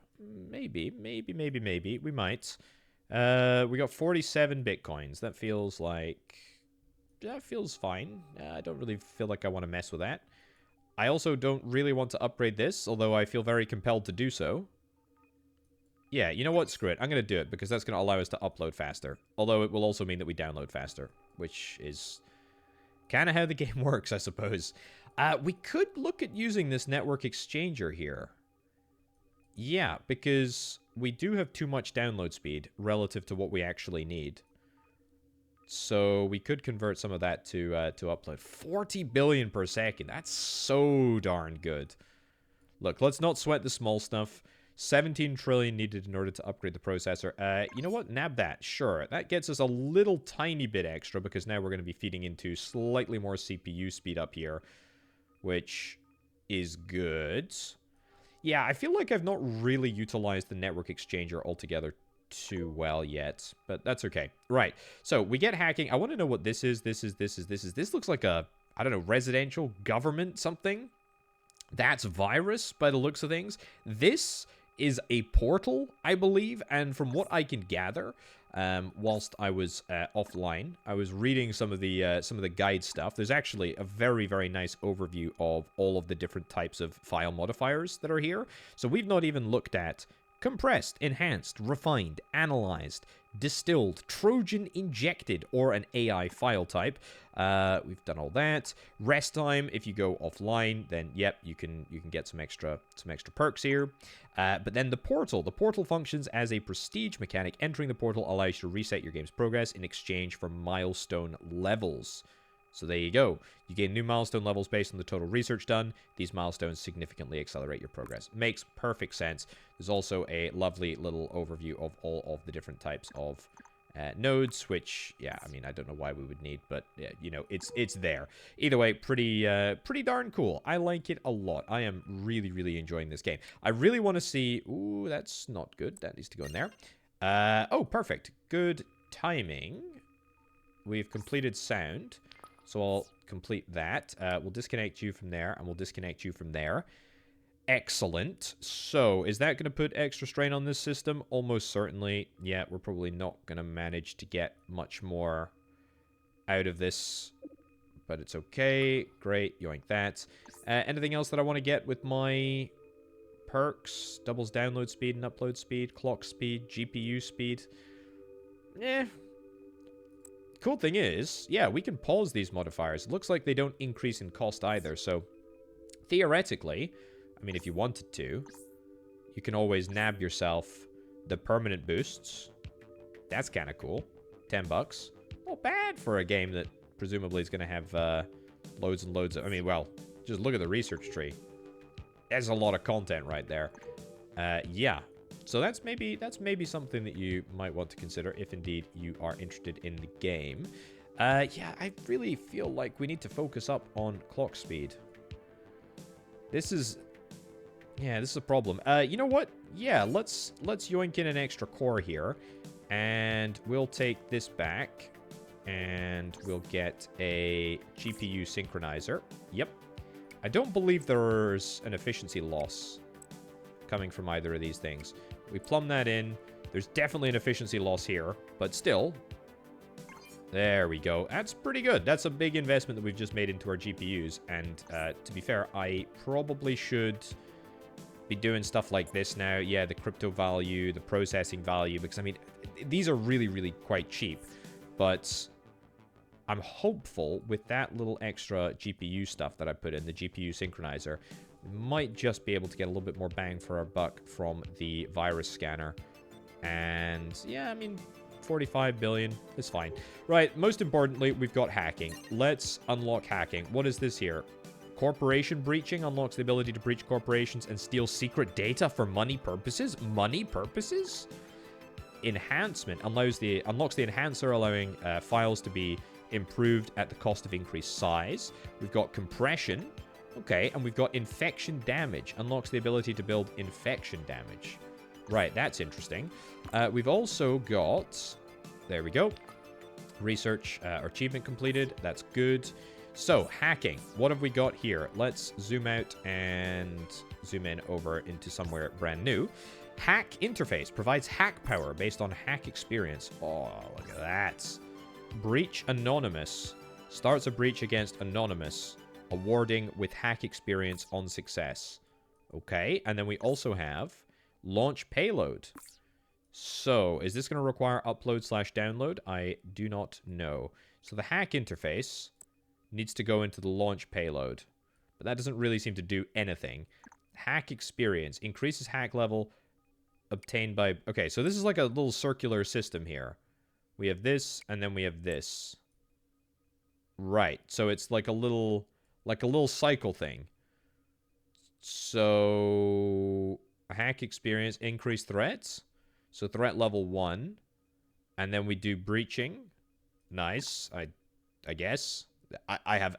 Maybe we might. We got 47 bitcoins. That feels fine. I don't really feel like I want to mess with that. I also don't really want to upgrade this, although I feel very compelled to do so. Yeah, you know what? Screw it. I'm going to do it because that's going to allow us to upload faster. Although it will also mean that we download faster, which is kind of how the game works, I suppose. We could look at using this network exchanger here. Yeah, because we do have too much download speed relative to what we actually need. So we could convert some of that to upload. 40 billion per second. That's so darn good. Look, let's not sweat the small stuff. 17 trillion needed in order to upgrade the processor. You know what? Nab that. Sure. That gets us a little tiny bit extra because now we're going to be feeding into slightly more CPU speed up here, which is good. Yeah, I feel like I've not really utilized the network exchanger altogether too well yet, but that's okay. Right, so we get hacking. I want to know what this is. This looks like a, I don't know, residential government something. That's virus by the looks of things. This is a portal, I believe, and from what I can gather, whilst I was offline, I was reading some of the guide stuff. There's actually a very, very nice overview of all of the different types of file modifiers that are here. So we've not even looked at compressed, enhanced, refined, analyzed, distilled, Trojan injected, or an AI file type. We've done all that. Rest time, if you go offline, then yep, you can get some extra perks here. But then the portal functions as a prestige mechanic. Entering the portal allows you to reset your game's progress in exchange for milestone levels. So there you go. You gain new milestone levels based on the total research done. These milestones significantly accelerate your progress. Makes perfect sense. There's also a lovely little overview of all of the different types of nodes, which, yeah, I mean, I don't know why we would need, but, yeah, you know, it's there. Either way, pretty darn cool. I like it a lot. I am really, really enjoying this game. I really want to see... Ooh, that's not good. That needs to go in there. Oh, perfect. Good timing. We've completed sound. So I'll complete that. We'll disconnect you from there, and we'll disconnect you from there. Excellent. So, is that going to put extra strain on this system? Almost certainly. Yeah, we're probably not going to manage to get much more out of this. But it's okay. Great. Yoink that. Anything else that I want to get with my perks? Doubles download speed and upload speed, clock speed, GPU speed. Cool thing is, yeah, we can pause these modifiers. It looks like they don't increase in cost either, so theoretically, I mean, if you wanted to, you can always nab yourself the permanent boosts. That's kind of cool. $10. Not bad for a game that presumably is going to have loads and loads of... I mean, well, just look at the research tree. There's a lot of content right there. Yeah. So that's maybe something that you might want to consider if indeed you are interested in the game. Yeah, I really feel like we need to focus up on clock speed. This is a problem. You know what? Yeah, let's yoink in an extra core here, and we'll take this back, and we'll get a GPU synchronizer. Yep. I don't believe there's an efficiency loss coming from either of these things. We plumb that in. There's definitely an efficiency loss here, but still. There we go. That's pretty good. That's a big investment that we've just made into our GPUs. And to be fair, I probably should be doing stuff like this now. Yeah, the crypto value, the processing value, because, I mean, these are really, really quite cheap. But I'm hopeful with that little extra GPU stuff that I put in, the GPU synchronizer, we might just be able to get a little bit more bang for our buck from the virus scanner. And yeah, I mean, 45 billion is fine. Right, most importantly, we've got hacking. Let's unlock hacking. What is this here? Corporation breaching unlocks the ability to breach corporations and steal secret data for money purposes? Money purposes? Enhancement unlocks the enhancer, allowing files to be improved at the cost of increased size. We've got compression. Okay, and we've got infection damage. Unlocks the ability to build infection damage. Right, that's interesting. We've also got... There we go. Research or achievement completed. That's good. So, hacking. What have we got here? Let's zoom out and zoom in over into somewhere brand new. Hack interface. Provides hack power based on hack experience. Oh, look at that. Breach anonymous. Starts a breach against anonymous. Awarding with hack experience on success. Okay, and then we also have launch payload. So, is this going to require upload/download? I do not know. So, the hack interface needs to go into the launch payload. But that doesn't really seem to do anything. Hack experience. Increases hack level obtained by... Okay, so this is like a little circular system here. We have this, and then we have this. Right, so it's like a little cycle thing. So... hack experience, increase threats. So threat level 1. And then we do breaching. Nice, I guess. I have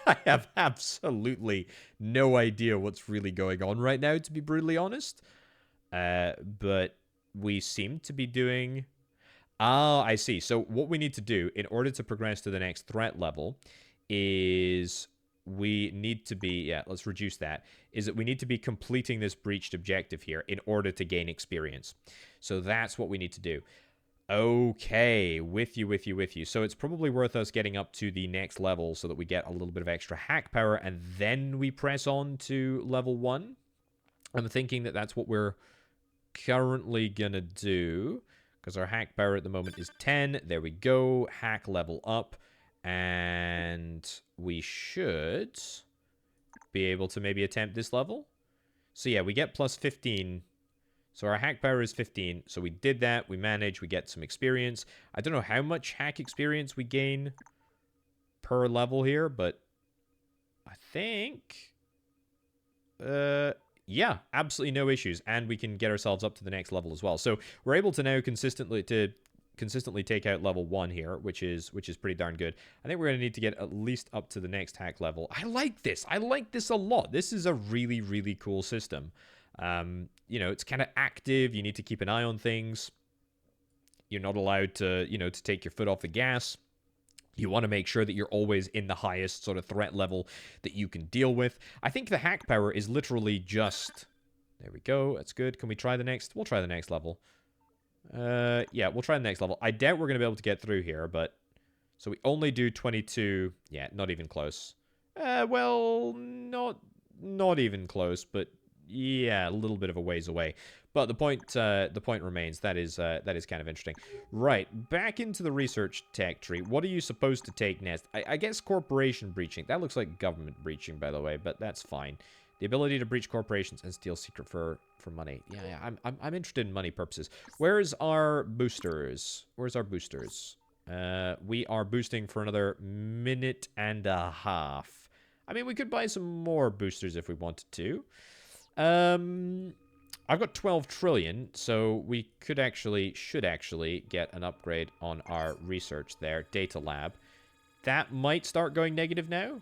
I have absolutely no idea what's really going on right now, to be brutally honest. But we seem to be doing... Ah, I see. So what we need to do in order to progress to the next threat level is we need to be... Yeah, let's reduce that. Is that we need to be completing this breached objective here in order to gain experience. So that's what we need to do. Okay, with you. So it's probably worth us getting up to the next level so that we get a little bit of extra hack power, and then we press on to level 1. I'm thinking that that's what we're currently gonna do, because our hack power at the moment is 10. There we go. Hack level up, and we should be able to maybe attempt this level. So yeah, we get plus 15. So our hack power is 15. So we did that. We managed. We get some experience. I don't know how much hack experience we gain per level here, but I think... yeah, absolutely no issues. And we can get ourselves up to the next level as well. So we're able to now consistently take out level 1 here, which is pretty darn good. I think we're going to need to get at least up to the next hack level. I like this. I like this a lot. This is a really, really cool system. You know, it's kind of active. You need to keep an eye on things. You're not allowed to, you know, to take your foot off the gas. You want to make sure that you're always in the highest sort of threat level that you can deal with. I think the hack power is literally just... There we go. That's good. Can we try the next? We'll try the next level. Yeah, we'll try the next level. I doubt we're going to be able to get through here, but... So we only do 22... Yeah, not even close. Well, not even close, but... Yeah, a little bit of a ways away. But the point remains. That is kind of interesting. Right, back into the research tech tree. What are you supposed to take next? I guess corporation breaching. That looks like government breaching, by the way, but that's fine. The ability to breach corporations and steal secret for money. Yeah, I'm interested in money purposes. Where's our boosters? Where's our boosters? We are boosting for another minute and a half. I mean, we could buy some more boosters if we wanted to. I've got 12 trillion, so we should actually get an upgrade on our research there, data lab. That might start going negative now.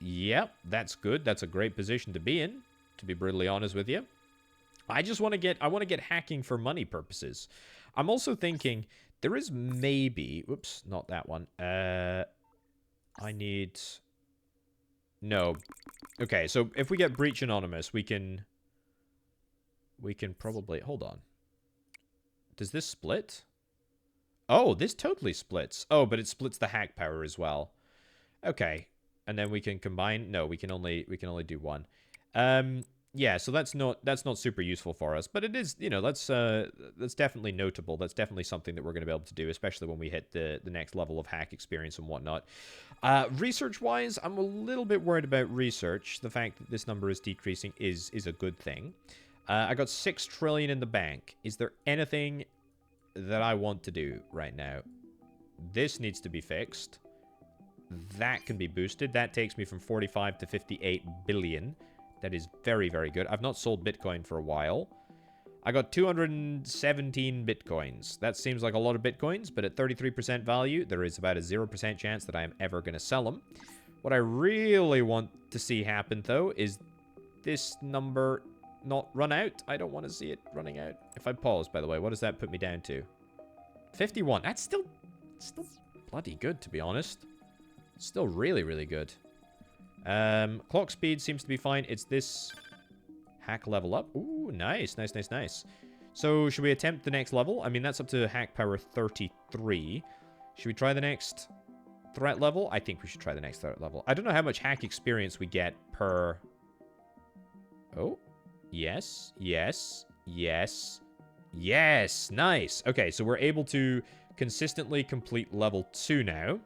Yep, that's good. That's a great position to be in, to be brutally honest with you. I want to get hacking for money purposes. I'm also thinking there is maybe, whoops, not that one. No. Okay, so if we get Breach Anonymous, we can probably... Hold on. Does this split? Oh, this totally splits. Oh, but it splits the hack power as well. Okay. And then we can combine... No, we can only do one. Yeah, so that's not super useful for us, but it is, you know, that's definitely notable. That's definitely something that we're going to be able to do, especially when we hit the next level of hack experience and whatnot. Research-wise, I'm a little bit worried about research. The fact that this number is decreasing is a good thing. I got 6 trillion in the bank. Is there anything that I want to do right now? This needs to be fixed. That can be boosted. That takes me from 45 to 58 billion. That is very, very good. I've not sold Bitcoin for a while. I got 217 Bitcoins. That seems like a lot of Bitcoins, but at 33% value, there is about a 0% chance that I am ever going to sell them. What I really want to see happen, though, is this number not run out. I don't want to see it running out. If I pause, by the way, what does that put me down to? 51. That's still bloody good, to be honest. Still really, really good. Clock speed seems to be fine. It's this hack level up. Ooh, nice, nice, nice, nice. So, should we attempt the next level? I mean, that's up to hack power 33. Should we try the next threat level? I think we should try the next threat level. I don't know how much hack experience we get per... Oh, yes, yes, yes, yes. Nice. Okay, so we're able to consistently complete level 2 now.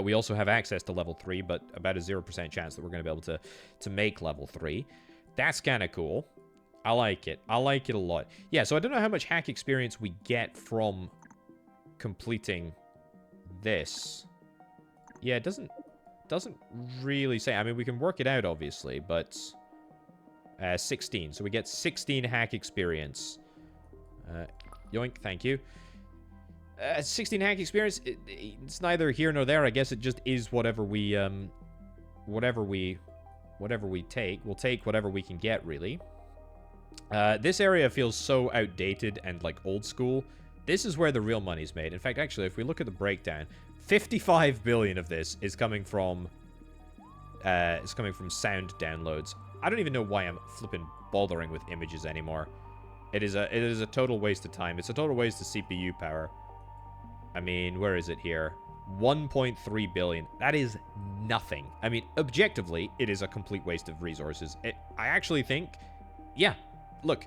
We also have access to level 3, but about a 0% chance that we're going to be able to make level 3. That's kind of cool. I like it. I like it a lot. Yeah, so I don't know how much hack experience we get from completing this. Yeah, it doesn't really say. I mean, we can work it out, obviously, but... 16. So we get 16 hack experience. Yoink, thank you. 16 hack experience, it's neither here nor there. I guess it just is whatever we take. We'll take whatever we can get, really. This area feels so outdated and, like, old school. This is where the real money's made. In fact, actually, if we look at the breakdown, 55 billion of this is coming from sound downloads. I don't even know why I'm flipping bothering with images anymore. It is a total waste of time. It's a total waste of CPU power. I mean, where is it here? 1.3 billion. That is nothing. I mean, objectively, it is a complete waste of resources. I actually think, yeah, look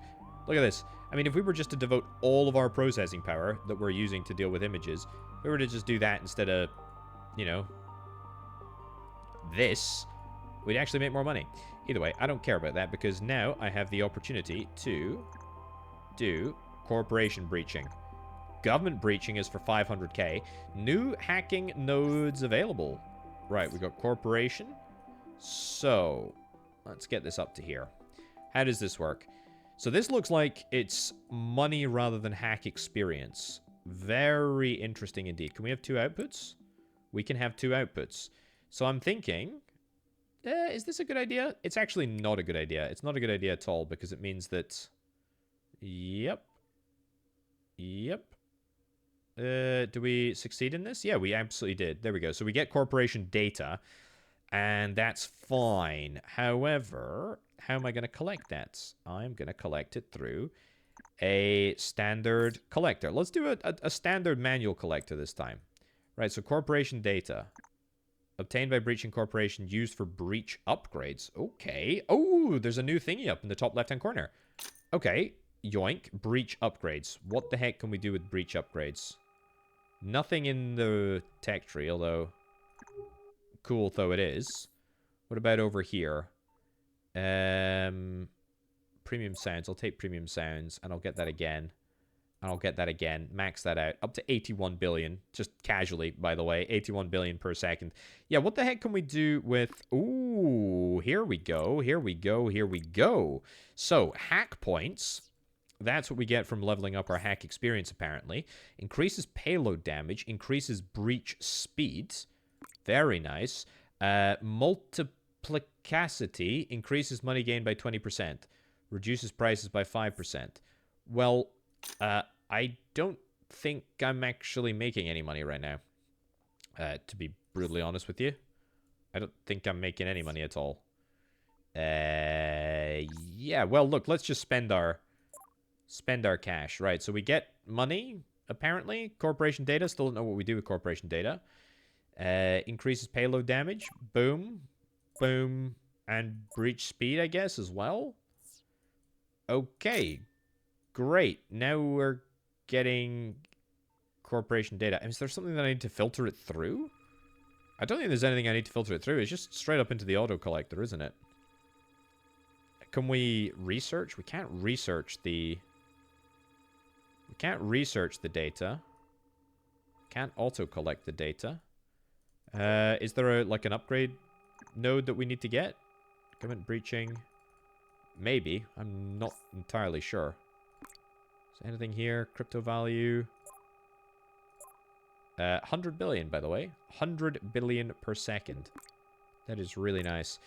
at this. I mean, if we were just to devote all of our processing power that we're using to deal with images, if we were to just do that instead of, you know, this, we'd actually make more money. Either way, I don't care about that because now I have the opportunity to do corporation breaching. Government breaching is for 500k. New hacking nodes available. Right, we got corporation. So, let's get this up to here. How does this work? So this looks like it's money rather than hack experience. Very interesting indeed. Can we have 2 outputs? We can have 2 outputs. So I'm thinking, is this a good idea? It's actually not a good idea. It's not a good idea at all because it means that... Yep. Do we succeed in this? Yeah, we absolutely did. There we go. So we get corporation data, and that's fine. However, how am I going to collect that? I'm going to collect it through a standard collector. Let's do a standard manual collector this time. Right, so corporation data. Obtained by breaching corporation, used for breach upgrades. Okay. Oh, there's a new thingy up in the top left-hand corner. Okay. Yoink. Breach upgrades. What the heck can we do with breach upgrades? Nothing in the tech tree, although cool though it is. What about over here? Premium sounds. I'll take premium sounds, and I'll get that again. And I'll get that again. Max that out. Up to 81 billion. Just casually, by the way. 81 billion per second. Yeah, what the heck can we do with... Ooh, here we go. Here we go. Here we go. So, hack points... That's what we get from leveling up our hack experience, apparently. Increases payload damage. Increases breach speed. Very nice. Multiplicity. Increases money gained by 20%. Reduces prices by 5%. Well, I don't think I'm actually making any money right now. To be brutally honest with you. I don't think I'm making any money at all. Yeah, well, look, let's just spend our cash. Right, so we get money, apparently. Corporation data, still don't know what we do with corporation data. Increases payload damage. Boom. Boom. And breach speed, I guess, as well. Okay. Great. Now we're getting corporation data. Is there something that I need to filter it through? I don't think there's anything I need to filter it through. It's just straight up into the auto collector, isn't it? Can we research? We can't research the... We can't research the data. Can't auto collect the data. Is there like an upgrade node that we need to get? Government breaching. Maybe. I'm not entirely sure. Is there anything here? Crypto value. 100 billion, by the way. 100 billion per second. That is really nice.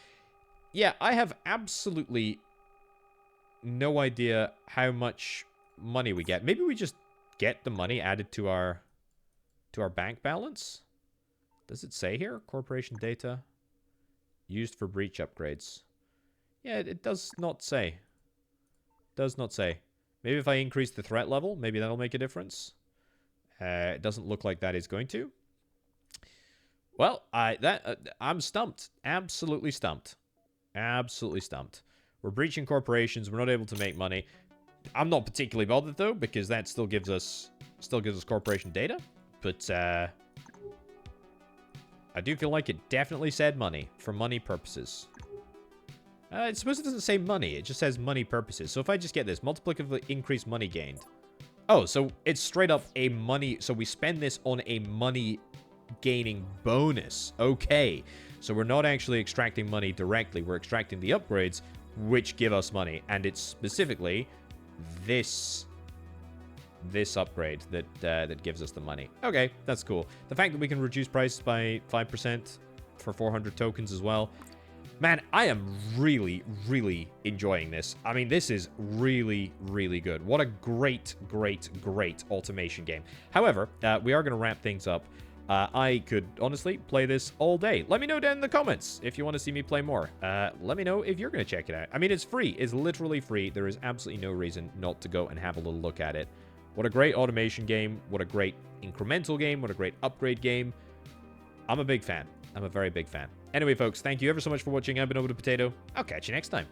Yeah, I have absolutely no idea how much money we get. Maybe we just get the money added to our bank balance. Does it say here? Corporation data used for breach upgrades. Yeah, it does not say. Does not say. Maybe if I increase the threat level, maybe that'll make a difference. It doesn't look like that is going to. Well, I'm stumped. Absolutely stumped. Absolutely stumped. We're breaching corporations. We're not able to make money. I'm not particularly bothered though, because that still gives us corporation data. But I do feel like it definitely said money for money purposes. I suppose it doesn't say money. It just says money purposes. So if I just get this, multiplicatively increased money gained. Oh, so it's straight up a money... So we spend this on a money gaining bonus. Okay. So we're not actually extracting money directly. We're extracting the upgrades, which give us money. And it's specifically this upgrade that gives us the money. Okay, that's cool. The fact that we can reduce prices by 5% for 400 tokens as well. Man, I am really, really enjoying this. I mean, this is really, really good. What a great, great, great automation game. However, we are going to wrap things up. I could honestly play this all day. Let me know down in the comments if you want to see me play more. Let me know if you're going to check it out. I mean, it's free. It's literally free. There is absolutely no reason not to go and have a little look at it. What a great automation game. What a great incremental game. What a great upgrade game. I'm a big fan. I'm a very big fan. Anyway, folks, thank you ever so much for watching. I've been Over the Potato. I'll catch you next time.